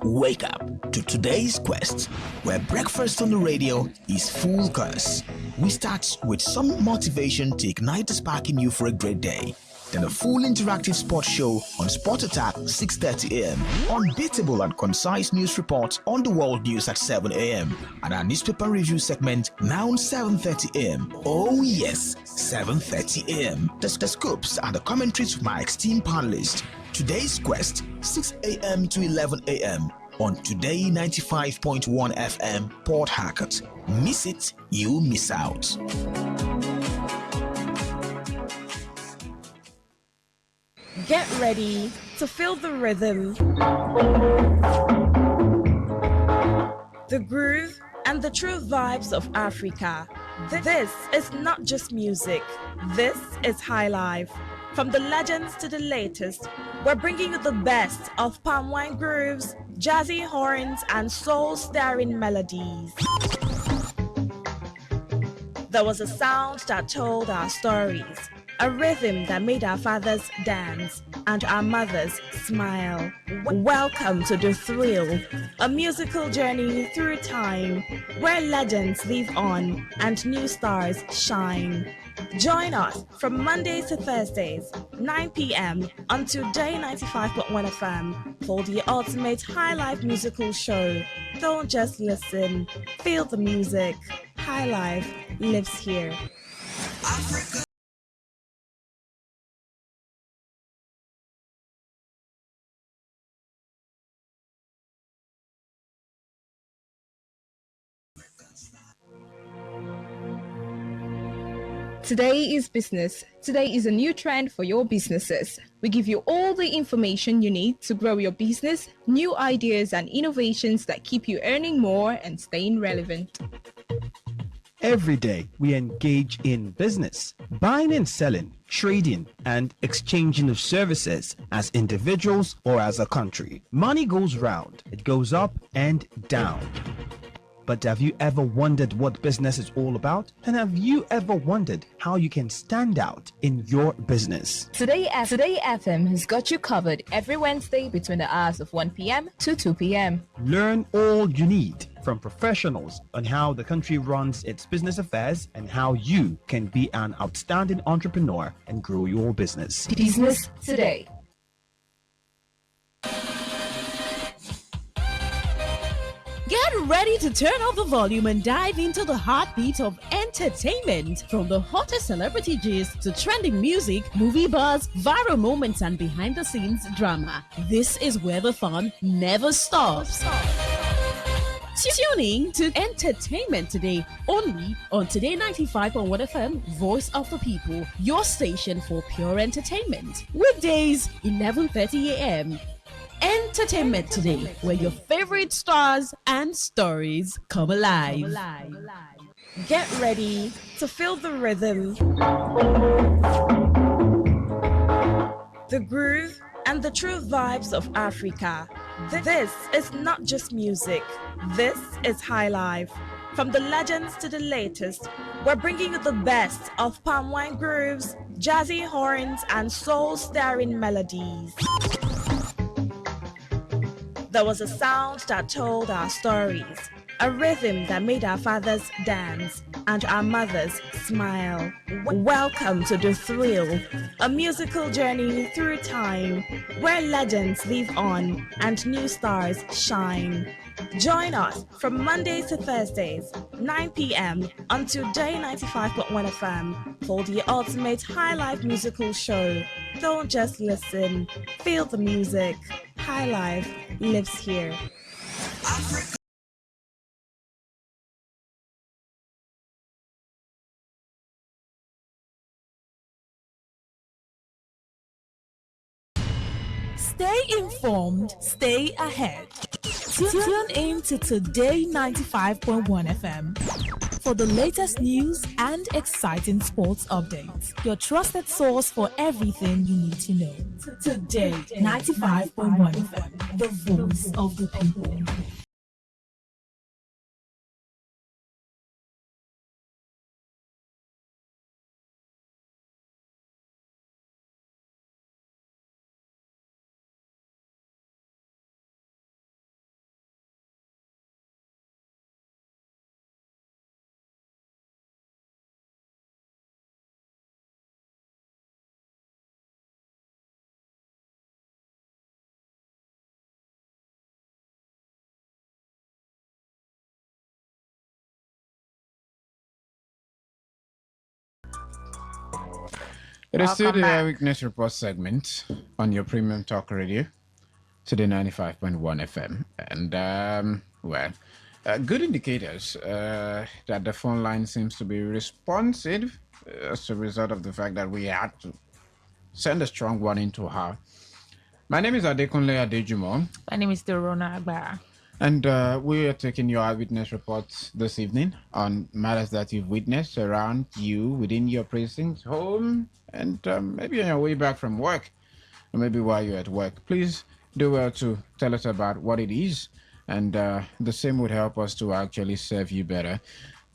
Wake up to today's quest, where breakfast on the radio is full course. We start with some motivation to ignite the spark in you for a great day. Then a full interactive sports show on Sport Attack 6:30 a.m. Unbeatable and concise news reports on the world news at 7 a.m. And our newspaper review segment now 7:30 a.m. Oh yes, 7:30 a.m. The scoops and the commentaries with my esteemed panelists. Today's quest 6 a.m. to 11 a.m. on Today 95.1 FM Port Harcourt. Miss it, you miss out. Get ready to feel the rhythm, the groove, and the true vibes of Africa. This is not just music. This is high life. From the legends to the latest, we're bringing you the best of palm wine grooves, jazzy horns, and soul-stirring melodies. There was a sound that told our stories, a rhythm that made our fathers dance and our mothers smile. Welcome to The Thrill, a musical journey through time where legends live on and new stars shine. Join us from Mondays to Thursdays, 9 p.m. on Today 95.1 FM for the ultimate high life musical show. Don't just listen, feel the music. High life lives here. Africa. Today is business. Today is a new trend for your businesses. We give you all the information you need to grow your business, new ideas and innovations that keep you earning more and staying relevant. Every day, we engage in business, buying and selling, trading, and exchanging of services as individuals or as a country. Money goes round, it goes up and down. But have you ever wondered what business is all about? And have you ever wondered how you can stand out in your business? Today FM has got you covered every Wednesday between the hours of 1 p.m. to 2 p.m. Learn all you need from professionals on how the country runs its business affairs and how you can be an outstanding entrepreneur and grow your business. Business Today. ready to turn up the volume and dive into the heartbeat of entertainment. From the hottest celebrity gist to trending music, movie buzz, viral moments, and behind-the-scenes drama. This is where the fun never stops. Tuning to Entertainment Today, only on Today95.1 FM, Voice of the People, your station for pure entertainment. Weekdays, 11:30 a.m. Entertainment Today, where your favorite stars and stories come alive. Get ready to feel the rhythm, the groove, and the true vibes of Africa. This is not just music. This is high life. From the legends to the latest, we're bringing you the best of palm wine grooves, jazzy horns, and soul-stirring melodies. There was a sound that told our stories, a rhythm that made our fathers dance and our mothers smile. Welcome to The Thrill, a musical journey through time where legends live on and new stars shine. Join us from Mondays to Thursdays, 9 p.m. on Today 95.1 FM for the ultimate high life musical show. Don't just listen, feel the music. High life lives here. Stay informed, stay ahead. Tune in to Today 95.1 FM for the latest news and exciting sports updates. Your trusted source for everything you need to know. Today 95.1 FM, the voice of the people. It is still Welcome the back. Eyewitness Report segment on your premium talk radio, Today 95.1 FM. And, good indicators that the phone line seems to be responsive as a result of the fact that we had to send a strong one into her. My name is Adekunle Adejumo. My name is Dorona Agbara. And we are taking your eyewitness reports this evening on matters that you've witnessed around you, within your precinct, home, and maybe on your way back from work, or maybe while you're at work. Please do well to tell us about what it is, and the same would help us to actually serve you better.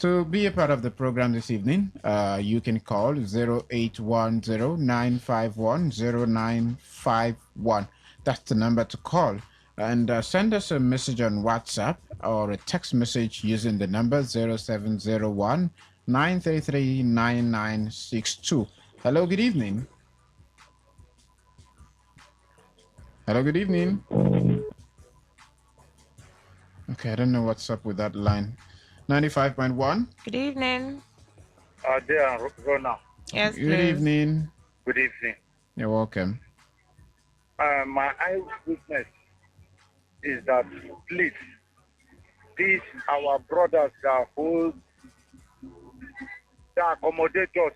To be a part of the program this evening, you can call 0810-951-0951. That's the number to call. And send us a message on WhatsApp or a text message using the number 0701-933-9962. Hello, good evening. Hello, good evening. Okay, I don't know what's up with that line. 95.1. Good evening. There, Rona. Yes, Good please. evening. Good evening. You're welcome. My eyewitness is that, please, these our brothers that accommodate us.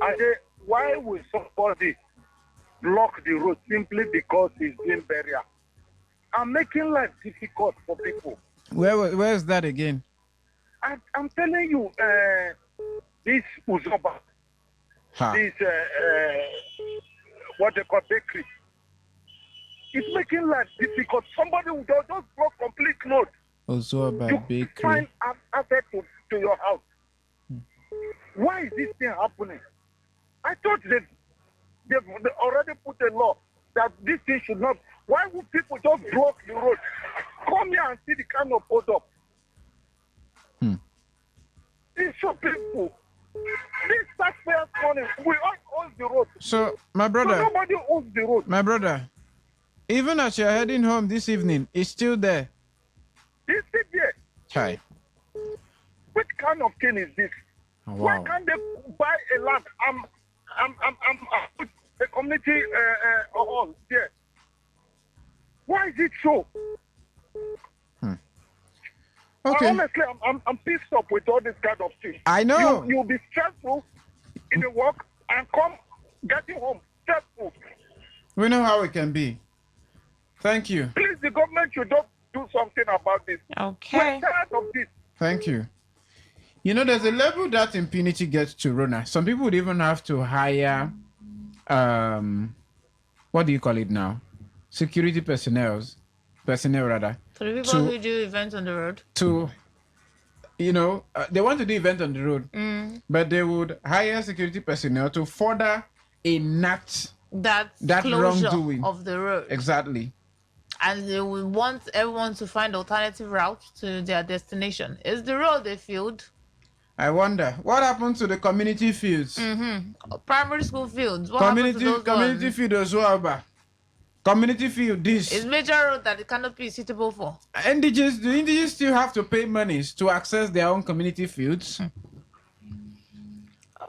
I say, why will somebody block the road simply because he's doing burial? I'm making life difficult for people. Where's that again? I'm telling you, this Uzoba, this what they call bakery, it's making life difficult. Somebody will just block complete road. Uzoba You Bakery. find access to your house. Why is this thing happening? I thought they've already put a law that this thing should not. Why would people just block the road? Come here and see the kind of hold up. These so people. These taxpayers' money, we all own the road. So, my brother. So nobody owns the road. My brother, even as you're heading home this evening, it's still there. This Hi. Which kind of thing is this? Oh, Why wow. can't they buy a land? I'm put a community hall there. Why is it so? Okay. Honestly, I'm pissed off with all this kind of thing. I know. You'll be stressful in the work and come getting home stressful. We know how it can be. Thank you. Please, the government should just do something about this. Okay. We're tired of this. Thank you. You know, there's a level that impunity gets to, Rona. Some people would even have to hire, what do you call it now? Security personnel rather. For the people who do events on the road. They want to do event on the road, but they would hire security personnel to further enact that wrongdoing of the road. Exactly. And they will want everyone to find alternative routes to their destination. Is the road they filled? I wonder what happened to the community fields. Primary school fields. What happened to those community ones? field as well. Community field. This is major road that the canopy is suitable for. The indigenous still have to pay monies to access their own community fields.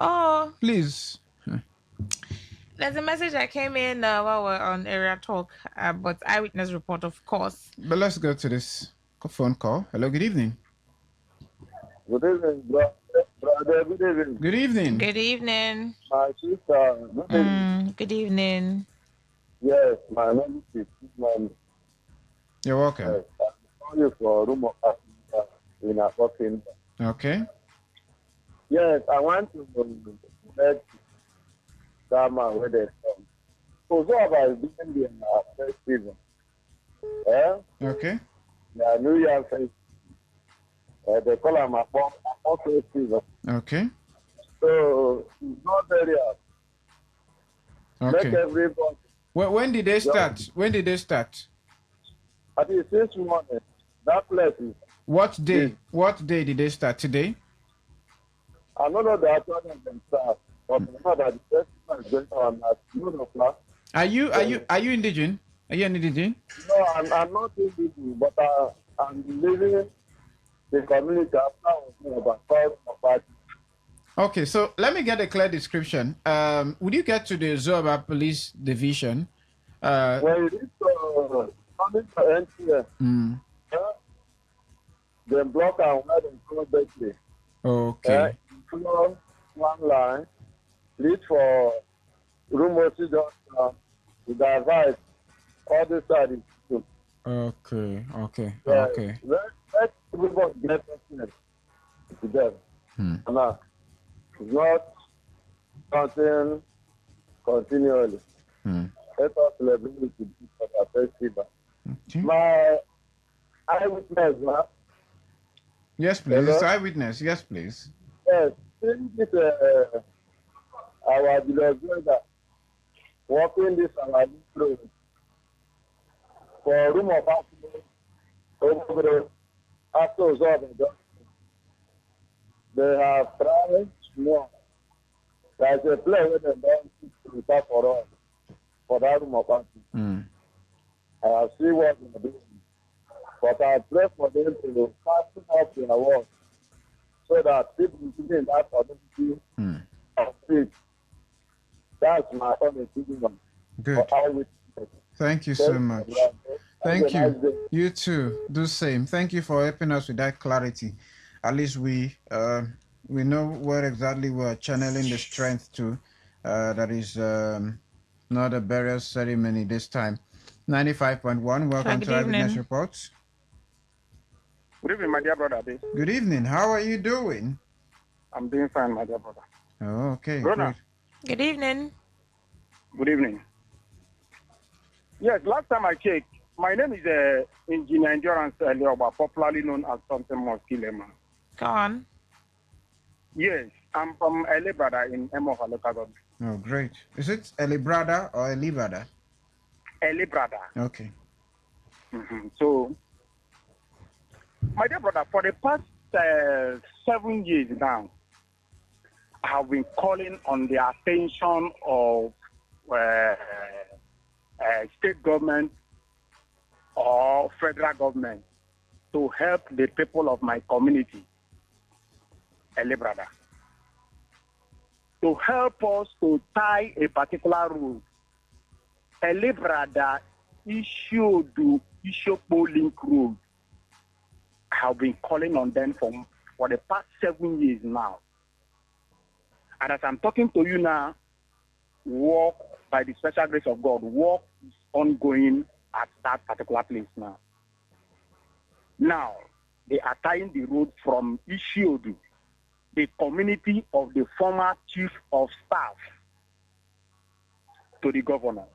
Oh, please. There's a message that came in while we're on area talk, but eyewitness report, of course. But let's go to this phone call. Hello, good evening. Good evening, brother. Good evening. Good evening. Good evening. My sister. Good evening. Good evening. Yes, my name is Steve. You're welcome. Yes, I'm calling for room of Africa in a fucking. Okay. Yes, I want to let that man where they come. So about doing the festival. Okay. The New Year festival. They call them a festival. Okay. So it's not very hard. Okay. Let everybody. When did they start? When did they start? I think this morning. That place is. What day? Yes. What day did they start? Today? I don't know the actual them start, but I know that the festival is going on at 2 o'clock. Are you indigenous? Are you an indigenous? No, I'm not indigenous, but I'm living the community after about 5 or Okay, so let me get a clear description. Would you get to the Zoba Police Division? When you reach coming to NTS, they block and where they go back. Okay. Follow one line, lead for room just to divide all the sides. Okay. Let everybody get business to them. Now, it's not something continually. Let us celebrate it for the festival. Okay. My eyewitness, man. Yes, please. It's eyewitness. Yes, please. Yes, since this our beloved brother walking this our road for room of over after observing they have tried more. There's a place where they don't prepare for us for that room of I have seen what they're doing. But I pray for them to fasten up their work so that people in that community are free. That's my own opinion. Good. Thank you so much. Thank you. You too. Do same. Thank you for helping us with that clarity. At least we know where exactly we're channeling the strength to. That is not a burial ceremony this time. 95.1. Welcome to Eyewitness Reports. Good evening, my dear brother. Good evening. How are you doing? I'm doing fine, my dear brother. Oh, okay. Brother. Good evening. Good evening. Yes, last time I checked, my name is Engineer Endurance Elioba, popularly known as something more Kileman. Go on. Yes, I'm from Elibrada in Emoha local government. Oh, great. Is it Elibrada or Elibrada? Elibrada. Okay. So, my dear brother, for the past 7 years now, I have been calling on the attention of state government or federal government to help the people of my community, Ele brother, to help us to tie a particular road. Ele brother issued the Ishopo Link Road. I have been calling on them for the past 7 years now. And as I'm talking to you now, work by the special grace of God, work is ongoing at that particular place now. Now, they are tying the road from Ishiodu, the community of the former chief of staff, to the governor,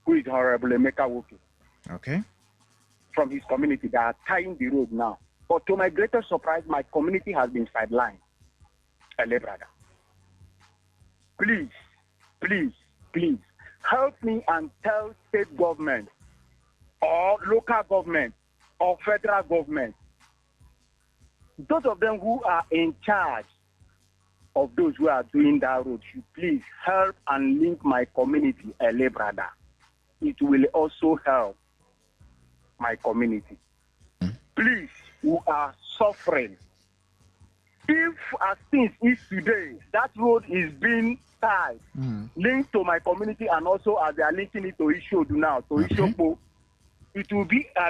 who is Honorable Emeka Woki. Okay. From his community, they are tying the road now. But to my greatest surprise, my community has been sidelined. Ele brother, please, please, please, help me and tell state government or local government or federal government, those of them who are in charge of those who are doing that road, should please help and link my community, Ele brother. It will also help my community. Please, we are suffering. If as things is today, that road is being tied, linked to my community, and also as they are linking it to Ishodu now, to Ishopo, it will be a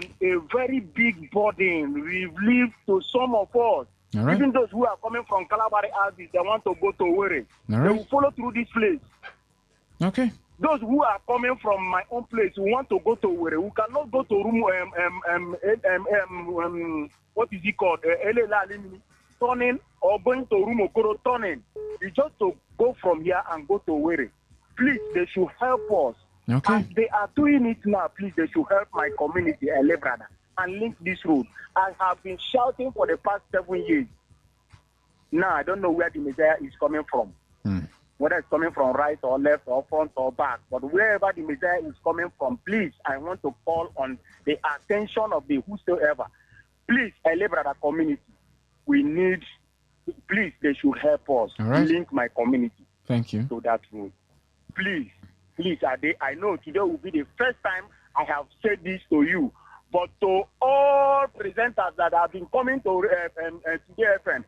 very big burden relief to some of us. Right. Even those who are coming from Calabari Addis, they want to go to Owerri. Right. They will follow through this place. Okay. Those who are coming from my own place who want to go to Owerri, who cannot go to what is it called? Turning or going to Rumokoro turning. It's just to go from here and go to Owerri. Please, they should help us. Okay. As they are doing it now, please, they should help my community, Ele brother, and link this road. I have been shouting for the past 7 years. Now, I don't know where the Messiah is coming from. Whether it's coming from right or left or front or back. But wherever the Messiah is coming from, please, I want to call on the attention of the whosoever. Please, Ele brother community, we need, please, they should help us link my community to that road. Please, please, I know today will be the first time I have said this to you, but to all presenters that have been coming to Today FM,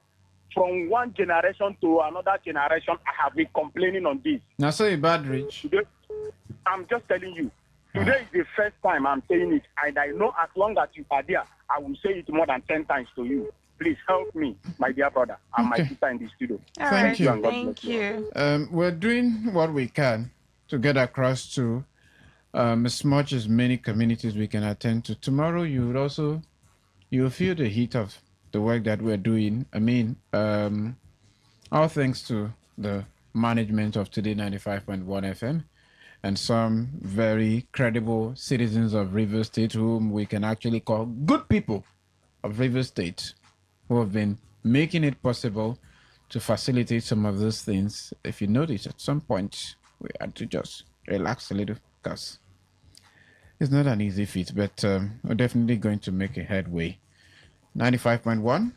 from one generation to another generation, I have been complaining on this. Now, say bad rich. Today, I'm just telling you, today is the first time I'm saying it, and I know as long as you are there, I will say it more than 10 times to you. Please help me, my dear brother, and my sister in the studio. Thank you. Thank you. We're doing what we can to get across to as much as many communities we can attend to. Tomorrow, you'll feel the heat of the work that we're doing. I mean, all thanks to the management of Today 95.1 FM and some very credible citizens of River State, whom we can actually call good people of River State, who have been making it possible to facilitate some of those things. If you notice, at some point, we had to just relax a little because it's not an easy feat, but we're definitely going to make a headway. 95.1.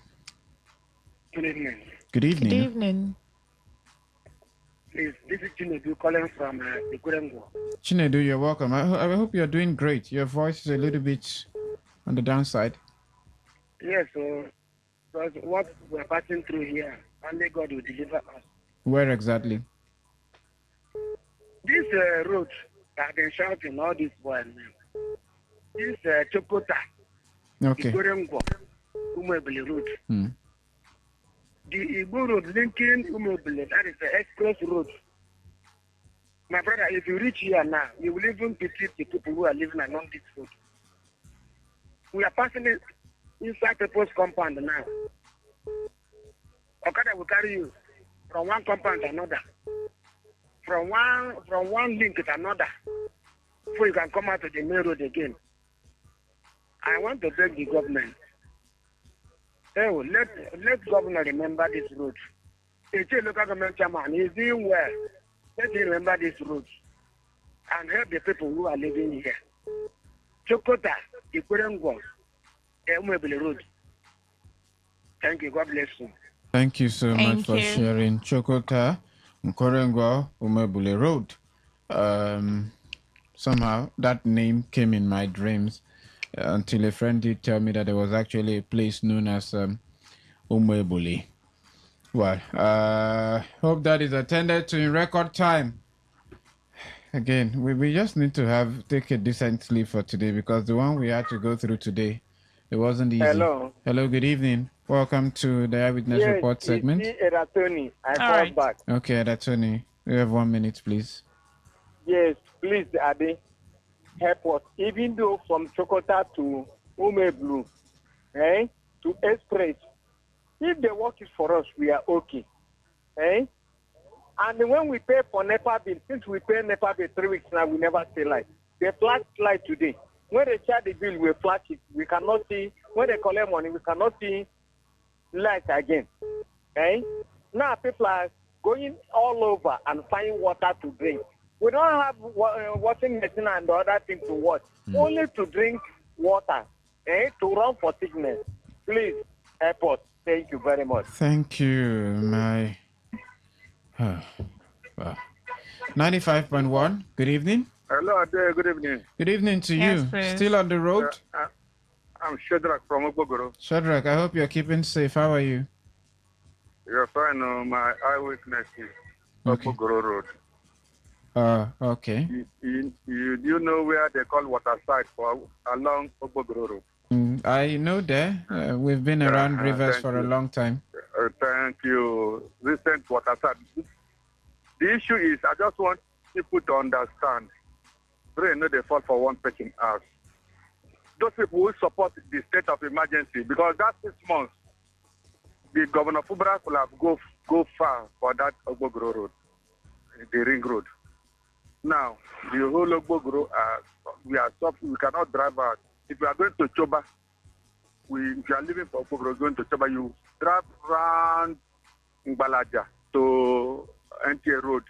Good evening. Good evening. Good evening. Please, this is Chinedu calling from the Gurengo. Chinedu, you're welcome. I hope you're doing great. Your voice is a little bit on the downside. Yes, so because what we're passing through here, only God will deliver us. Where exactly? This road, I've been shouting all this while now. This Chokota, Okay. the Gurengo, Umebele road. The Igbo road linking Umebele, that is the express road. My brother, if you reach here now, you will even pity the people who are living along this road. We are passing it inside people's compound now. Okada will carry you from one compound to another, from one link to another, before you can come out to the main road again. I want to beg the government. Oh, let governor remember this road. The local government chairman is doing well. Let him remember this road and help the people who are living here. Chokota, Ikurengo, Umebele Road. Thank you. God bless you. Thank you so much for sharing. Chokota, Nkorengwa, Umebule Road. Somehow that name came in my dreams until a friend did tell me that there was actually a place known as Umwebuli. Well, hope that is attended to in record time. Again, we just need to take a decent sleep for today, because the one we had to go through today, it wasn't easy. Hello. Hello, good evening. Welcome to the Eyewitness Yes, Report segment. it's Eratoni. I All called right. back. Okay, that's Tony. You have 1 minute, please. Yes, please, Ade, help us. Even though from Chokota to Umeblu, to Express, if the work is for us, we are okay. And when we pay for NEPA bill, since we pay NEPA bill 3 weeks now, we never see light. They flash light today. When they charge the bill, we flash it. We cannot see. When they collect money, we cannot see light again. Now people are going all over and finding water to drink. We don't have washing machine and the other thing to wash. Only to drink water, to run for sickness. Please help us. Thank you very much. Thank you, my... Wow. 95.1, good evening. Hello, Ade. Good evening. Good evening to Yes, you. please. Still on the road? I'm Shadrach from Ogbogoro. Shadrach, I hope you're keeping safe. How are you? You're fine. My eyewitness is Okay. Ogbogoro Road. Okay. You know where they call Waterside for along Ogbogoro Road? I know there. We've been around rivers for a long time. Thank you. Recent Waterside. The issue is, I just want people to understand. Pray no they fall for one person house. Those people who support the state of emergency, because that 6 months, the governor Fubra will have go far for that Ogbogoro Road, the ring road. Now, the whole Ogbogoro, we are suffering. We cannot drive out. If you are going to Choba, if you are leaving for Ogbogoro, going to Choba, you drive around Mbalaja to NTA Road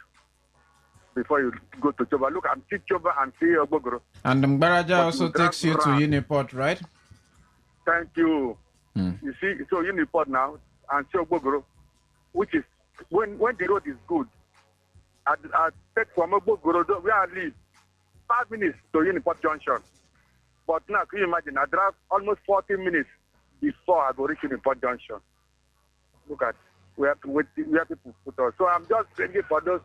before you go to Choba. Look, I'm see Choba and see Ogbogoro. And Mbaraja also takes you to Uniport, right? Thank you. You see, so Uniport now and see Ogbogoro, which is when the road is good. I take from Ogbogoro where I live 5 minutes to Uniport Junction. But now, can you imagine? I drive almost 40 minutes before I go reach Uniport Junction. Look at where people put us. So I'm just begging for those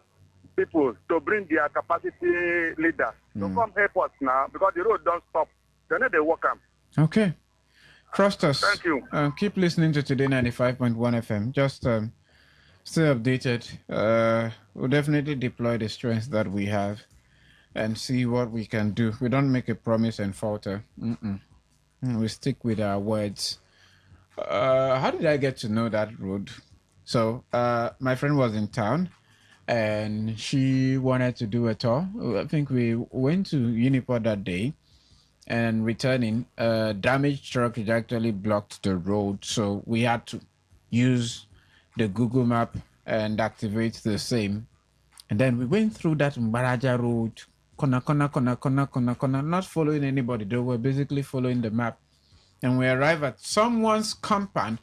people to bring their capacity leaders to come help us now, because the road don't stop. They know they work them. Okay. Trust us. Thank you. Keep listening to Today 95.1 FM. Just stay updated. We'll definitely deploy the strength that we have and see what we can do. We don't make a promise and falter. We stick with our words. How did I get to know that road? So my friend was in town and she wanted to do a tour. I think we went to Uniport that day, and returning, a damaged truck had actually blocked the road. So we had to use the Google map and activate the same. And then we went through that Mbaraja road, corner, not following anybody, though. We're basically following the map. And we arrive at someone's compound,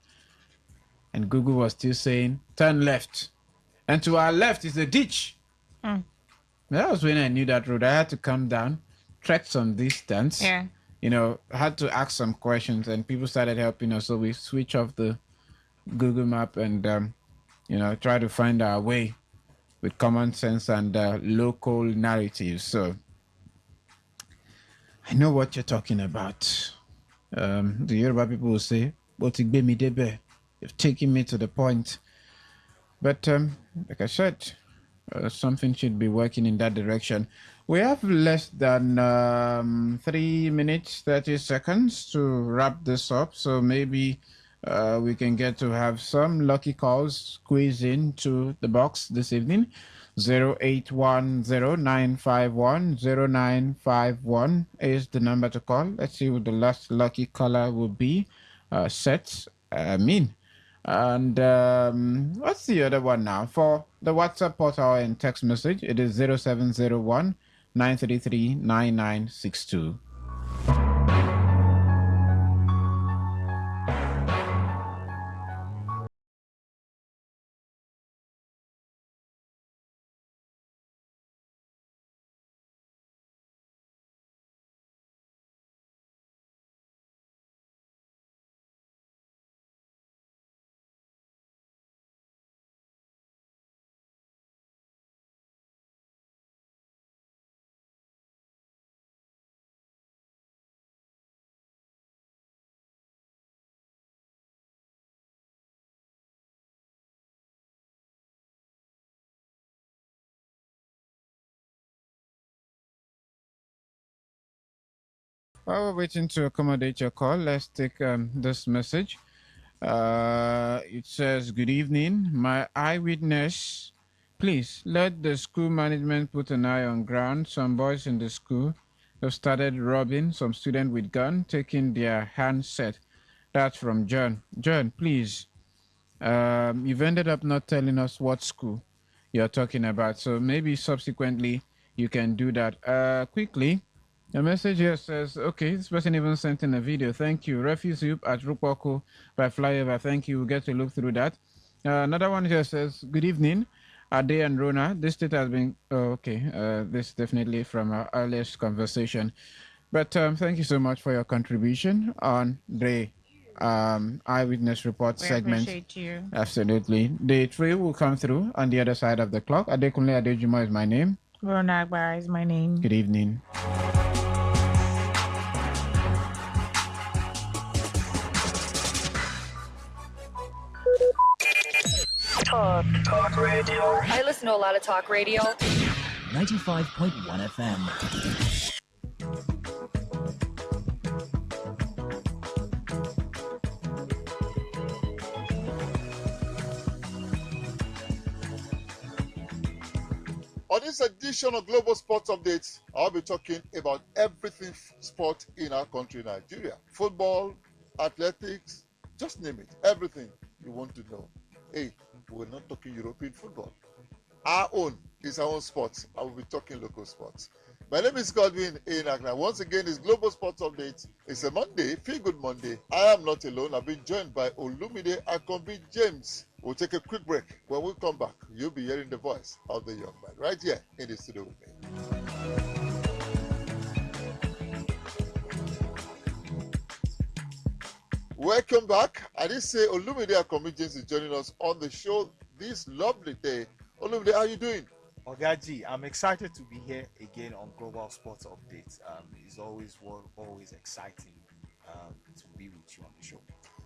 and Google was still saying, turn left. And to our left is a ditch. That was when I knew that road. I had to come down, trek some distance. Yeah. Had to ask some questions, and people started helping us. So we switch off the Google map and, try to find our way with common sense and local narratives. So I know what you're talking about. The Yoruba people will say, you've taken me to the point. But like I said, something should be working in that direction. We have less than 3 minutes, 30 seconds to wrap this up. So maybe we can get to have some lucky calls squeeze into the box this evening. 0810-951-0951 is the number to call. Let's see what the last lucky caller will be. And what's the other one now? For the WhatsApp portal and text message, it is 0701 933 9962. While we're waiting to accommodate your call, let's take this message. It says, "Good evening. My eyewitness, please let the school management put an eye on ground. Some boys in the school have started robbing some student with gun, taking their handset." That's from John. John, please. You've ended up not telling us what school you're talking about, so maybe subsequently you can do that. Quickly, the message here says, okay, this person even sent in a video. Thank you. Refuse Soup at Rupoko by Flyover. Thank you. We'll get to look through that. Another one here says, good evening, Ade and Rona. This state has been, this definitely from our earliest conversation. But thank you so much for your contribution on the eyewitness report We segment. appreciate you. Absolutely. The three will come through on the other side of the clock. Adekunle Adejuma is my name. Rona Agbara is my name. Good evening. Talk radio. I listen to a lot of talk radio. 95.1 FM. On this edition of Global Sports Updates, I'll be talking about everything sport in our country, Nigeria. Football, athletics, just name it. Everything you want to know. Hey, we're not talking European football. Our own is our own sports. I will be talking local sports. My name is Godwin Enagna. Once again, it's Global Sports Updates. It's a Monday, Feel Good Monday. I am not alone. I've been joined by Olumide Akombi James. We'll take a quick break. When we come back, you'll be hearing the voice of the young man right here in the studio with me. Welcome back. I did say Olumide Akombi James is joining us on the show this lovely day. Olumide, how are you doing? Ogaji, I'm excited to be here again on Global Sports Updates. It's always exciting to be with you on the show.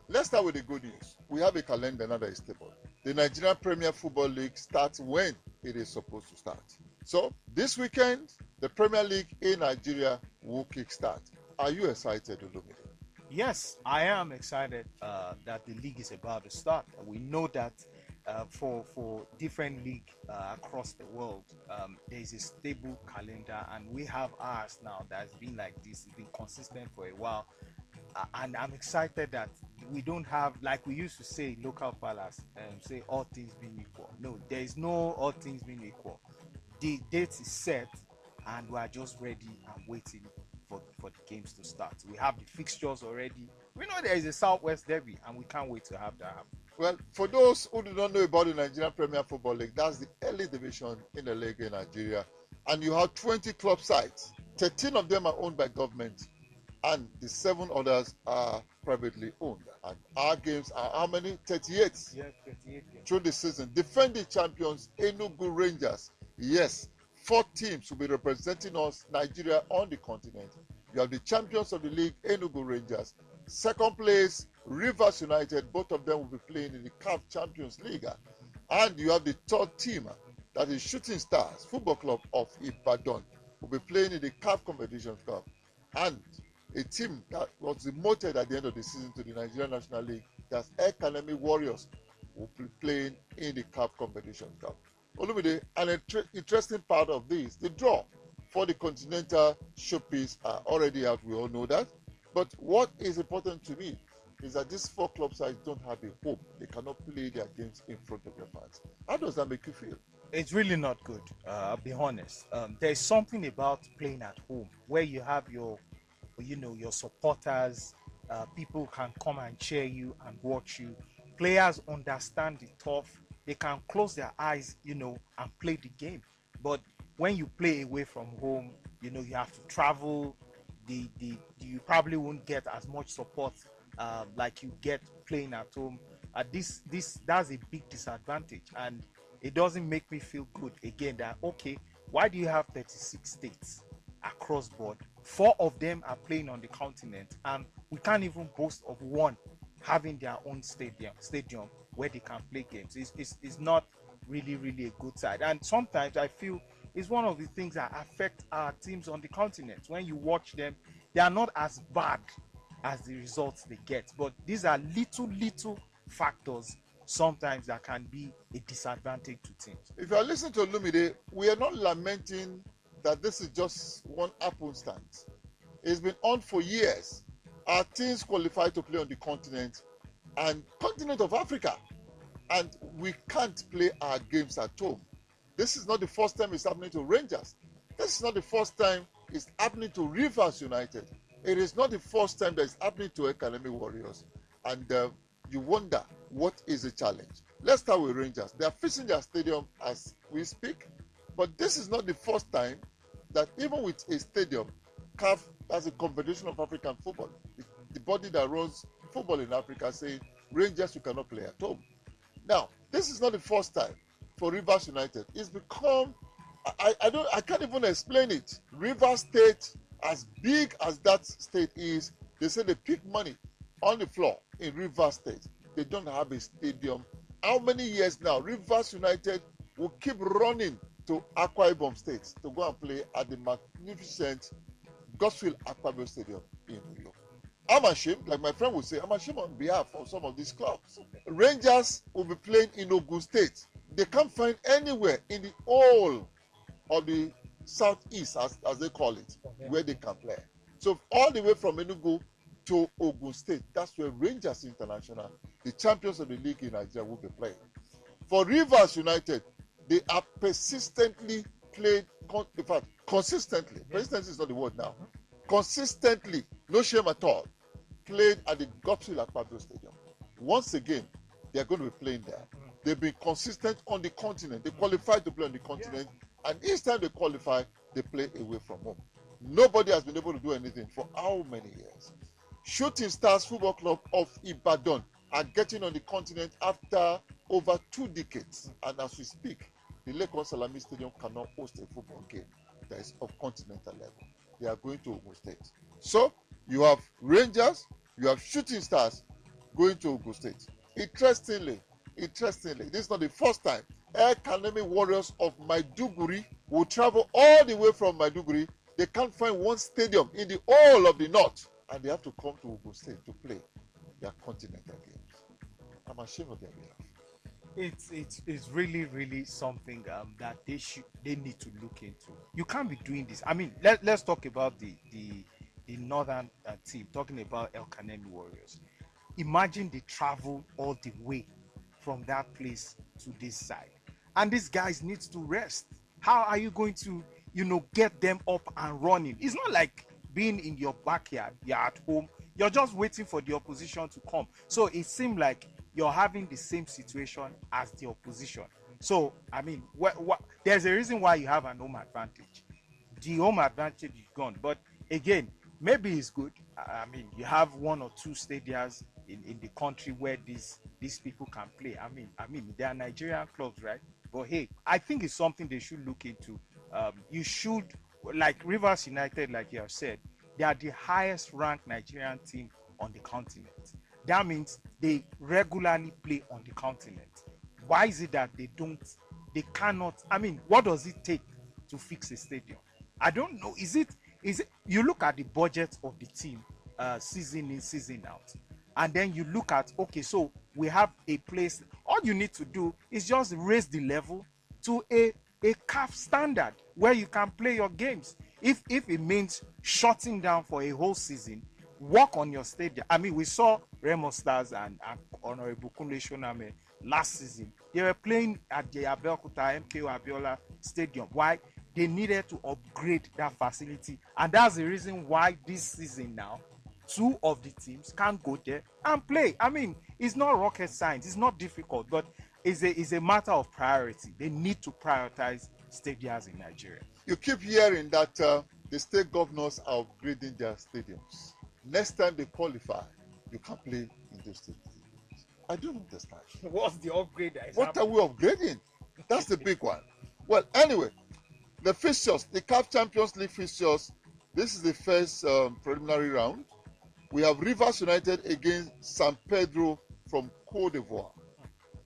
Let's start with the good news. We have a calendar now that is stable. The Nigerian Premier Football League starts when it is supposed to start. So this weekend, the Premier League in Nigeria will kickstart. Are you excited, Olumide? Yes, I am excited that the league is about to start. We know that for different leagues across the world, there is a stable calendar, and we have ours now that's been like this. It's been consistent for a while, and I'm excited that we don't have, like we used to say, local palace, say all things being equal. No, there is no all things being equal. The date is set, and we are just ready and waiting for the games to start. We have the fixtures already. We know there is a Southwest Derby, and we can't wait to have that happen. Well, for those who do not know about the Nigerian Premier Football League, that's the early division in the league in Nigeria. And you have 20 club sites. 13 of them are owned by government, and the 7 others are privately owned. And our games are how many? 38. Yeah, 38 games. Through the season. Defending champions, Enugu Rangers. Yes, 4 teams will be representing us, Nigeria, on the continent. You have the champions of the league, Enugu Rangers. Second place, Rivers United. Both of them will be playing in the CAF Champions League. And you have the third team, that is Shooting Stars Football Club of Ibadan, will be playing in the CAF Competition Cup. And a team that was demoted at the end of the season to the Nigerian National League, that's Academy Warriors, will be playing in the CAF Competition Cup. Olumide, an interesting part of this, the draw for the Continental Showpiece are already out. We all know that. But what is important to me is that these 4 club sides don't have a home. They cannot play their games in front of their fans. How does that make you feel? It's really not good. I'll be honest. There's something about playing at home where you have your supporters. People can come and cheer you and watch you. Players understand the tough. They can close their eyes, and play the game. But when you play away from home, you have to travel. You probably won't get as much support like you get playing at home. That's a big disadvantage, and it doesn't make me feel good again that, okay, why do you have 36 states across board? 4 of them are playing on the continent, and we can't even boast of one having their own stadium where they can play games. It's not really a good side, and sometimes I feel it's one of the things that affect our teams on the continent. When you watch them, they are not as bad as the results they get. But these are little factors sometimes that can be a disadvantage to teams. If you are listening to Lumide, we are not lamenting that this is just one happenstance. It's been on for years. Our teams qualified to play on the continent of Africa, and we can't play our games at home. This is not the first time it's happening to Rangers. This is not the first time it's happening to Rivers United. It is not the first time that it's happening to Academy Warriors. And you wonder, what is the challenge? Let's start with Rangers. They are fixing their stadium as we speak. But this is not the first time that even with a stadium, CAF, as a Confederation of African Football, the body that runs football in Africa, saying, Rangers, you cannot play at home. Now, this is not the first time for Rivers United. It's become, I can't even explain it. Rivers State, as big as that state is, they say they pick money on the floor in Rivers State. They don't have a stadium. How many years now? Rivers United will keep running to Akwa Ibom State to go and play at the magnificent Goswill Akpabio Stadium in New York. I'm ashamed, like my friend would say, I'm ashamed on behalf of some of these clubs. Rangers will be playing in Ogun State. They can't find anywhere in the whole of the southeast, as they call it, where they can play. So all the way from Enugu to Ogun State, that's where Rangers International, the champions of the league in Nigeria, will be playing. For Rivers United, they are persistently played, in fact, consistently. Persistently is not the word now. Consistently, no shame at all, played at the Goswill Akpabio Stadium. Once again, they are going to be playing there. They've been consistent on the continent. They qualified to play on the continent, and each time they qualify, they play away from home. Nobody has been able to do anything for how many years? Shooting Stars Football Club of Ibadan are getting on the continent after over 2 decades. And as we speak, the Lekon Salami Stadium cannot host a football game that is of continental level. They are going to Ogun State. So you have Rangers, you have Shooting Stars going to Ogun State. Interestingly, this is not the first time Academy Warriors of Maiduguri will travel all the way from Maiduguri. They can't find one stadium in the whole of the north, and they have to come to Ogun State to play their continental games. I'm ashamed of their behalf. It's really something that they need to look into. You can't be doing this. I mean, let's talk about the northern team, talking about El Kanemi Warriors. Imagine they travel all the way from that place to this side, and these guys need to rest. How are you going to get them up and running? It's not like being in your backyard, you're at home, you're just waiting for the opposition to come. So it seems like you're having the same situation as the opposition. So I mean, there's a reason why you have an home advantage. The home advantage is gone, but again, maybe it's good. I mean, you have 1 or 2 stadiums in the country where these people can play. I mean, they are Nigerian clubs, right? But hey, I think it's something they should look into. You should, like Rivers United, like you have said, they are the highest ranked Nigerian team on the continent. That means they regularly play on the continent. Why is it that they cannot? I mean, what does it take to fix a stadium? I don't know. Is it you look at the budget of the team season in, season out, and then you look at, okay, so we have a place. All you need to do is just raise the level to a CAF standard where you can play your games. If it means shutting down for a whole season, work on your stadium. I mean, we saw Remo Stars and Honorable Kunle Shoname last season. They were playing at the Abeokuta MKO Abiola Stadium. Why? They needed to upgrade that facility, and that's the reason why this season now 2 of the teams can go there and play. I mean, it's not rocket science, it's not difficult, but it's a matter of priority. They need to prioritize stadiums in Nigeria. You keep hearing that the state governors are upgrading their stadiums. Next time they qualify, you can play in those stadiums. I don't understand. What's the upgrade that is What happening? are we upgrading? That's the big one. Well, anyway, the fixtures, the CAF Champions League fixtures, this is the first preliminary round. We have Rivers United against San Pedro from Cote d'Ivoire.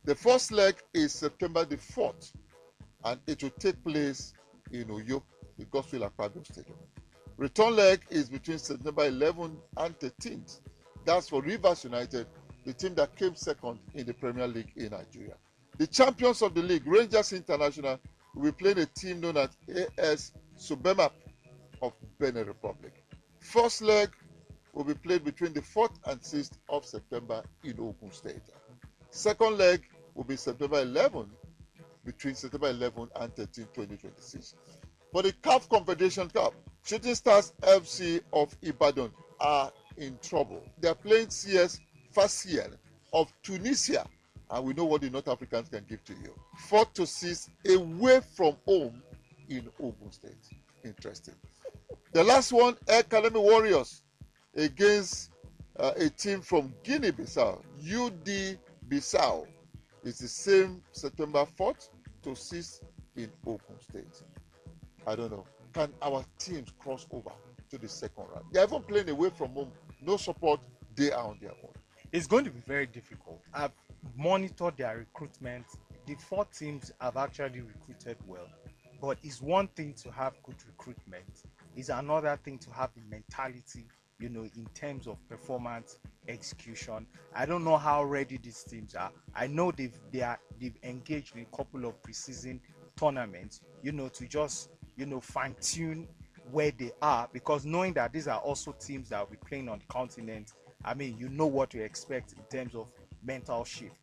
The first leg is September the 4th, and it will take place in Uyo, the Goswill Akpabio Stadium. Return leg is between September 11th and 13th. That's for Rivers United, the team that came second in the Premier League in Nigeria. The champions of the league, Rangers International, will be playing a team known as AS Subemap of Benin Republic. First leg will be played between the 4th and 6th of September in Ogun State. Second leg will be September 11th, between September 11 and 13, 2026. For the CAF Confederation Cup, Shooting Stars FC of Ibadan are in trouble. They are playing CS Fasciel of Tunisia, and we know what the North Africans can give to you. 4-6 away from home in Ogun State. Interesting. The last one, Academy Warriors against a team from Guinea-Bissau, UD Bissau. It's the same September 4th to 6th in Ogun State. I don't know. Can our teams cross over to the second round? They haven't played away from home. No support. They are on their own. It's going to be very difficult. I've monitored their recruitment. The 4 teams have actually recruited well. But it's one thing to have good recruitment. It's another thing to have the mentality, in terms of performance, execution. I don't know how ready these teams are. I know they've engaged in a couple of preseason tournaments, to just, fine-tune where they are, because knowing that these are also teams that will be playing on the continent, I mean, you know what to expect in terms of mental shift.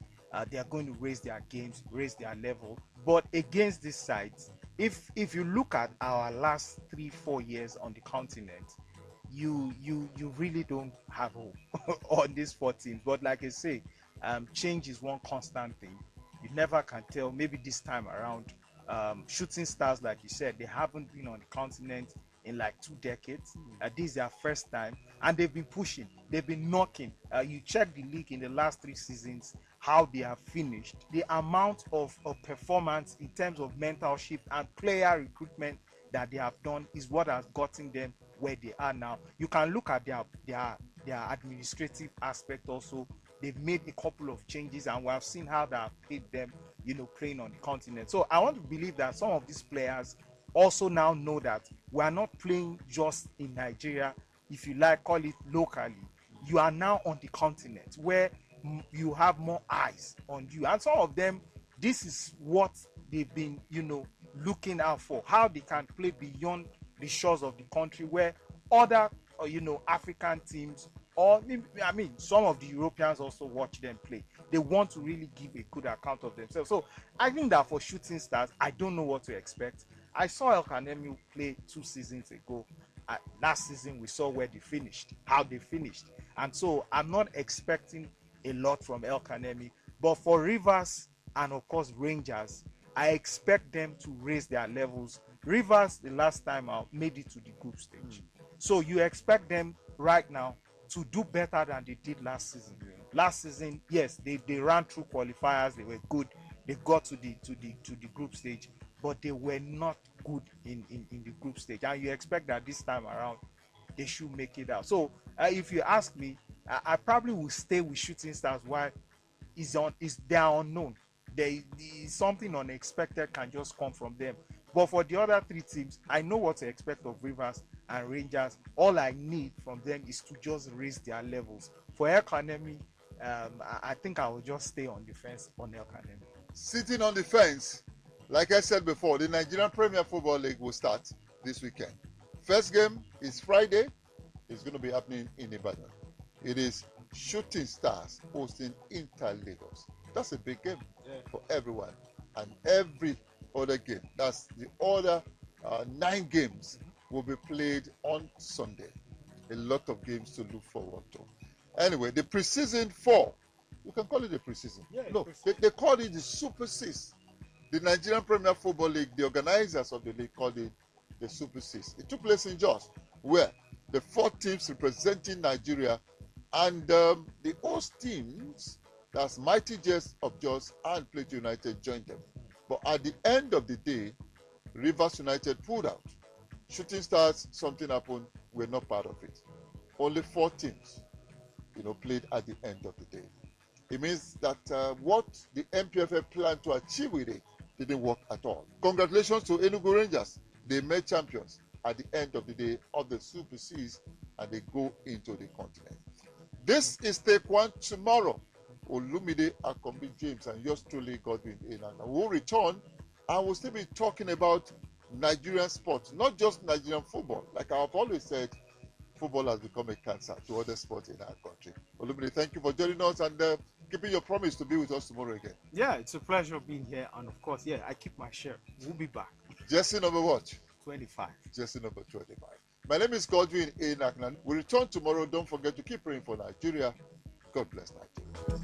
They are going to raise their games, raise their level. But against these sides, if you look at our last 3-4 years on the continent, you really don't have hope on these 4 teams. But like I say, change is one constant thing. You never can tell. Maybe this time around, Shooting Stars, like you said, they haven't been on the continent in like 2 decades. This is their first time, and they've been pushing, they've been knocking. You check the league in the last 3 seasons, how they have finished, the amount of performance in terms of mentorship and player recruitment that they have done is what has gotten them where they are now. You can look at their administrative aspect also. They've made a couple of changes, and we have seen how that have paid them, playing on the continent. So I want to believe that some of these players also now know that we are not playing just in Nigeria, if you like, call it locally. You are now on the continent where you have more eyes on you, and some of them, this is what they've been, looking out for, how they can play beyond the shores of the country, where other, African teams, or I mean, some of the Europeans also watch them play. They want to really give a good account of themselves. So I think that for Shooting Stars, I don't know what to expect. I saw El Kanemi play 2 seasons ago. Last season, we saw where they finished, how they finished. And so I'm not expecting a lot from El Kanemi. But for Rivers and, of course, Rangers, I expect them to raise their levels. Rivers, the last time out, made it to the group stage. So you expect them right now to do better than they did last season. Last season, yes, they ran through qualifiers. They were good. They got to the group stage, but they were not good in the group stage. And you expect that this time around they should make it out. So if you ask me, I probably will stay with Shooting Stars. Why? They are unknown. Something unexpected can just come from them. But for the other 3 teams, I know what to expect of Rivers and Rangers. All I need from them is to just raise their levels. For El Kanemi, I think I will just stay on the fence on El Kanemi. Sitting on the fence, like I said before, the Nigerian Premier Football League will start this weekend. First game is Friday. It's going to be happening in Ibadan. It is Shooting Stars hosting Inter Lagos. That's a big game for everyone. And every other game, that's the other 9 games, will be played on Sunday. A lot of games to look forward to. Anyway, the preseason 4, you can call it the preseason. No, they call it the Super 6. The Nigerian Premier Football League, the organizers of the league, called it the Super 6. It took place in Jos, where the 4 teams representing Nigeria and the host teams, that's Mighty Jets of Jos and Plateau United, joined them. But at the end of the day, Rivers United pulled out. Shooting Stars, something happened, we're not part of it. Only 4 teams, played at the end of the day. It means that what the MPFL planned to achieve with it didn't work at all. Congratulations to Enugu Rangers. They made champions. at the end of the day of the Super Seas, and they go into the continent. This is Take One. Tomorrow, Olumide Akombi James and yours truly, Godwin Enan. We'll return and we'll still be talking about Nigerian sports, not just Nigerian football. Like I've always said, football has become a cancer to other sports in our country. Olumide, thank you for joining us and keeping your promise to be with us tomorrow again. Yeah, it's a pleasure being here. And of course, yeah, I keep my share. We'll be back. Jesse number what? 25. Jesse number 25. My name is Godwin Enaknan. We return tomorrow. Don't forget to keep praying for Nigeria. God bless Nigeria.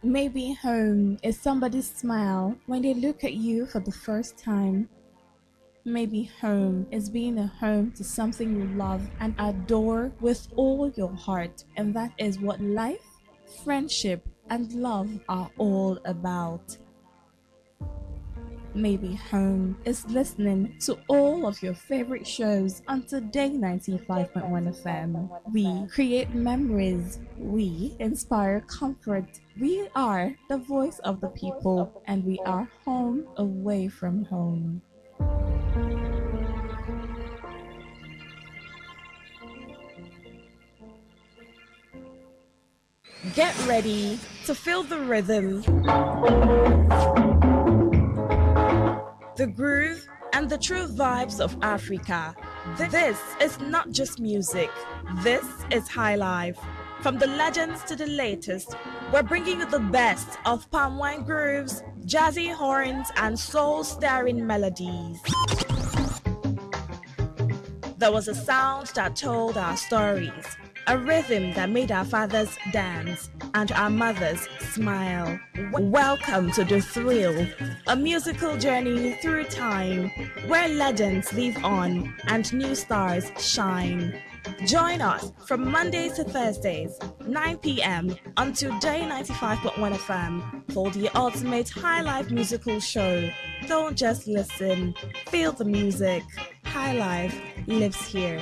Maybe home is somebody's smile when they look at you for the first time. Maybe home is being a home to something you love and adore with all your heart, and that is what life, friendship, and love are all about. Maybe home is listening to all of your favorite shows on Today 95.1 FM. We create memories. We inspire comfort. We are the voice of the people, and we are home away from home. Get ready to feel the rhythm, the groove, and the true vibes of Africa. This is not just music, this is high life. From the legends to the latest, we're bringing you the best of palm wine grooves, jazzy horns, and soul-stirring melodies. There was a sound that told our stories, a rhythm that made our fathers dance and our mothers smile. Welcome to The Thrill, a musical journey through time where legends live on and new stars shine. Join us from Mondays to Thursdays, 9 p.m. on Today 95.1 FM for the ultimate high life musical show. Don't just listen, feel the music. High life lives here.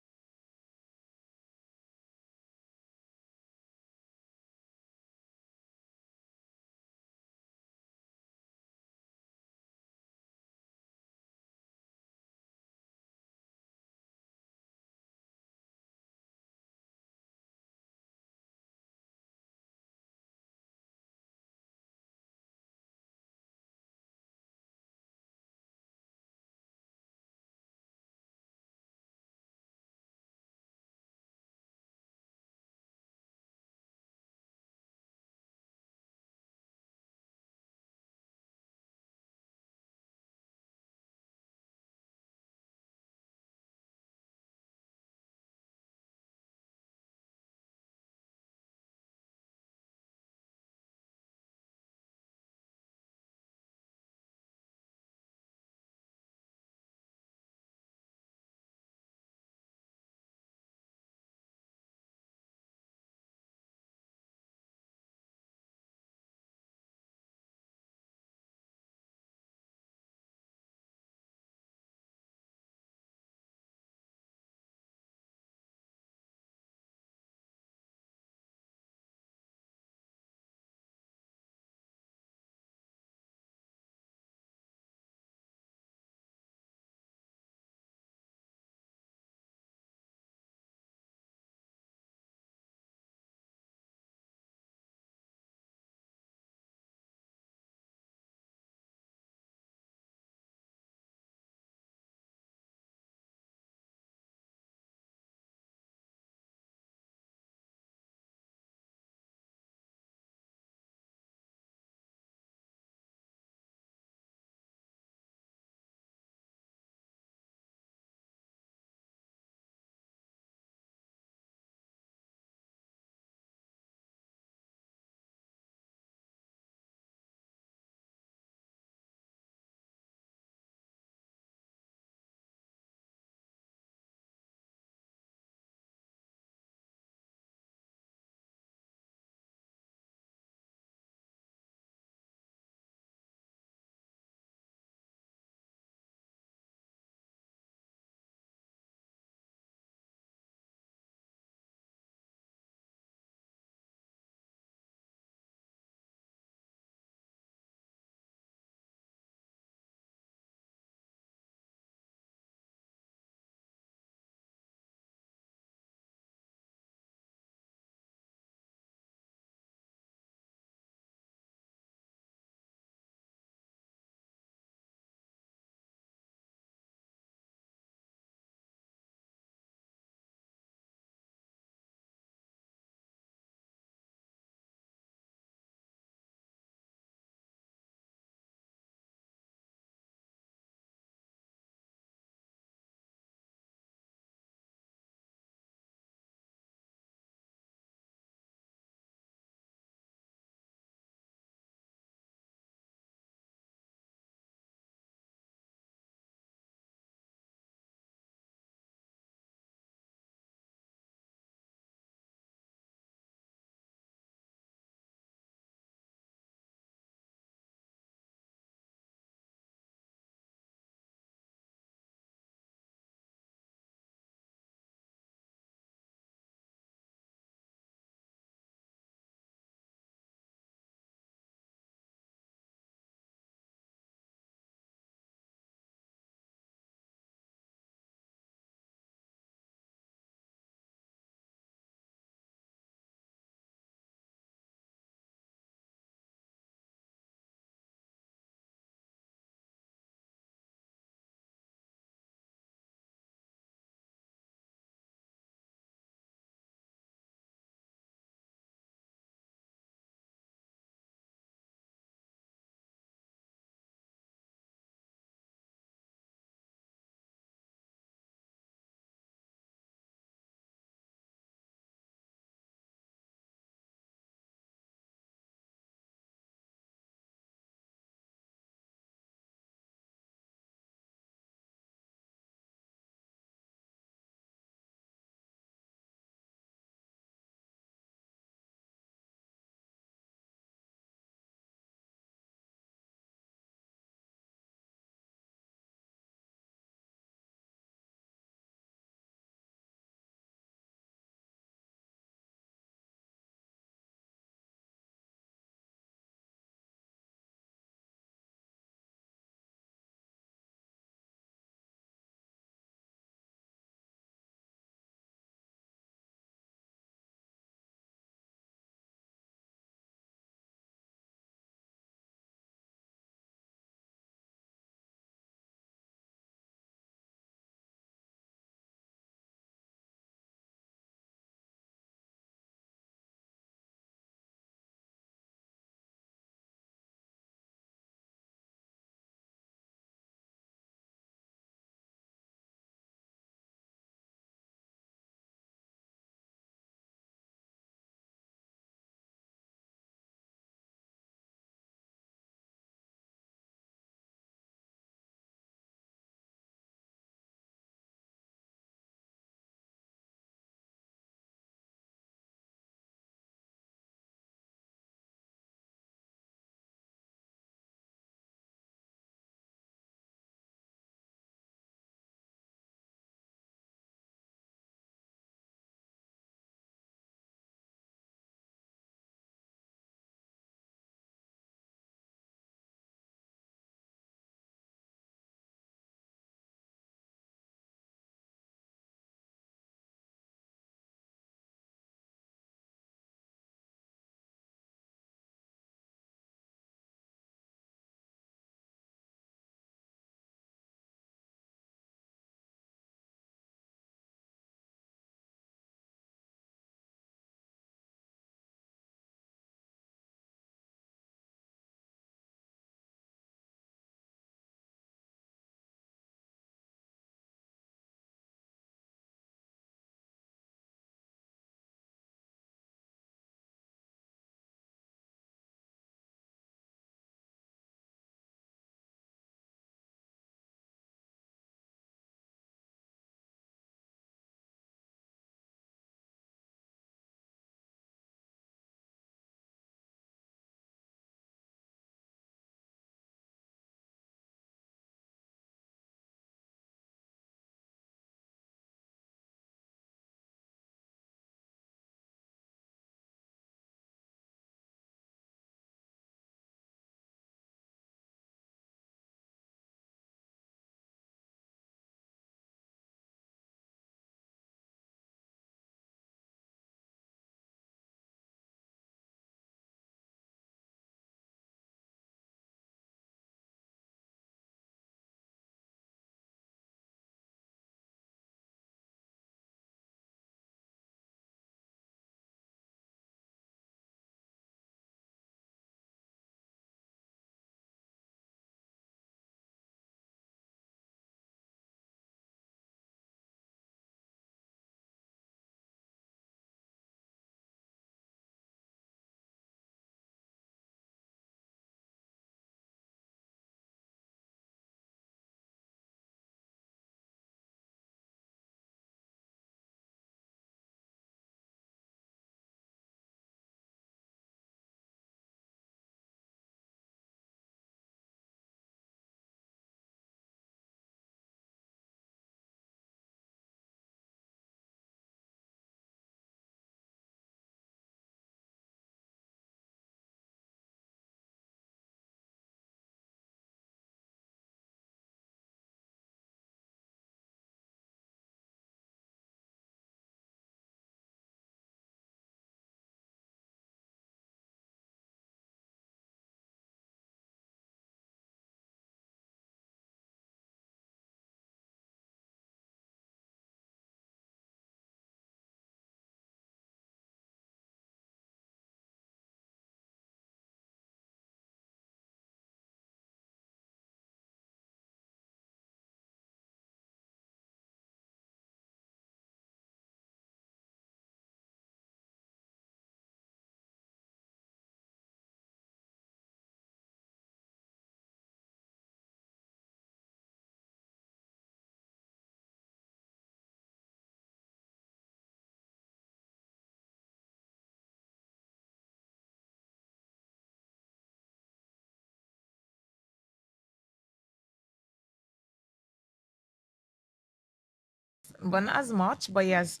but not as much. But yes,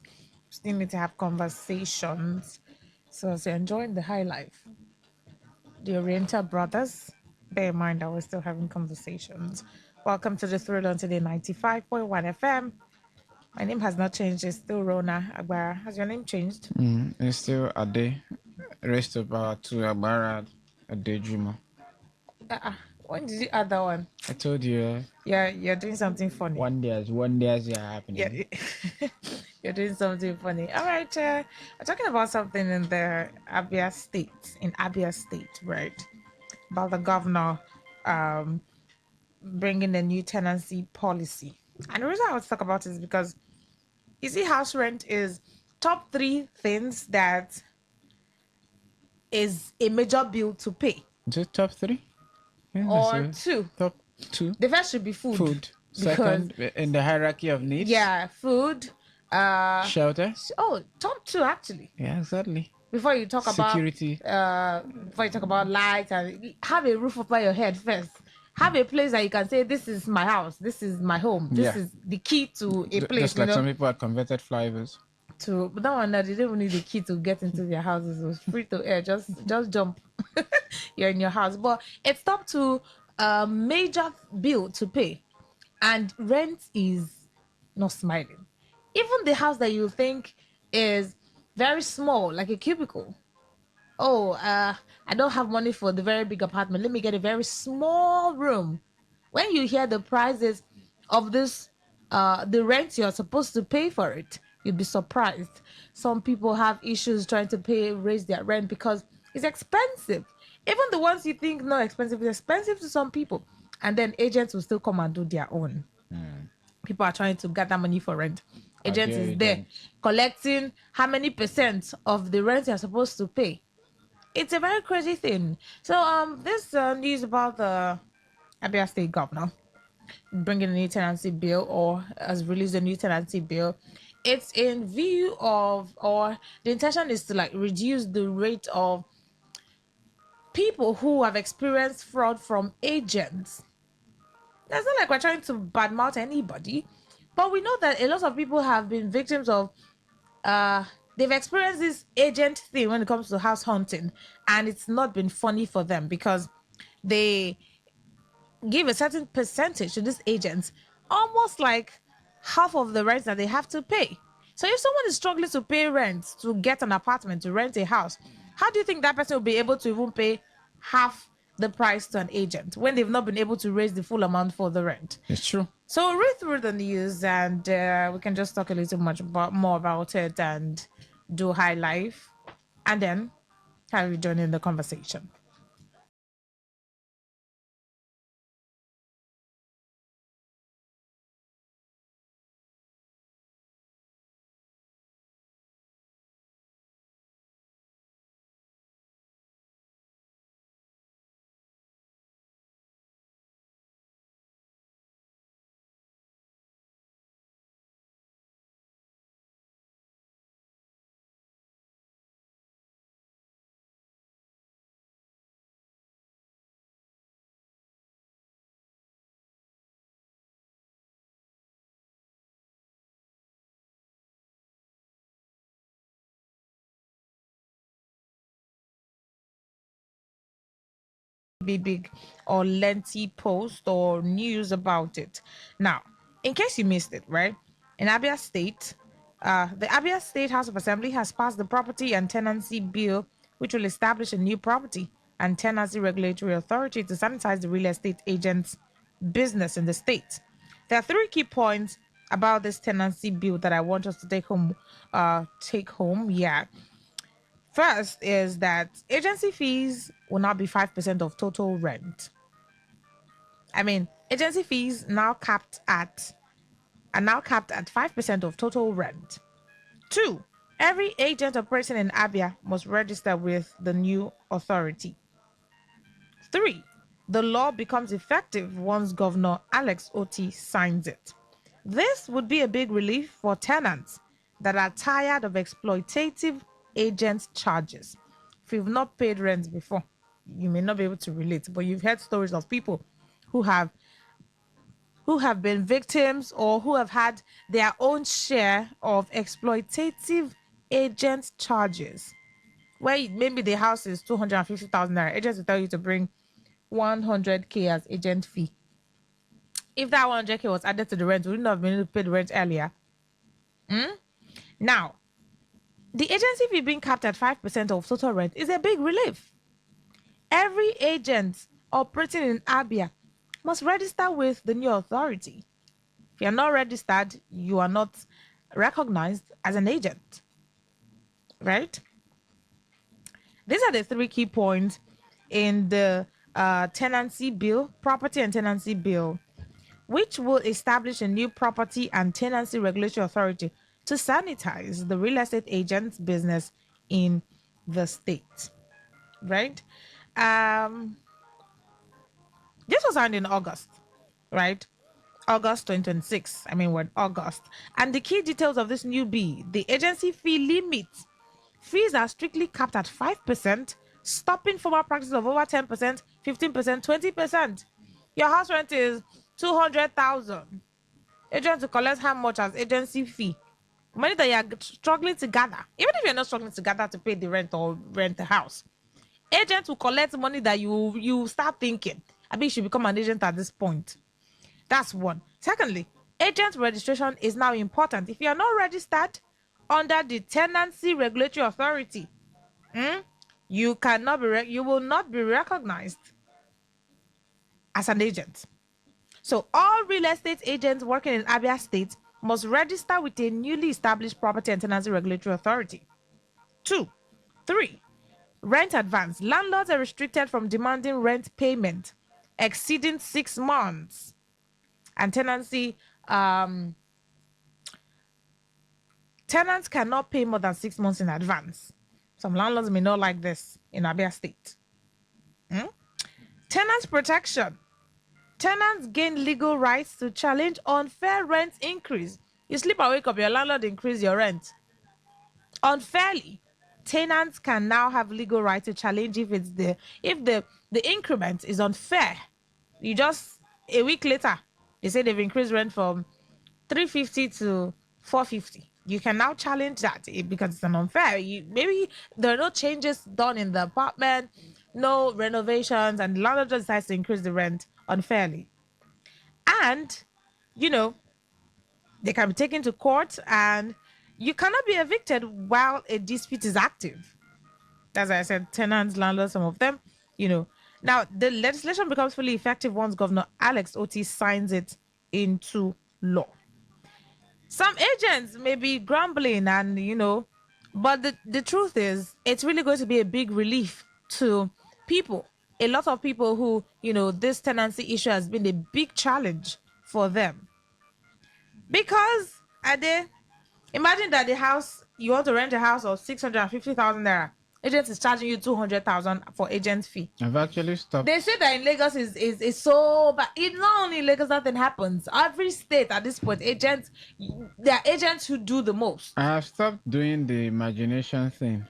still need to have conversations. So you're enjoying the high life. The Oriental Brothers. Bear in mind that we're still having conversations. Welcome to the Thrill on Today 95.1 FM. My name has not changed. It's still Rona Agbara. Has your name changed? It's still a day. Rest of our to Agbara, a daydreamer. When did you add that one? I told you. Yeah, you're doing something funny. One day as you're happening. Yeah, you're doing something funny. All right, we're talking about something in the Abia State, right? About the governor bringing a new tenancy policy. And the reason I want to talk about it is because you see, house rent is top 3 things that is a major bill to pay. Is it top 3? Yeah, Or 2. Top 2. The first should be food. Food. Second, in the hierarchy of needs. Yeah, food. Shelter. Oh, top 2 actually. Yeah, exactly. Before you talk security. Before you talk about lights, and have a roof over your head first. Have a place that you can say, this is my house, this is my home, this is the key to a place. Just like some people had converted flyovers. But that one, they didn't even need the key to get into their houses. It was free to air. Just jump. You're in your house. But it's up to a major bill to pay. And rent is not smiling. Even the house that you think is very small, like a cubicle. Oh, I don't have money for the very big apartment. Let me get a very small room. When you hear the prices of this, the rent you're supposed to pay for it, you'd be surprised. Some people have issues trying to raise their rent because it's expensive. Even the ones you think not expensive, it's expensive to some people. And then agents will still come and do their own. People are trying to gather money for rent. Agents is there collecting how many percent of the rent you're supposed to pay. It's a very crazy thing. So this news about the Abia State governor bringing a new tenancy bill, or has released a new tenancy bill. It's in view of, or the intention is to like reduce the rate of people who have experienced fraud from agents. It's not like we're trying to badmouth anybody, but we know that a lot of people have been victims of they've experienced this agent thing when it comes to house hunting, and it's not been funny for them because they give a certain percentage to these agents, almost like half of the rent that they have to pay. So if someone is struggling to pay rent, to get an apartment, to rent a house, how do you think that person will be able to even pay half the price to an agent when they've not been able to raise the full amount for the rent? It's true. So we'll read through the news, and we can just talk a little more about it and do high life, and then have you join in the conversation. Big or lengthy post or news about it. Now, in case you missed it, right? In Abia State, the Abia State House of Assembly has passed the Property and Tenancy Bill, which will establish a new property and tenancy regulatory authority to sanitize the real estate agents' business in the state. There are 3 key points about this tenancy bill that I want us to take home. Yeah. First is that agency fees will not be 5% of total rent. I mean, agency fees are now capped at 5% of total rent. 2, every agent operating in Abia must register with the new authority. 3, the law becomes effective once Governor Alex Oti signs it. This would be a big relief for tenants that are tired of exploitative agent charges. If you've not paid rent before, you may not be able to relate, but you've heard stories of people who have who have been victims or who have had their own share of exploitative agent charges, where maybe the house is 250,000 naira, agents will tell you to bring 100k as agent fee. If that 100k was added to the rent, we wouldn't have been able to pay the rent earlier. Now, the agency fee being capped at 5% of total rent is a big relief. Every agent operating in Abia must register with the new authority. If you're not registered, you are not recognized as an agent, right? These are the 3 key points in the tenancy bill, property and tenancy bill, which will establish a new property and tenancy regulatory authority to sanitize the real estate agent's business in the state, right? This was signed in August, right? August 2026. I mean, we're in August. And the key details of this new bill: the agency fee limit. Fees are strictly capped at 5%, stopping formal practice of over 10%, 15%, 20%. Your house rent is 200,000. Agent to collect how much as agency fee? Money that you're struggling to gather. Even if you're not struggling to gather to pay the rent or rent the house, agent will collect money that you start thinking, I mean, you should become an agent at this point. That's one. Secondly, agent registration is now important. If you are not registered under the Tenancy Regulatory Authority, you will not be recognized as an agent. So all real estate agents working in Abia State must register with a newly established Property and Tenancy Regulatory Authority. 2. 3. Rent advance. Landlords are restricted from demanding rent payment exceeding 6 months. And tenancy, tenants cannot pay more than 6 months in advance. Some landlords may not like this in Abia State. Tenants protection. Tenants gain legal rights to challenge unfair rent increase. You sleep and wake up, your landlord increase your rent unfairly. Tenants can now have legal right to challenge if the increment is unfair. You just a week later, they say they've increased rent from 350 to 450. You can now challenge that because it's an unfair. Maybe there are no changes done in the apartment, no renovations, and the landlord just decides to increase the rent unfairly. And, they can be taken to court, and you cannot be evicted while a dispute is active. As I said, tenants, landlords, some of them, Now, the legislation becomes fully effective once Governor Alex Otis signs it into law. Some agents may be grumbling and, but the truth is, it's really going to be a big relief to people. A lot of people who, this tenancy issue has been a big challenge for them. Because, imagine that you want to rent a house of 650,000 naira. Agent is charging you 200,000 for agent fee. I've actually stopped. They say that in Lagos is so bad. It's not only in Lagos that thing happens. Every state at this point, there are agents who do the most. I have stopped doing the imagination thing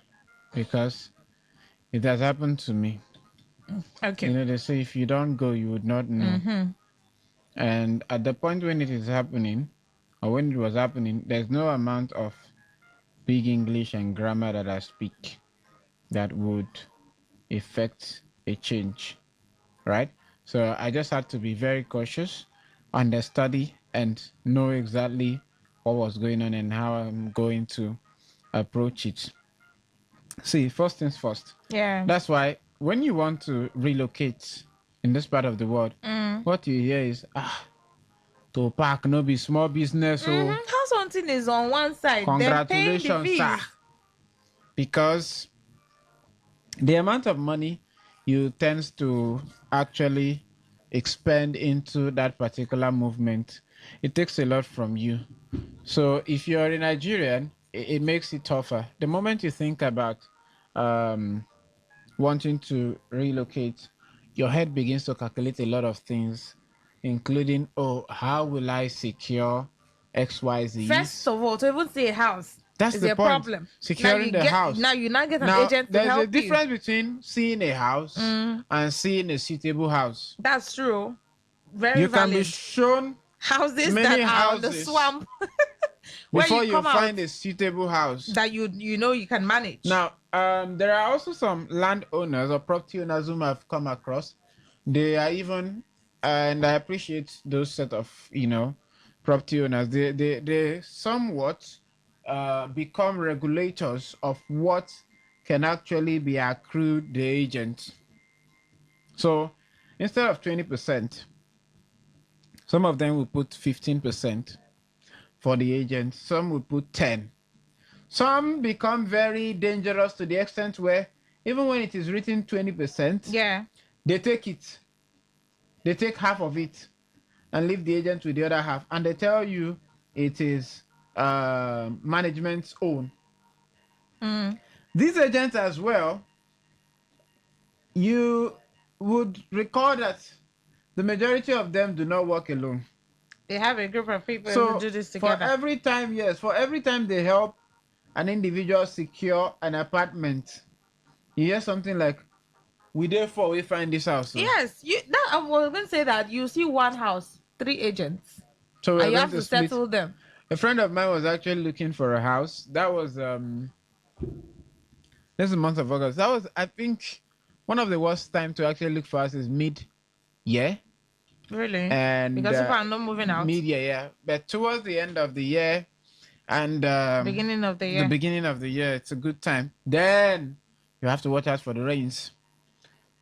because it has happened to me. Okay. They say if you don't go, you would not know. And at the point when it is happening, or when it was happening, there's no amount of big English and grammar that I speak that would effect a change, right? So I just had to be very cautious, understudy, and know exactly what was going on and how I'm going to approach it. See, first things first. Yeah. That's why when you want to relocate in this part of the world, what you hear is, to park no be small business. House hunting is on one side. Congratulations, sir. Because the amount of money you tend to actually expend into that particular movement, it takes a lot from you. So if you're a Nigerian, it makes it tougher. The moment you think about wanting to relocate, your head begins to calculate a lot of things, including, how will I secure XYZ? First of all, to even see a house, that's is the a point. Problem. Securing the house. Now you not get an agent to help you. There's a difference between seeing a house and seeing a suitable house. That's true. Very you valid. can be shown houses Many that are on the houses. swamp. Where Before you come find out a suitable house that you know you can manage. Now, there are also some landowners or property owners whom I've come across. They are even, and I appreciate those set of property owners. They somewhat become regulators of what can actually be accrued the agent. So instead of 20%, some of them will put 15% for the agent. Some will put 10. Some become very dangerous to the extent where even when it is written 20%, yeah, they take it. They take half of it and leave the agent with the other half. And they tell you it is management's own. These agents as well, you would recall that the majority of them do not work alone. They have a group of people So who do this together. for every time they help an individual secure an apartment, you hear something like, we therefore we find this house. Yes, I was going to say that you see one house, 3 agents. So and you have to settle them. A friend of mine was actually looking for a house. That was this is the month of August. That was, I think, one of the worst time to actually look for houses mid-year. Really? And because people are not moving out. Mid-year, yeah. But towards the end of the year and beginning of the year. The beginning of the year, it's a good time. Then you have to watch out for the rains.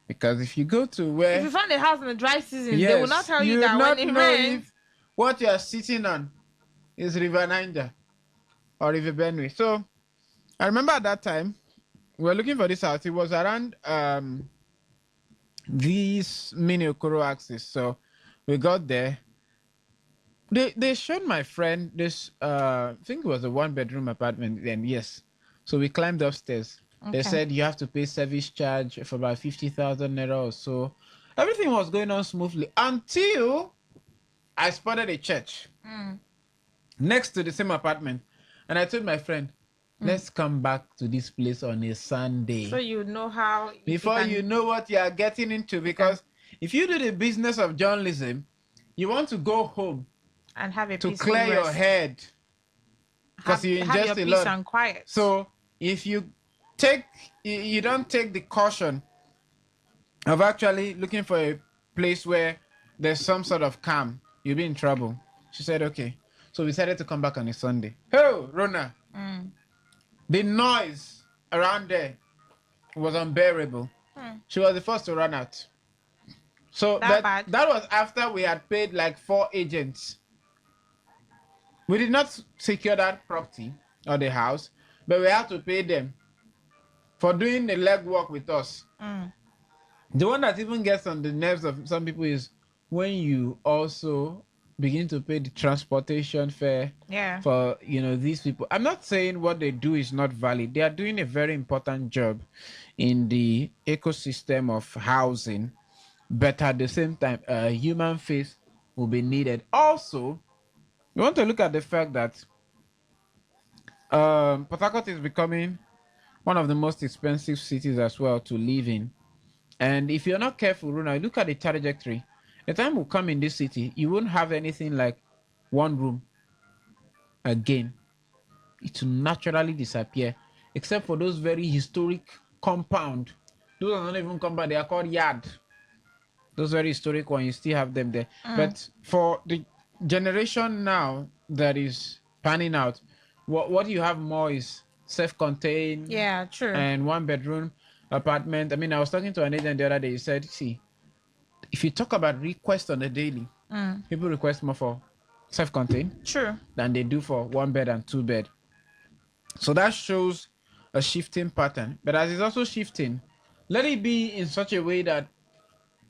Because if you go to where... If you find a house in the dry season, they will not tell you that when it rains... what you are sitting on is River Niger or River Benue. So I remember at that time, we were looking for this house. It was around this mini Okoro axis. So we got there. They showed my friend this, I think it was a 1-bedroom apartment then, yes. So we climbed upstairs. Okay. They said you have to pay service charge for about 50,000 naira or so. Everything was going on smoothly until I spotted a church next to the same apartment. And I told my friend, let's come back to this place on a Sunday. So you know how... Before you know what you are getting into. Because if you do the business of journalism, you want to go home and have a to clear your head. Because you ingest a lot. And quiet. So if you don't take the caution of actually looking for a place where there's some sort of calm, you'll be in trouble. She said, okay. So we decided to come back on a Sunday. Oh, Rona. The noise around there was unbearable. She was the first to run out. So that was after we had paid like 4 agents. We did not secure that property or the house, but we had to pay them for doing the legwork with us. The one that even gets on the nerves of some people is when you also begin to pay the transportation fare for these people. I'm not saying what they do is not valid. They are doing a very important job in the ecosystem of housing, but at the same time, a human face will be needed. Also, we want to look at the fact that Port Harcourt is becoming one of the most expensive cities as well to live in. And if you're not careful, Runa, look at the trajectory. The time will come in this city, you won't have anything like one room again. It will naturally disappear, except for those very historic compound. Those are not even compound, they are called yard. Those very historic ones, you still have them there. But for the generation now that is panning out, what you have more is self-contained. Yeah, true. And 1-bedroom apartment. I mean, I was talking to an agent the other day. He said, see, if you talk about requests on a daily, people request more for self-contained than they do for 1-bed and 2-bed. So that shows a shifting pattern. But as it's also shifting, let it be in such a way that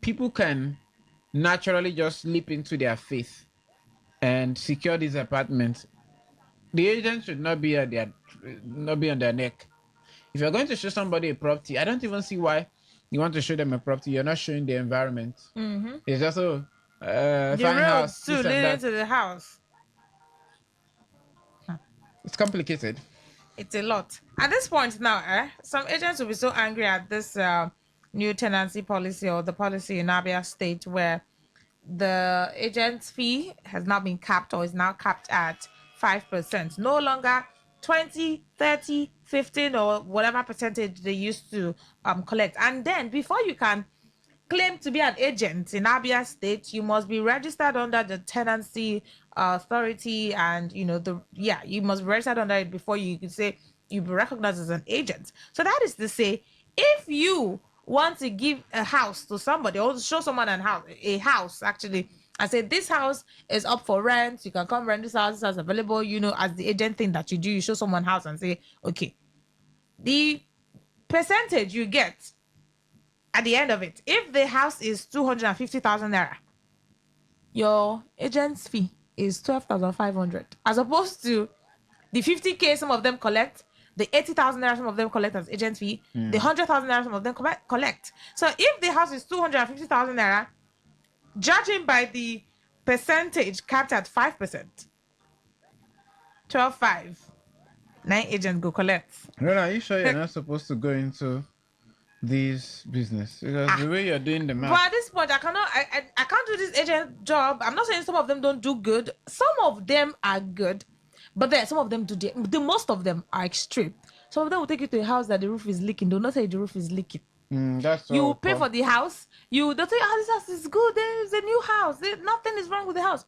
people can naturally just leap into their faith and secure these apartments. The agent should not be on their neck. If you're going to show somebody a property, I don't even see why you want to show them a property. You're not showing the environment. It's just fine house. The road leading to the house. It's complicated. It's a lot. At this point now, some agents will be so angry at this new tenancy policy or the policy in Abia State where the agent's fee has now been capped, or is now capped at 5%. No longer 20, 30, 15, or whatever percentage they used to collect. And then before you can claim to be an agent in Abia State, you must be registered under the tenancy authority, and you must be registered under it before you can say you be recognized as an agent. So that is to say, if you want to give a house to somebody, or show someone a house actually, and say this house is up for rent, you can come rent this house as available, as the agent thing that you do, you show someone house and say, okay, the percentage you get at the end of it, if the house is 250,000 naira, your agent's fee is 12,500, as opposed to the 50K some of them collect, the 80,000 naira some of them collect as agent fee, the 100,000 naira some of them collect. So if the house is 250,000 naira, judging by the percentage capped at 5%, 12.5, 9 agents go collect. Rona, are you sure you're not supposed to go into this business? Because the way you're doing the math. But at this point, I can't do this agent job. I'm not saying some of them don't do good. Some of them are good, but then some of them do the most of them are extreme. Some of them will take you to a house that the roof is leaking. They'll not say the roof is leaking. That's you all. Pay for the house. They'll tell you, this house is good. There's a new house. Nothing is wrong with the house.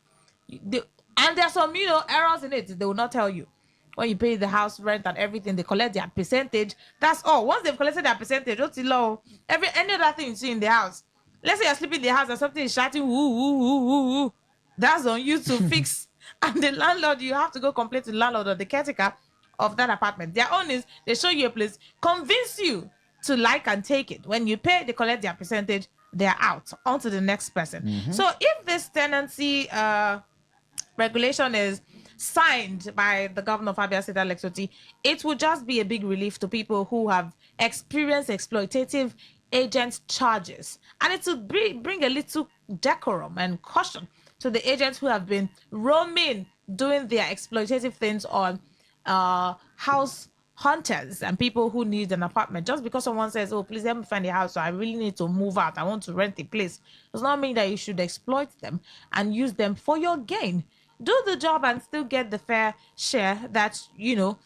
And there's some errors in it. They will not tell you. When you pay the house rent and everything, they collect their percentage. That's all. Once they've collected their percentage, what's low? Any other thing you see in the house. Let's say you're sleeping in the house and something is shouting, woo, woo, woo, woo, woo. That's on you to fix. And the landlord, you have to go complain to the landlord or the caretaker of that apartment. Their own is they show you a place, convince you to like and take it. When you pay, they collect their percentage, they're out. On to the next person. So if this tenancy regulation is signed by the governor of Abia State, Alex Oti, it would just be a big relief to people who have experienced exploitative agent charges, and it would bring a little decorum and caution to the agents who have been roaming, doing their exploitative things on house hunters and people who need an apartment. Just because someone says, oh, please help me find a house, so I really need to move out, I want to rent a place, does not mean that you should exploit them and use them for your gain. Do the job and still get the fair share that you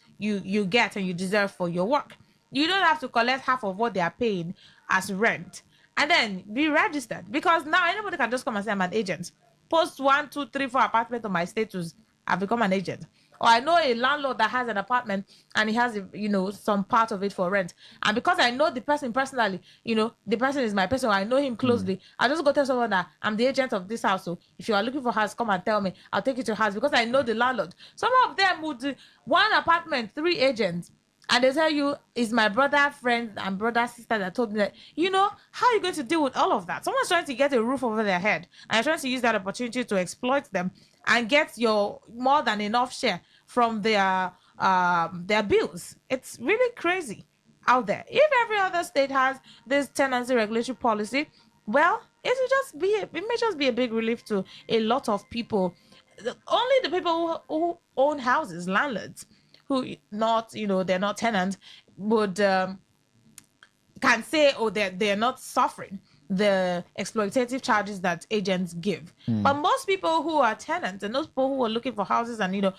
get and you deserve for your work. You don't have to collect half of what they are paying as rent and then be registered, because now anybody can just come and say I'm an agent, post 1, 2, 3, 4 apartment on my status, I've become an agent. Or I know a landlord that has an apartment and he has some part of it for rent, and because I know the person personally, the person is my person, I know him closely, I just go tell someone that I'm the agent of this house, so if you are looking for a house, come and tell me, I'll take you to a house, because I know the landlord. Some of them would do 1 apartment, 3 agents, and they tell you, it's my brother, friend, and brother, sister that told me that. How are you going to deal with all of that? Someone's trying to get a roof over their head, and you're trying to use that opportunity to exploit them and get your more than enough share from their bills. It's really crazy out there. If every other state has this tenancy regulatory policy, well, it may just be a big relief to a lot of people. Only the people who own houses, landlords, who they're not tenants, would can say, oh, they're not suffering the exploitative charges that agents give. But most people who are tenants and those people who are looking for houses, and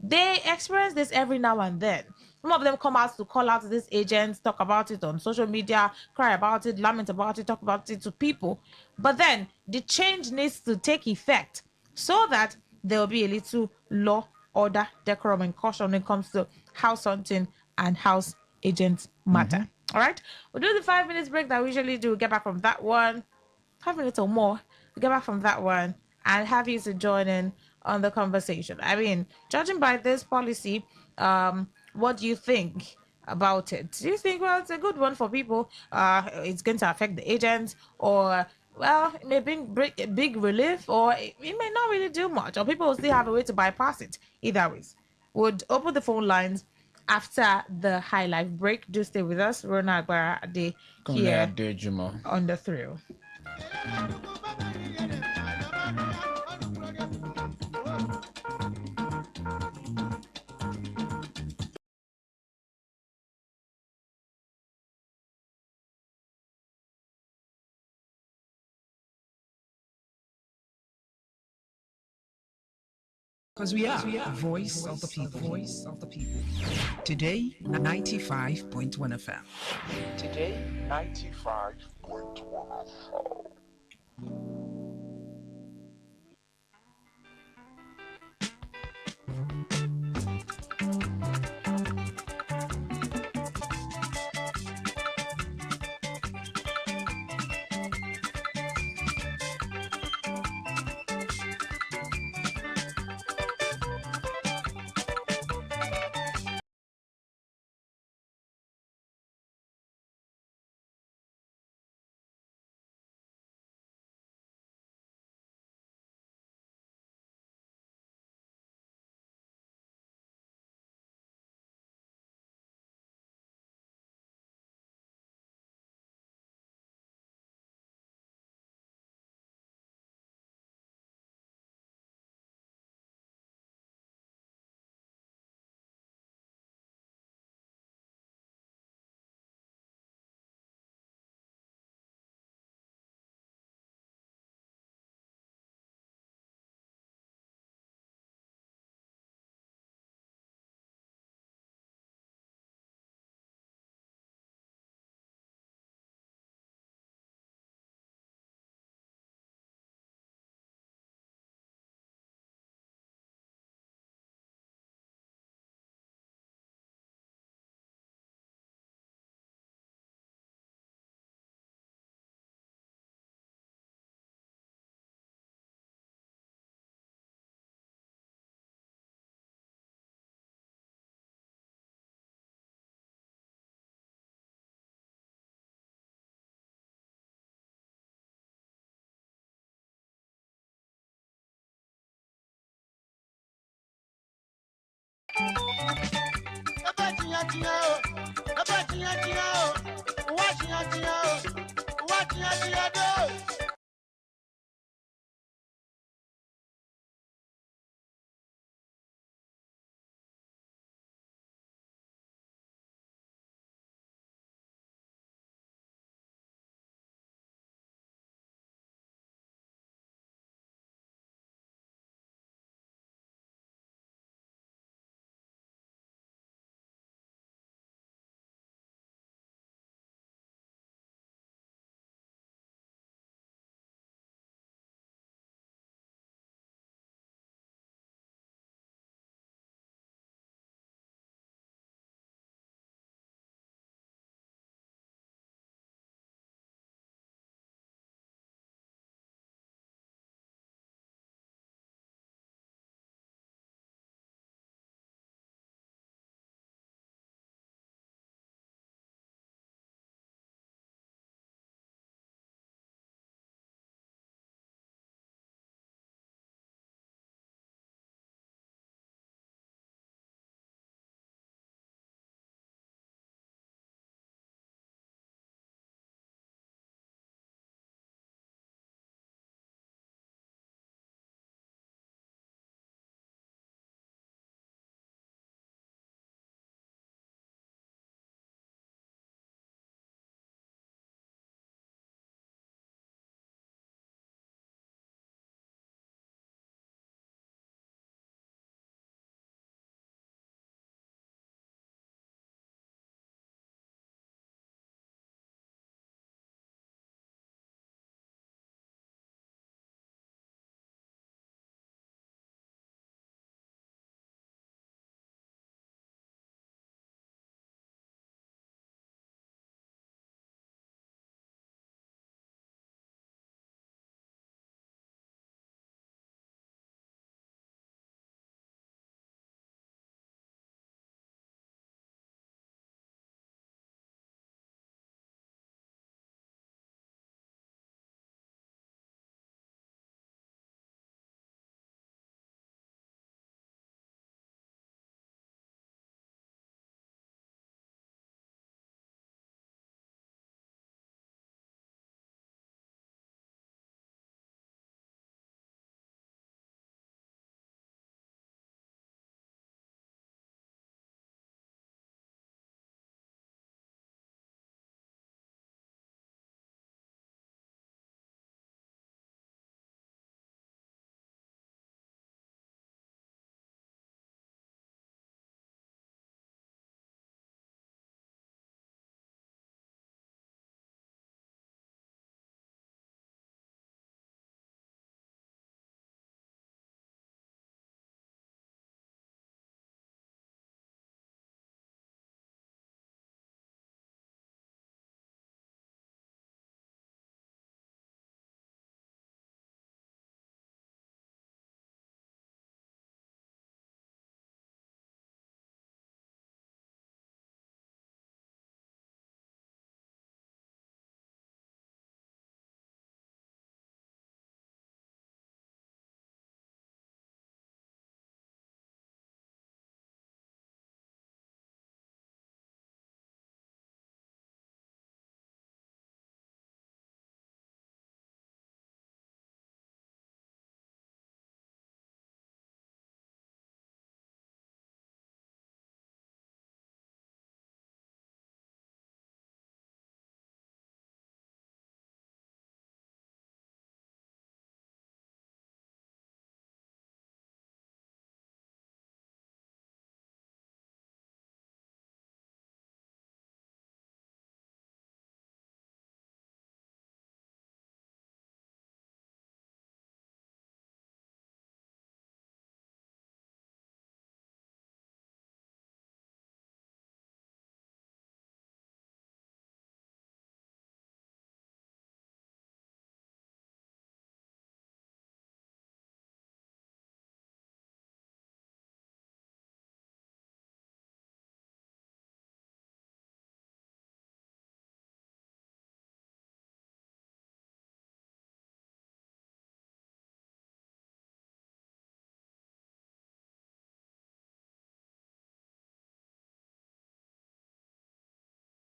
they experience this every now and then. Some of them come out to call out these agents, talk about it on social media, cry about it, lament about it, talk about it to people. But then the change needs to take effect so that there will be a little law, order, decorum, and caution when it comes to house hunting and house agent matter. All right, we'll do the 5 minutes break that we usually do. We'll get back from that one, 5 minutes or more. We'll get back from that one and have you to join in on the conversation. I mean, judging by this policy, what do you think about it? Do you think, well, it's a good one for people? It's going to affect the agents, or well, it may bring a big relief, or it may not really do much, or people will still have a way to bypass it. Either ways, would open the phone lines after the high life break. Do stay with us. Rona Agbara here on the Thrill. Because we are the voice of the people. Voice of the people. Today, 95.1 FM. Today, 95.1 FM.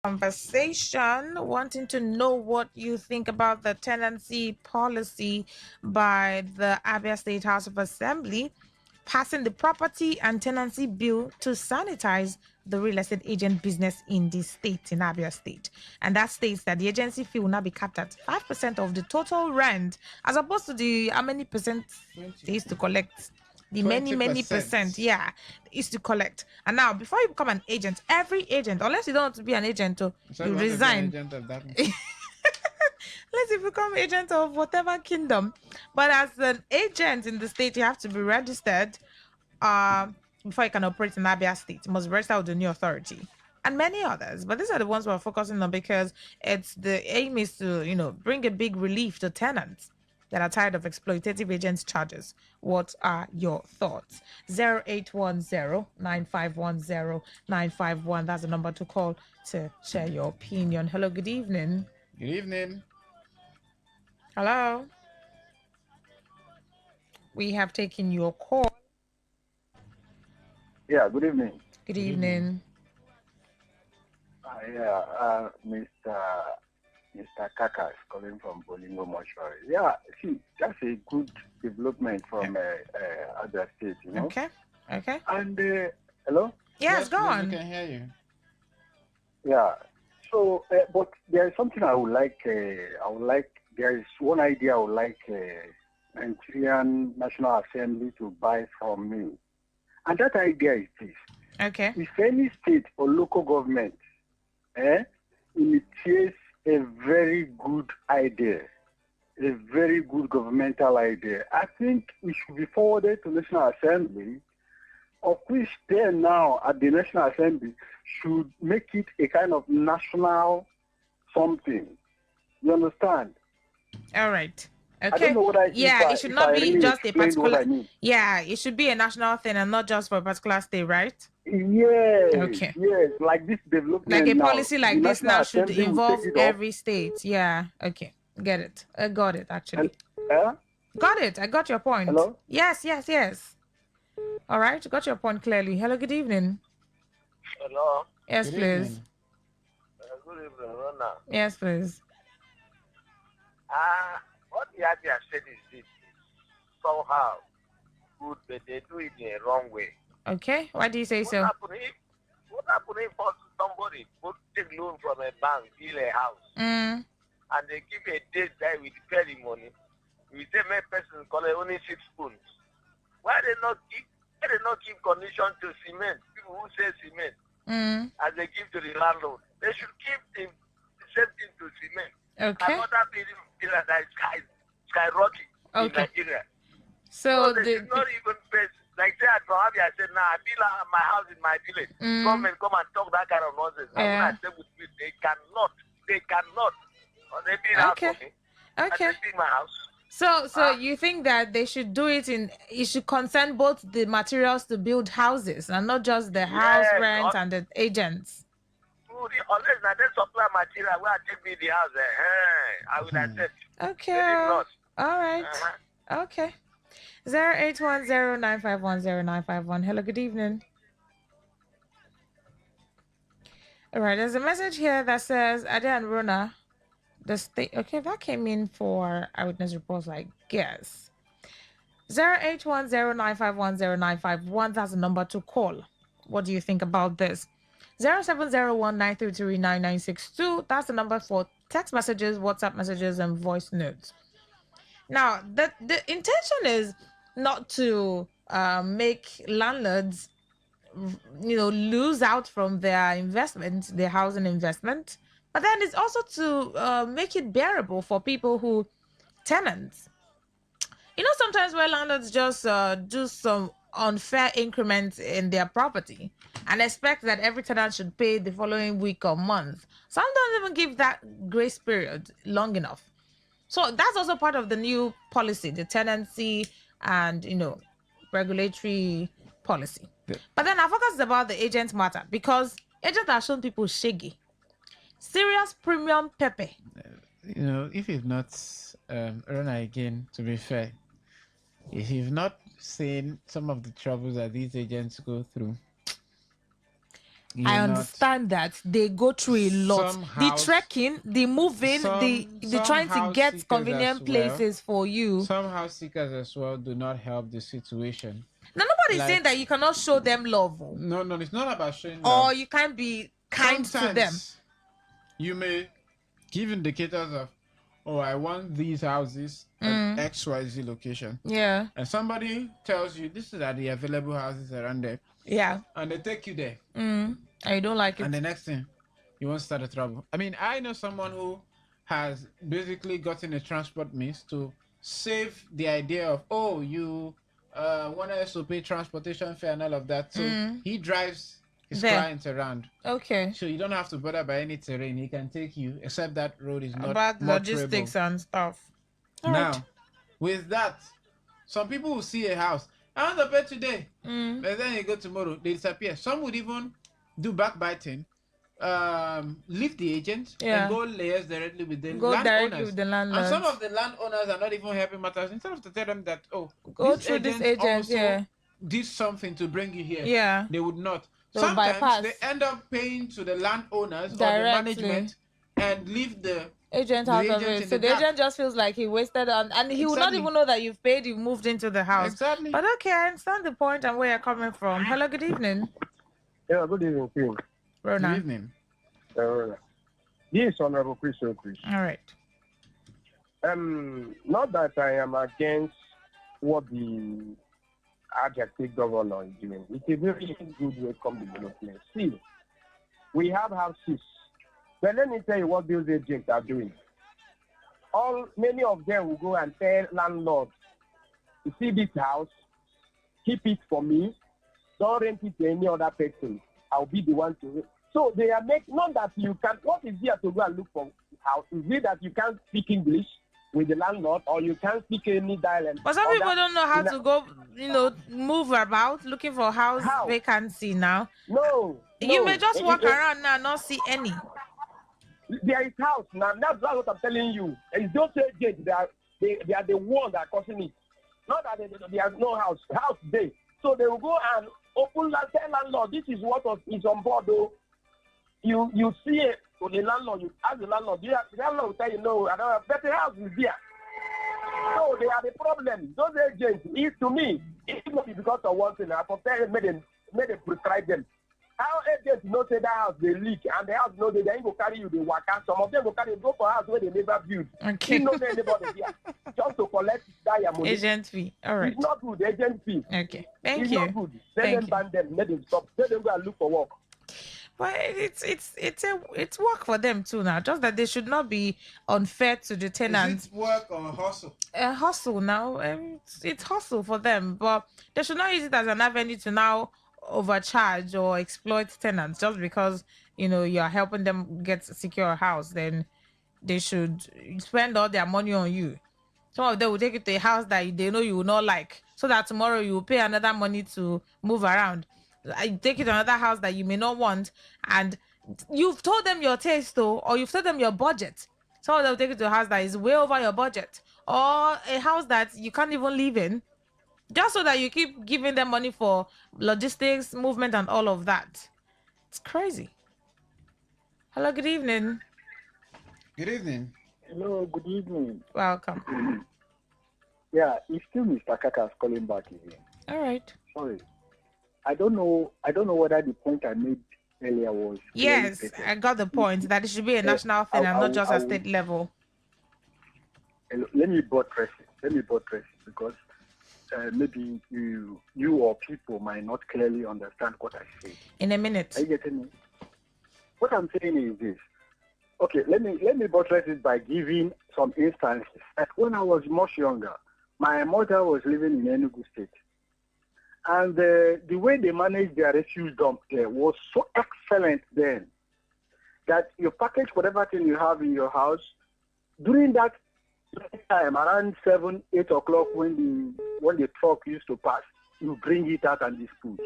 conversation, wanting to know what you think about the tenancy policy by the Abia State House of Assembly, passing the property and tenancy bill to sanitize the real estate agent business in the state, in Abia State. And that states that the agency fee will now be capped at 5% of the total rent, as opposed to the how many percent they used to collect. The many 20%. percent, yeah, is to collect. And now, before you become an agent, every agent, unless you don't want to be an agent, So you want to be an resign. agent of that? Unless you become agent of whatever kingdom. But as an agent in the state, you have to be registered before you can operate in Abia State. You must register with the new authority. And many others. But these are the ones we're focusing on because it's the aim is to, bring a big relief to tenants that are tired of exploitative agents' charges. What are your thoughts? 0810-9510951. That's the number to call to share your opinion. Hello, good evening. Good evening. Hello. We have taken your call. Yeah, good evening. Good evening. Mr. Kakas calling from Bolingo Mortuary. Yeah, see, that's a good development from other states, Okay. And hello? Yes, go on. I can hear you. Yeah. So, but there is something I would like. There is one idea I would like Nigerian National Assembly to buy from me, and that idea is this. Okay. If any state or local government initiates a very good idea, a very good governmental idea, I think it should be forwarded to National Assembly, of which they now at the National Assembly should make it a kind of national something. You understand? All right. Okay. I don't know what it should not be really just a particular. I mean. Yeah, it should be a national thing and not just for a particular state, right? Yes. Okay. Yes, like this development. Like a now, policy like the this National now should Assembly will involve take it up. every state. Yeah. Okay. Get it. I got it actually. Got it. I got your point. Hello? Yes. All right. Got your point clearly. Hello. Good evening. Hello. Yes, Good please. evening. Good evening, Rona. Yes, please. What the idea said is this: somehow good, but they do it in a wrong way. Okay. Why do you say so? What happened if somebody would take loan from a bank, build a house, and they give a date that we pay the money? We say my person call it only 6 spoons. Why they not give condition to cement? People who say cement, as they give to the landlord, they should give the same thing to cement. Okay. Another building that is skyrocket in Nigeria. So they should not even pay. Like say at Mohammed, I said, I build my house in my village. Government come and talk that kind of nonsense. And when I say with me, they cannot. Or they build house for me. Okay. And they build my house. So you think that they should do it it should concern both the materials to build houses and not just the house rent and the agents? Unless they supply material where I take me the house, I will accept. Okay. All right. Okay. 0810-951-0951. Hello, good evening. All right, there's a message here that says Ade and Rona, the state. Okay, that came in for eyewitness reports, I guess. 0810-951-0951. That's the number to call. What do you think about this? 0701-933-9962. That's the number for text messages, WhatsApp messages, and voice notes. Now, the intention is not to make landlords, lose out from their investment, their housing investment, but then it's also to make it bearable for people tenants. Sometimes where landlords just do some unfair increments in their property and expect that every tenant should pay the following week or month. Some don't even give that grace period long enough. So that's also part of the new policy, the tenancy and, regulatory policy. But then our focus is about the agent matter because agents are showing people shaggy. Serious premium pepe. If you've not, Rona again, to be fair, if you've not seen some of the troubles that these agents go through, I understand that they go through a lot. The trekking, the moving, the trying to get convenient places for you. Some house seekers as well do not help the situation. Now, nobody's saying that you cannot show them love. No, it's not about showing love. Or you can't be kind to them. You may give indicators of, oh, I want these houses at XYZ location. Yeah. And somebody tells you, this is at the available houses around there. Yeah. And they take you there. And you don't like it. And the next thing, you won't start a trouble. I mean, I know someone who has basically gotten a transport means to save the idea of, oh, you want us to pay transportation fare and all of that. So he drives his clients around. Okay. So you don't have to bother by any terrain. He can take you, except that road is not about logistics and stuff. Now, with that, some people will see a house. I want to pay today. But then you go tomorrow, they disappear. Some would even do backbiting, leave the agent and go liaise directly with the landowners. And some of the landowners are not even helping matters. Instead of to tell them that, oh, go through this agent, did something to bring you here. Yeah. They would not. So sometimes they end up paying to the landowners or the management and leave the agent out of it. So the agent just feels like he wasted on, and he will not even know that you've paid, you've moved into the house. Exactly. But okay, I understand the point and where you're coming from. Hello, good evening. Yeah, good evening, Queen. Rona. Good evening. Rona. This Honorable Chris. All right. Not that I am against what the Adjective governor is doing. It's a very good welcome development. See, we have houses. But let me tell you what those agents are doing. Many of them will go and tell landlords, you see this house, keep it for me, don't rent it to any other person. I'll be the one to. So they are making, not that you can, what is there to go and look for house? Is it that you can't speak English with the landlord or you can't speak any dialect? But some people don't know how to go, move about looking for house vacancy now. No. You may just walk around now and not see any. There is house now. That's what I'm telling you. It's those agents. They are the ones that are causing it. Not that there is no house. House day. So they will go and open land, tell landlord, this is what is on board. Though you see it to the landlord. You ask the landlord. The landlord will tell you no. I don't have better house is there. So they are the problem. Those agents, to me, it's not because of one thing. I prefer made them prescribe them. How agents know say that house they leak and the house know they ain't go carry you, they work out. Some of them go carry you, go for house where they never build. Okay. You know anybody here just to collect that money. Agent fee. All right. It's not good, agent fee. Okay. Thank it's you. It's not good. Let them ban them, let them stop. Let them go and look for work. But it's work for them too now. Just that they should not be unfair to the tenants. Is it work or hustle? Hustle now. It's hustle for them, but they should not use it as an avenue to now overcharge or exploit tenants just because you're helping them get a secure house. Then they should spend all their money on you. Some of them will take it to a house that they know you will not like, so that tomorrow you will pay another money to move around. I take it to another house that you may not want, and you've told them your taste though, or you've told them your budget. Some of them will take it to a house that is way over your budget, or a house that you can't even live in, just so that you keep giving them money for logistics, movement, and all of that. It's crazy. Hello, good evening. Good evening. Hello, good evening. Welcome. Yeah, it's still Mr. Kakas calling back again. All right. Sorry. I don't know whether the point I made earlier was... Yes, I got the point that it should be a national thing and not just a state level. Let me buttress it because maybe you or people might not clearly understand what I say. In a minute. Are you getting me? What I'm saying is this. Okay, let me buttress it by giving some instances. Like when I was much younger, my mother was living in Enugu State. And the way they managed their refuse dump there was so excellent then that you package whatever thing you have in your house. During that time, around 7, 8 o'clock when the truck used to pass, you bring it out and dispose.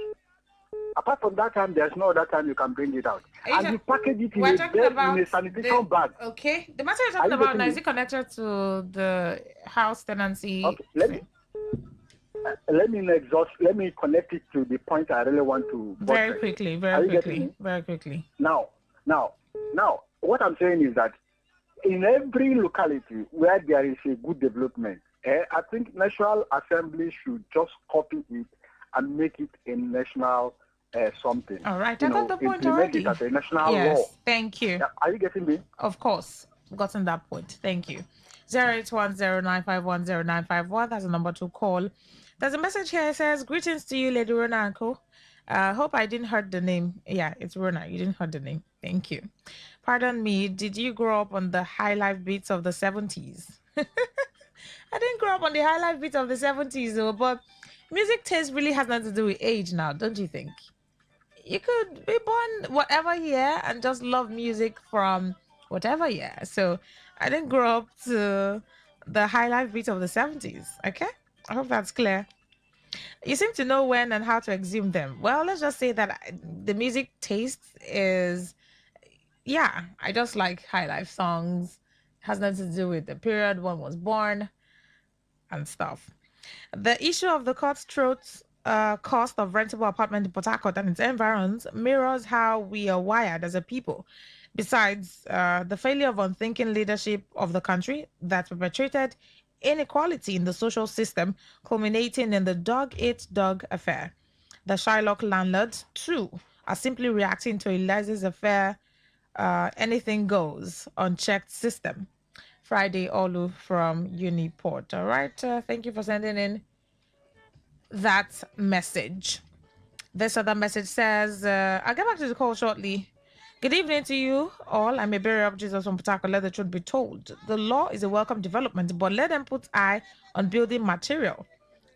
Apart from that time, there's no other time you can bring it out. And you package it in a sanitation bag. Okay. The matter you're talking about now, is it connected to the house tenancy? Okay. let me connect it to the point I really want to. Very quickly. Now, what I'm saying is that in every locality where there is a good development, I think National Assembly should just copy it and make it a national something. All right, I got the point already. It as a national yes, law. Thank you. Are you getting me? Of course, gotten that point. Thank you. 08109510951. That's the number to call. There's a message here. It says, "Greetings to you, Lady Rona Uncle. Hope I didn't hurt the name. Yeah, it's Rona. You didn't hurt the name. Thank you. Pardon me. Did you grow up on the high life beats of the 70s? I didn't grow up on the high life beats of the 70s, though. But music taste really has nothing to do with age now, don't you think? You could be born whatever year and just love music from whatever year. So I didn't grow up to the high life beat of the 70s. Okay? I hope that's clear. You seem to know when and how to exhume them. Well, let's just say that the music taste is, yeah, I just like high life songs. Has nothing to do with the period one was born and stuff. The issue of the cutthroat cost of rentable apartment in Port Harcourt and its environs mirrors how we are wired as a people. Besides, the failure of unthinking leadership of the country that perpetrated inequality in the social system, culminating in the dog-eat-dog affair. The Shylock landlords, too, are simply reacting to Eliza's affair, anything goes, unchecked system. Friday Olu from Uniport. All right, thank you for sending in that message. This other message says, I'll get back to the call shortly. Good evening to you all. I'm a bearer of Jesus from Potaka. Let the truth be told. The law is a welcome development, but let them put eye on building material.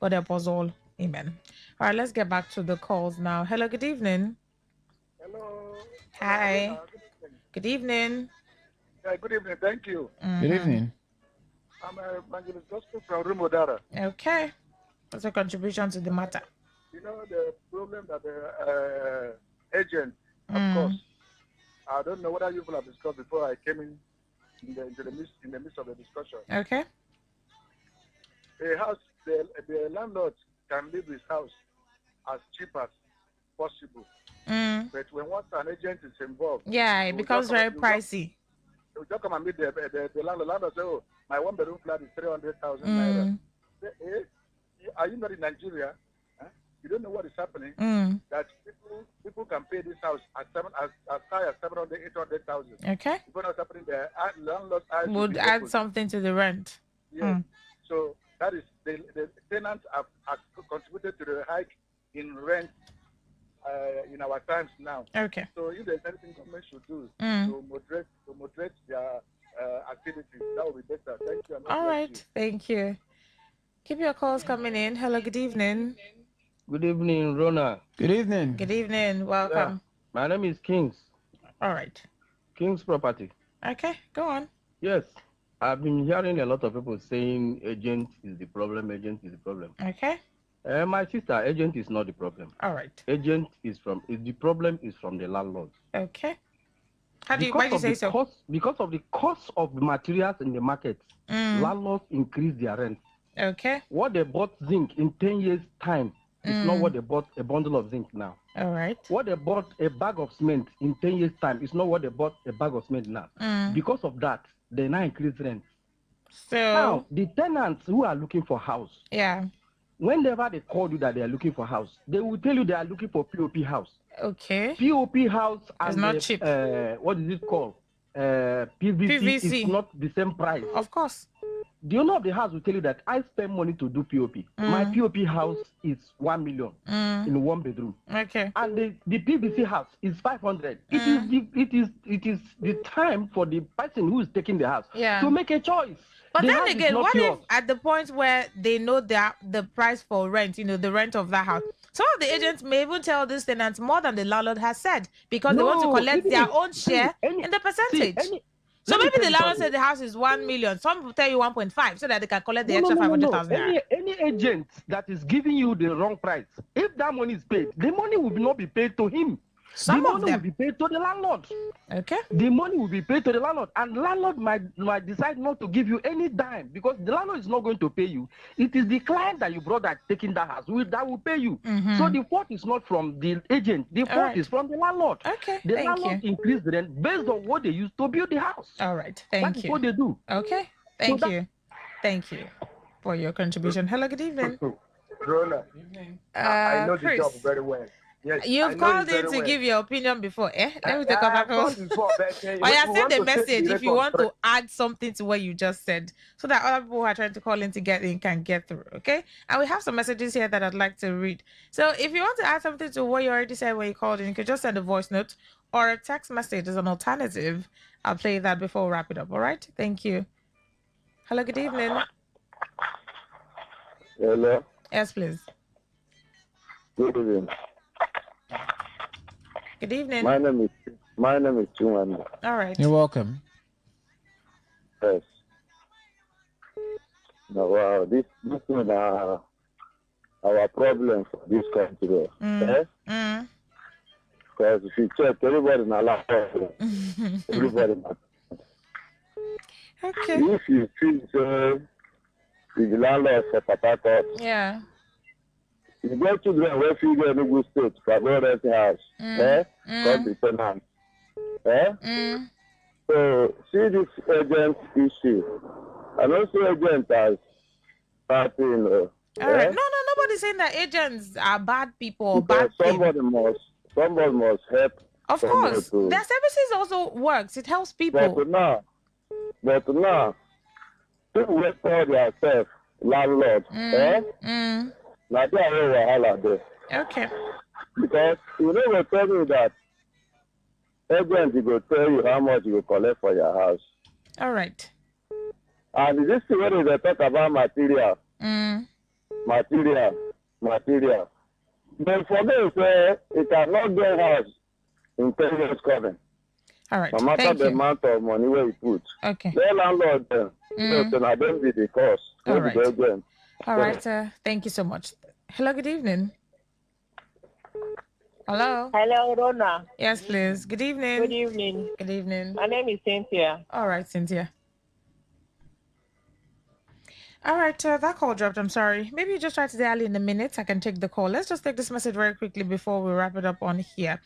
God help us all. Amen. All right, let's get back to the calls now. Hello, good evening. Hello. Hi. Good evening. Yeah, good evening. Thank you. Good evening. I'm Evangelist Gospel from Rumodara. Okay. What's your contribution to the matter? You know, the problem that the agent, of course, I don't know whether you will have discussed before I came in the midst of the discussion. Okay. A house, the landlord can leave his house as cheap as possible. But when once an agent is involved, yeah, it becomes very pricey. You just come and meet the landlord. Landlord say, "Oh, my one-bedroom flat is 300,000 naira." Say, are you not in Nigeria? Huh? You don't know what is happening. That people can pay this house as high as 700,000, 800,000. Okay. What's happening there? Landlord would add something to the rent. Yeah. So that is the tenants have contributed to the hike in rent in our times now. Okay. So if there's anything government should do to moderate their activities, that would be better. Thank you. All right. Thank you. Keep your calls coming in. Hello. Good evening. Good evening, Rona. Good evening. Good evening. Welcome. Yeah. My name is Kings. All right. Kings Property. Okay. Go on. Yes. I've been hearing a lot of people saying agent is the problem. Agent is the problem. Okay. My sister, agent is not the problem. All right. Agent is the problem is from the landlord. Okay. Why do you say so? Because of the cost of the materials in the market, landlords increase their rent. Okay. What they bought zinc in 10 years' time is not what they bought a bundle of zinc now. All right. What they bought a bag of cement in 10 years' time is not what they bought a bag of cement now. Because of that, they now increase rent. So now, the tenants who are looking for house, yeah, whenever they call you that they are looking for house, they will tell you they are looking for POP house. Okay. POP house is not cheap. What is it called? PVC is not the same price. Of course. The owner of the house will tell you that I spend money to do POP. My POP house is 1 million in one bedroom. Okay. And the PVC house is 500. It is the time for the person who is taking the house to make a choice. But then again, what if at the point where they know the price for rent, the rent of that house, some of the agents may even tell these tenants more than the landlord has said because they want to collect their own share in the percentage. So maybe the landlord said the house is 1 million. Some will tell you 1.5 so that they can collect the extra 500,000. Any agent that is giving you the wrong price, if that money is paid, the money will not be paid to him. Some the of money them will be paid to the landlord. Okay. The money will be paid to the landlord, and landlord might decide not to give you any dime because the landlord is not going to pay you. It is the client that you brought that taking that house that will pay you. So the fault is not from the agent. The fault is from the landlord. Okay. The Thank landlord you. increased the rent based on what they used to build the house. All right. Thank That you. is what they do. Okay. Thank you. Thank you for your contribution. Hello. Good evening. Rona, I know Chris. the job very well. Yes, You've called in to give your opinion before, eh? Let me take I've call. called before, but Or yeah, we send want a to take message the if you want record to add something to what you just said, so that other people who are trying to call in to get in can get through. Okay, and we have some messages here that I'd like to read. So if you want to add something to what you already said when you called in, you can just send a voice note or a text message as an alternative. I'll play that before we wrap it up. All right. Thank you. Hello. Good evening. Hello. Yes, please. Good evening. Good evening. My name is Chumani. All right. You're welcome. Yes. No, wow, this is our problem for this country. Eh? Because if you check, everybody in Allah, everybody. Okay. If you feel the landlord for Papa Yeah. you get children where figure in Enugu State for rent house, called the tenant. So see this agent issue. I don't see agent as starting. All right. No, nobody's saying that agents are bad people or bad somebody must help. Of course, their services also works. It helps people. But now, people will call themselves landlord. Now they are wahala there. Okay. Because you never tell me that agent will tell you how much you will collect for your house. All right. And this is when they talk about material. Material. Then for them, say, it cannot get house in 10 years coming. All right. No matter the amount of money where you put. Okay. The landlord then. So I don't be the cost. All right. All right. Thank you so much. Hello, good evening. Hello. Hello, Rona. Yes, please. Good evening. Good evening. Good evening. My name is Cynthia. All right, Cynthia. All right, that call dropped. I'm sorry. Maybe you just try to dial in a minute. I can take the call. Let's just take this message very quickly before we wrap it up on here.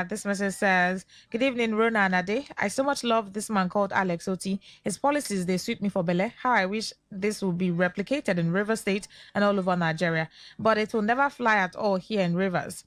This message says, "Good evening, Rona and Ade. I so much love this man called Alex Oti. His policies, they sweep me for Bele. How I wish this would be replicated in Rivers State and all over Nigeria. But it will never fly at all here in Rivers.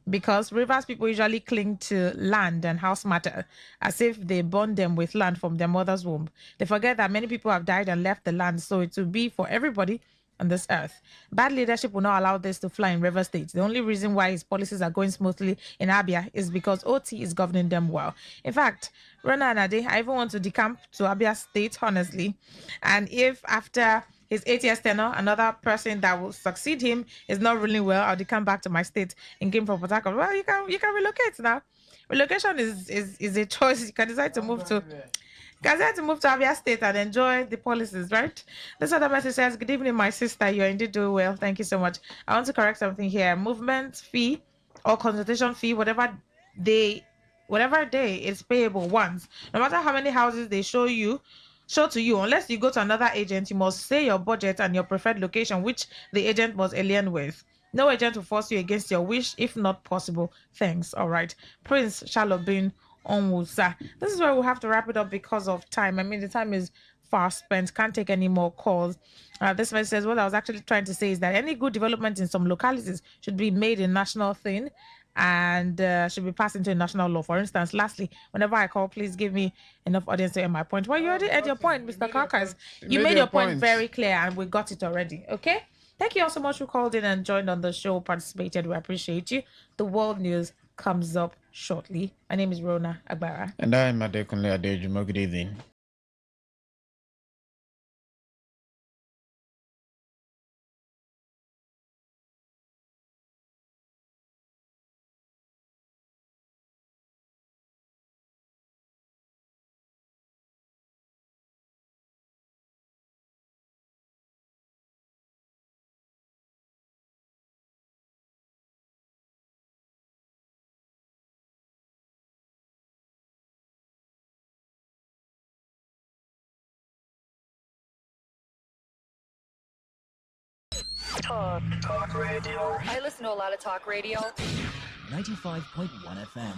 Because Rivers people usually cling to land and house matter as if they bond them with land from their mother's womb. They forget that many people have died and left the land, so it will be for everybody on this earth. Bad leadership will not allow this to fly in River State. The only reason why his policies are going smoothly in Abia is because OT is governing them well. In fact, Rona and Ade, I even want to decamp to Abia State, honestly. And if after his 8 years tenure, another person that will succeed him is not ruling well, I'll come back to my state and came from Port Harcourt. Well, you can relocate now. Relocation is a choice. You can decide to move to Abia State and enjoy the policies, right? This other message says, "Good evening, my sister. You're indeed doing well. Thank you so much. I want to correct something here. Movement fee or consultation fee, whatever day is payable once. No matter how many houses they show to you, unless you go to another agent, you must say your budget and your preferred location, which the agent was alien with. No agent will force you against your wish if not possible. Thanks." All right. Prince Shalobin Onwusa. This is where we'll have to wrap it up because of time. I mean, the time is fast spent. Can't take any more calls. This message says, what I was actually trying to say is that any good development in some localities should be made a national thing and should be passed into a national law. For instance, lastly, whenever I call, please give me enough audience to hear my point. Well, you already had your point, Mr. Karkas. You made your point very clear and we got it already. Okay? Thank you all so much for called in and joined on the show, participated. We appreciate you. The world news comes up shortly. My name is Rona Agbara. And I'm Adekunle Adejumo. Good evening. Talk radio. I listen to a lot of talk radio. 95.1 FM.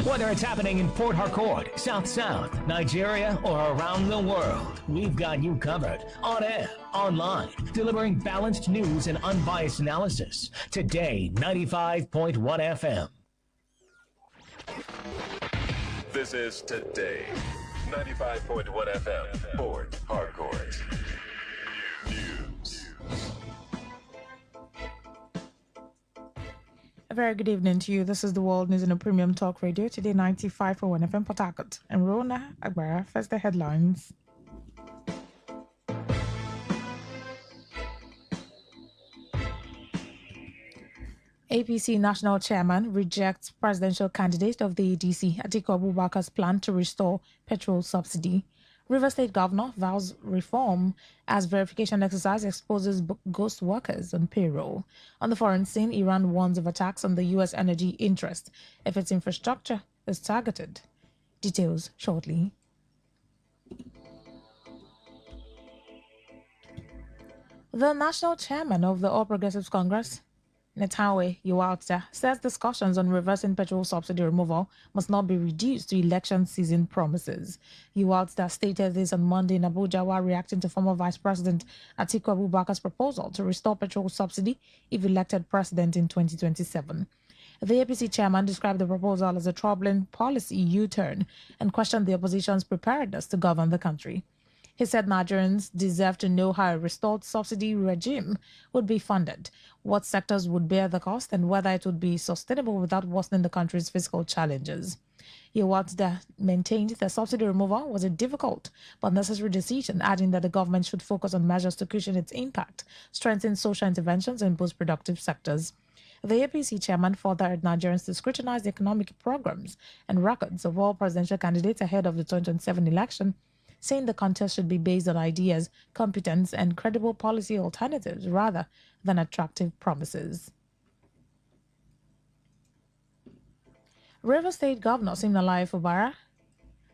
Whether it's happening in Port Harcourt, South South, Nigeria, or around the world, we've got you covered. On air, online, delivering balanced news and unbiased analysis. Today, 95.1 FM. This is Today, 95.1 FM, Port Harcourt. News. A very good evening to you. This is the World News in a Premium Talk Radio. Today, 95.1 FM Port Harcourt. And Rona Agbara, first the headlines. APC National Chairman rejects presidential candidate of the ADC, Atiku Abubakar's plan to restore petrol subsidy. River State Governor vows reform as verification exercise exposes ghost workers on payroll. On the foreign scene, Iran warns of attacks on the U.S. energy interest if its infrastructure is targeted. Details shortly. The national chairman of the All Progressives Congress, Netawe Yewalta, says discussions on reversing petrol subsidy removal must not be reduced to election season promises. Yewalta stated this on Monday in Abuja while reacting to former Vice President Atiku Abubakar's proposal to restore petrol subsidy if elected president in 2027. The APC chairman described the proposal as a troubling policy U-turn and questioned the opposition's preparedness to govern the country. He said Nigerians deserve to know how a restored subsidy regime would be funded, what sectors would bear the cost, and whether it would be sustainable without worsening the country's fiscal challenges. Yewalta maintained that subsidy removal was a difficult but necessary decision, adding that the government should focus on measures to cushion its impact, strengthen social interventions, and boost productive sectors. The APC chairman further urged Nigerians to scrutinize the economic programs and records of all presidential candidates ahead of the 2027 election, saying the contest should be based on ideas, competence, and credible policy alternatives rather than attractive promises. River State Governor Siminalayi Fubara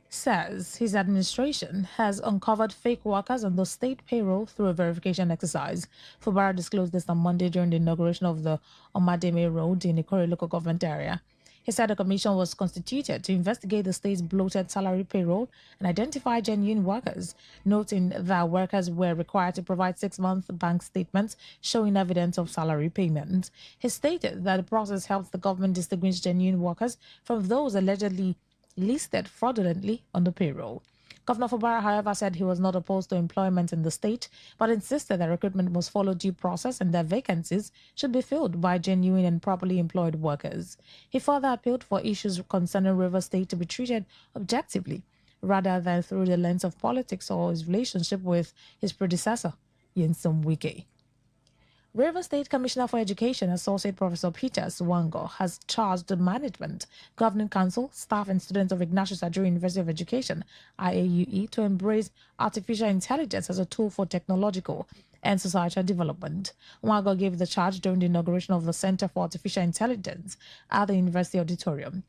says his administration has uncovered fake workers on the state payroll through a verification exercise. Fubara disclosed this on Monday during the inauguration of the Omademe Road in Ikore local government area. He said a commission was constituted to investigate the state's bloated salary payroll and identify genuine workers, noting that workers were required to provide 6-month bank statements showing evidence of salary payment. He stated that the process helps the government distinguish genuine workers from those allegedly listed fraudulently on the payroll. Governor Fubara, however, said he was not opposed to employment in the state, but insisted that recruitment must follow due process and that vacancies should be filled by genuine and properly employed workers. He further appealed for issues concerning River State to be treated objectively, rather than through the lens of politics or his relationship with his predecessor, Nyesom Wike. River State Commissioner for Education, Associate Professor Peter Swango, has charged the management, governing council, staff, and students of Ignatius Ajuri University of Education, IAUE, to embrace artificial intelligence as a tool for technological and societal development. Swango gave the charge during the inauguration of the Center for Artificial Intelligence at the University Auditorium.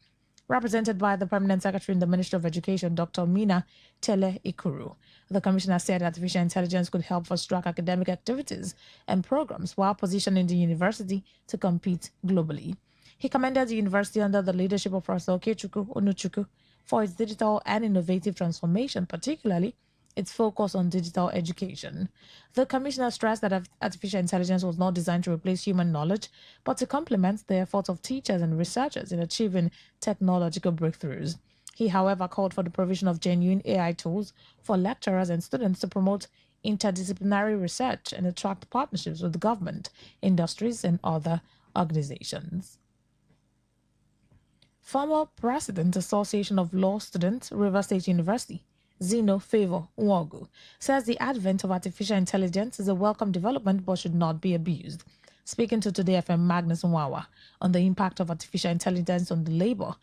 Represented by the Permanent Secretary in the Ministry of Education, Dr. Mina Tele Ikuru. The commissioner said artificial intelligence could help fast-track academic activities and programs while positioning the university to compete globally. He commended the university under the leadership of Professor Okechukwu Onuchukwu for its digital and innovative transformation, particularly its focus on digital education. The commissioner stressed that artificial intelligence was not designed to replace human knowledge, but to complement the efforts of teachers and researchers in achieving technological breakthroughs. He, however, called for the provision of genuine AI tools for lecturers and students to promote interdisciplinary research and attract partnerships with government, industries, and other organizations. Former President, Association of Law Students, River State University, Zeno Favor Nwogu, says the advent of artificial intelligence is a welcome development but should not be abused. Speaking to Today FM Magnus Nwawa on the impact of artificial intelligence on the labor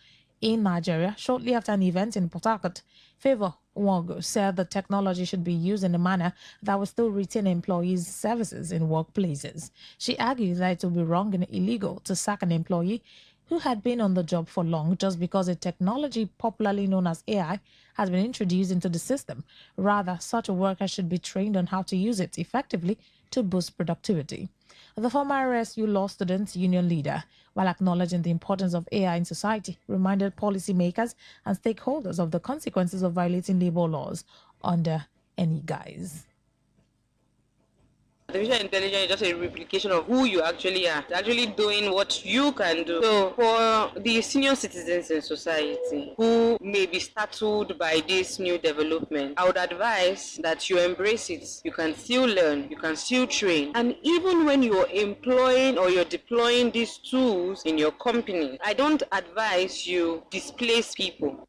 in Nigeria shortly after an event in Port Harcourt, Favor Nwogu said the technology should be used in a manner that will still retain employees' services in workplaces. She argued that it would be wrong and illegal to sack an employee who had been on the job for long just because a technology popularly known as AI has been introduced into the system. Rather, such a worker should be trained on how to use it effectively to boost productivity. The former RSU Law Students Union leader, while acknowledging the importance of AI in society, reminded policymakers and stakeholders of the consequences of violating labor laws under any guise. Artificial intelligence is just a replication of who you actually are. It's actually doing what you can do. So for the senior citizens in society who may be startled by this new development, I would advise that you embrace it. You can still learn, you can still train. And even when you're employing or you're deploying these tools in your company, I don't advise you displace people.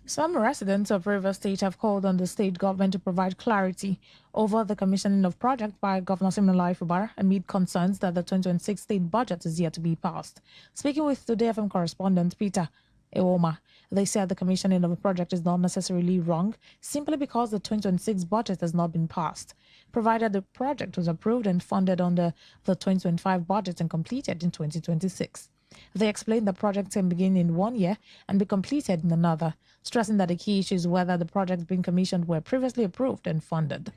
Some residents of Rivers State have called on the state government to provide clarity over the commissioning of projects by Governor Siminalayi Fubara amid concerns that the 2026 state budget is yet to be passed. Speaking with Today FM correspondent Peter Ewoma, they said the commissioning of a project is not necessarily wrong simply because the 2026 budget has not been passed, provided the project was approved and funded under the 2025 budget and completed in 2026. They explained the project can begin in 1 year and be completed in another, stressing that the key issue is whether the projects being commissioned were previously approved and funded.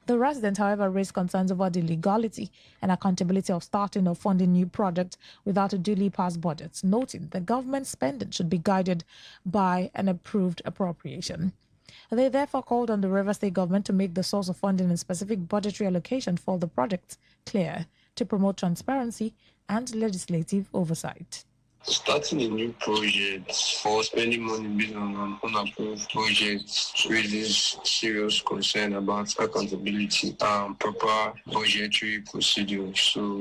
The residents, however, raised concerns over the legality and accountability of starting or funding new projects without a duly passed budget, noting that government spending should be guided by an approved appropriation. They therefore called on the Rivers State government to make the source of funding and specific budgetary allocation for the projects clear to promote transparency and legislative oversight. Starting a new project or spending money based on an unapproved project raises serious concern about accountability and proper budgetary procedures. So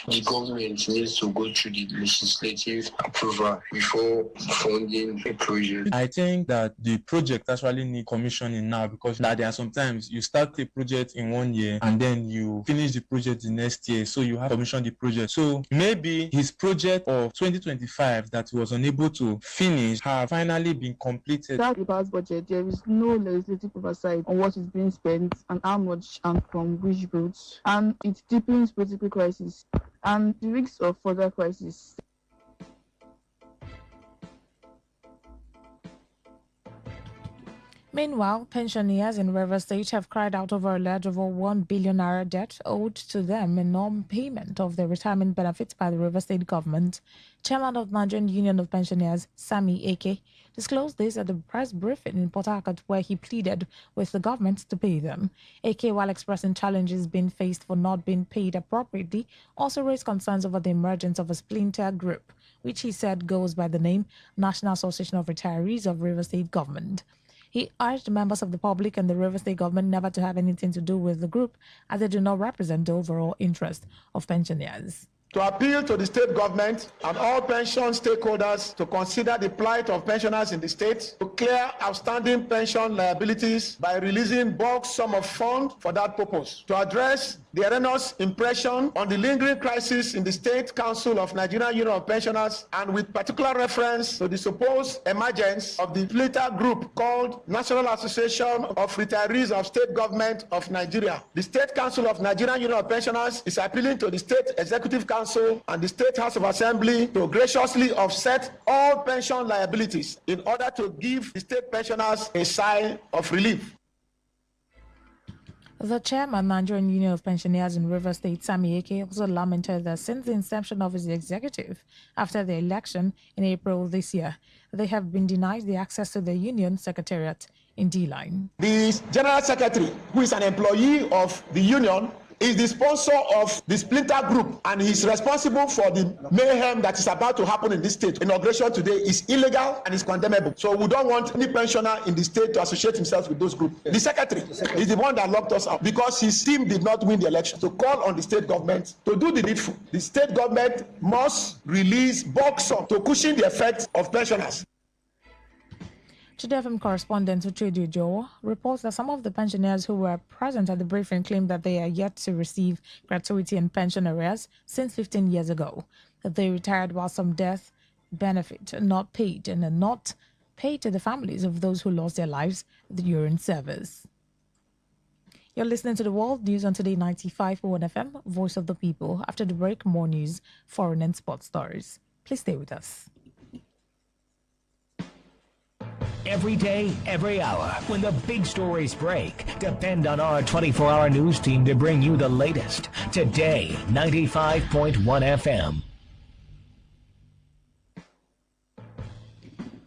the government needs to go through the legislative approval before funding a project. I think that the project actually needs commissioning now because there are sometimes you start a project in 1 year and then you finish the project the next year. So you have to commission the project. So maybe his project of 2025 that he was unable to finish have finally been completed. Without the past budget, there is no legislative oversight on what is being spent and how much and from which routes, and it deepens political crisis and the risks of further crisis. Meanwhile, pensioners in Rivers State have cried out over a large over 1 billion naira debt owed to them in non-payment of their retirement benefits by the Rivers State government. Chairman of Nigerian Union of Pensioners, Sami Eke, disclosed this at the press briefing in Port Harcourt, where he pleaded with the government to pay them. Eke, while expressing challenges being faced for not being paid appropriately, also raised concerns over the emergence of a splinter group, which he said goes by the name National Association of Retirees of Rivers State Government. He urged members of the public and the Rivers State government never to have anything to do with the group, as they do not represent the overall interest of pensioners. To appeal to the state government and all pension stakeholders to consider the plight of pensioners in the state, to clear outstanding pension liabilities by releasing bulk sum of funds for that purpose, to address the erroneous impression on the lingering crisis in the State Council of Nigerian Union of Pensioners, and with particular reference to the supposed emergence of the splinter group called National Association of Retirees of State Government of Nigeria. The State Council of Nigerian Union of Pensioners is appealing to the State Executive Council and the State House of Assembly to graciously offset all pension liabilities in order to give the state pensioners a sigh of relief. The chairman, Nigerian Union of Pensioners in Rivers State, Sami Eke, also lamented that since the inception of his executive after the election in April this year, they have been denied the access to the union secretariat in D-Line. The general secretary, who is an employee of the union, is the sponsor of the splinter group, and he's responsible for the mayhem that is about to happen in this state. Inauguration today is illegal and is condemnable. So we don't want any pensioner in the state to associate himself with those groups. The secretary is the one that locked us out because his team did not win the election. To call on the state government to do the needful. The state government must release bulk sum to cushion the effects of pensioners. Today FM correspondent Uchedu Joe reports that some of the pensioners who were present at the briefing claimed that they are yet to receive gratuity and pension arrears since 15 years ago, that they retired while some death benefit not paid and are not paid to the families of those who lost their lives during service. You're listening to the World News on Today 95.1 FM, Voice of the People. After the break, more news, foreign and sports stories. Please stay with us. Every day, every hour, when the big stories break, depend on our 24-hour news team to bring you the latest. Today, 95.1 FM.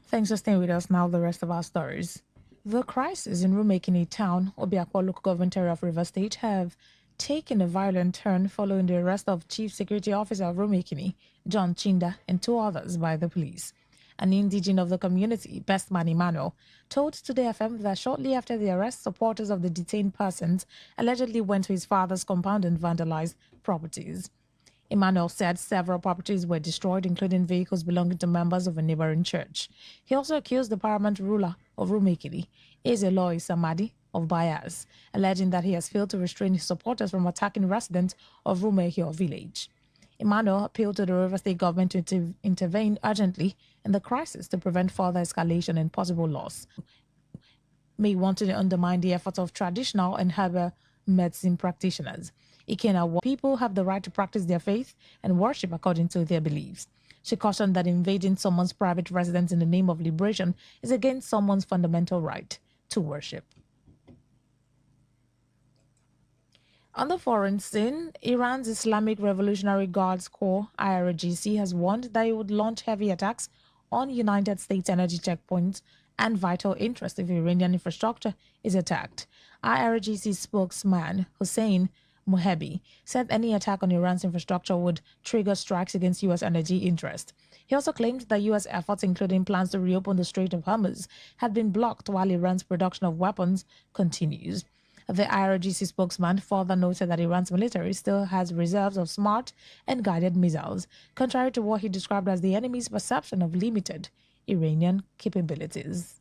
Thanks for staying with us. Now the rest of our stories. The crisis in Rumekini town, Obiakwa local government area of River State, have taken a violent turn following the arrest of Chief Security Officer of Rumekini, John Chinda, and 2 others by the police. An indigene of the community, Bestman Emmanuel, told Today FM that shortly after the arrest, supporters of the detained persons allegedly went to his father's compound and vandalized properties. Emmanuel said several properties were destroyed, including vehicles belonging to members of a neighboring church. He also accused the paramount ruler of Rumekini, Ezeloy Samadi, of bias, alleging that he has failed to restrain his supporters from attacking residents of Rumekio village. Emmanuel appealed to the River State government to intervene urgently in the crisis to prevent further escalation and possible loss. May wanted to undermine the efforts of traditional and herbal medicine practitioners. Ikena, people have the right to practice their faith and worship according to their beliefs. She cautioned that invading someone's private residence in the name of liberation is against someone's fundamental right to worship. On the foreign scene, Iran's Islamic Revolutionary Guards Corps, IRGC, has warned that it would launch heavy attacks on United States energy checkpoints and vital interest if Iranian infrastructure is attacked. IRGC spokesman Hossein Mohebi said any attack on Iran's infrastructure would trigger strikes against U.S. energy interest. He also claimed that U.S. efforts, including plans to reopen the Strait of Hormuz, had been blocked while Iran's production of weapons continues. The IRGC spokesman further noted that Iran's military still has reserves of smart and guided missiles, contrary to what he described as the enemy's perception of limited Iranian capabilities.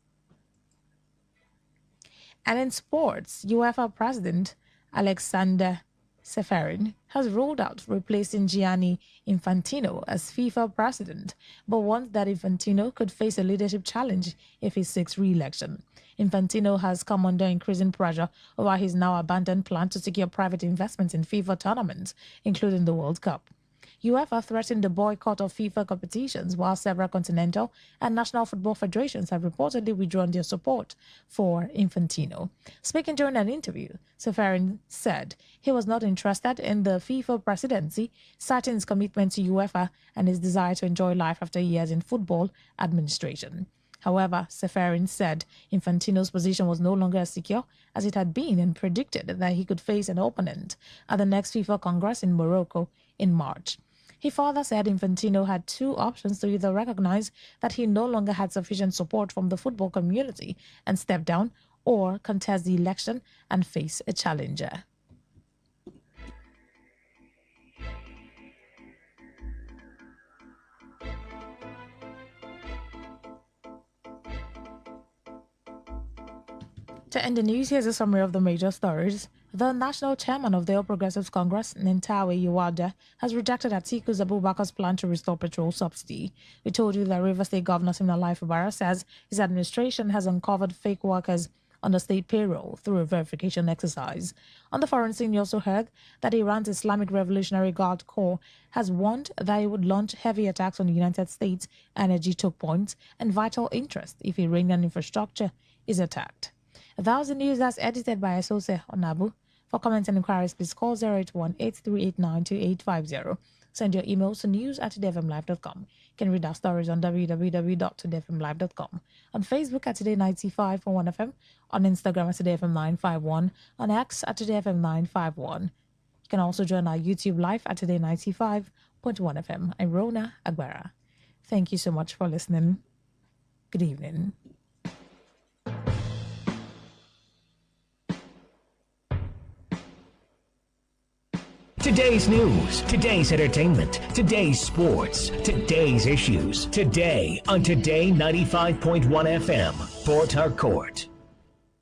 And in sports, UEFA President Alexander Seferin has ruled out replacing Gianni Infantino as FIFA president, but warns that Infantino could face a leadership challenge if he seeks re-election. Infantino has come under increasing pressure over his now abandoned plan to secure private investments in FIFA tournaments, including the World Cup. UEFA threatened the boycott of FIFA competitions, while several continental and national football federations have reportedly withdrawn their support for Infantino. Speaking during an interview, Seferin said he was not interested in the FIFA presidency, citing his commitment to UEFA and his desire to enjoy life after years in football administration. However, Seferin said Infantino's position was no longer as secure as it had been and predicted that he could face an opponent at the next FIFA Congress in Morocco in March. He further said Infantino had 2 options to either recognize that he no longer had sufficient support from the football community and step down, or contest the election and face a challenger. To end the news, here's a summary of the major stories. The national chairman of the All Progressives Congress, Nentawe Yewada, has rejected Atiku Abubakar's plan to restore petrol subsidy. We told you that River State Governor Siminalayi Fubara says his administration has uncovered fake workers on the state payroll through a verification exercise. On the foreign scene, you also heard that Iran's Islamic Revolutionary Guard Corps has warned that it would launch heavy attacks on the United States energy choke points and vital interest if Iranian infrastructure is attacked. That was the news that's edited by Asose Onabu. For comments and inquiries, please call 081-8389-2850. Send your emails to news@todayfmlive.com. You can read our stories on www.todayfmlive.com. On Facebook at Today95.1fm. On Instagram at TodayFM951. On X at TodayFM951. You can also join our YouTube live at Today95.1fm. I'm Rona Agbara. Thank you so much for listening. Good evening. Today's news, today's entertainment, today's sports, today's issues. Today on Today 95.1 FM, Port Harcourt.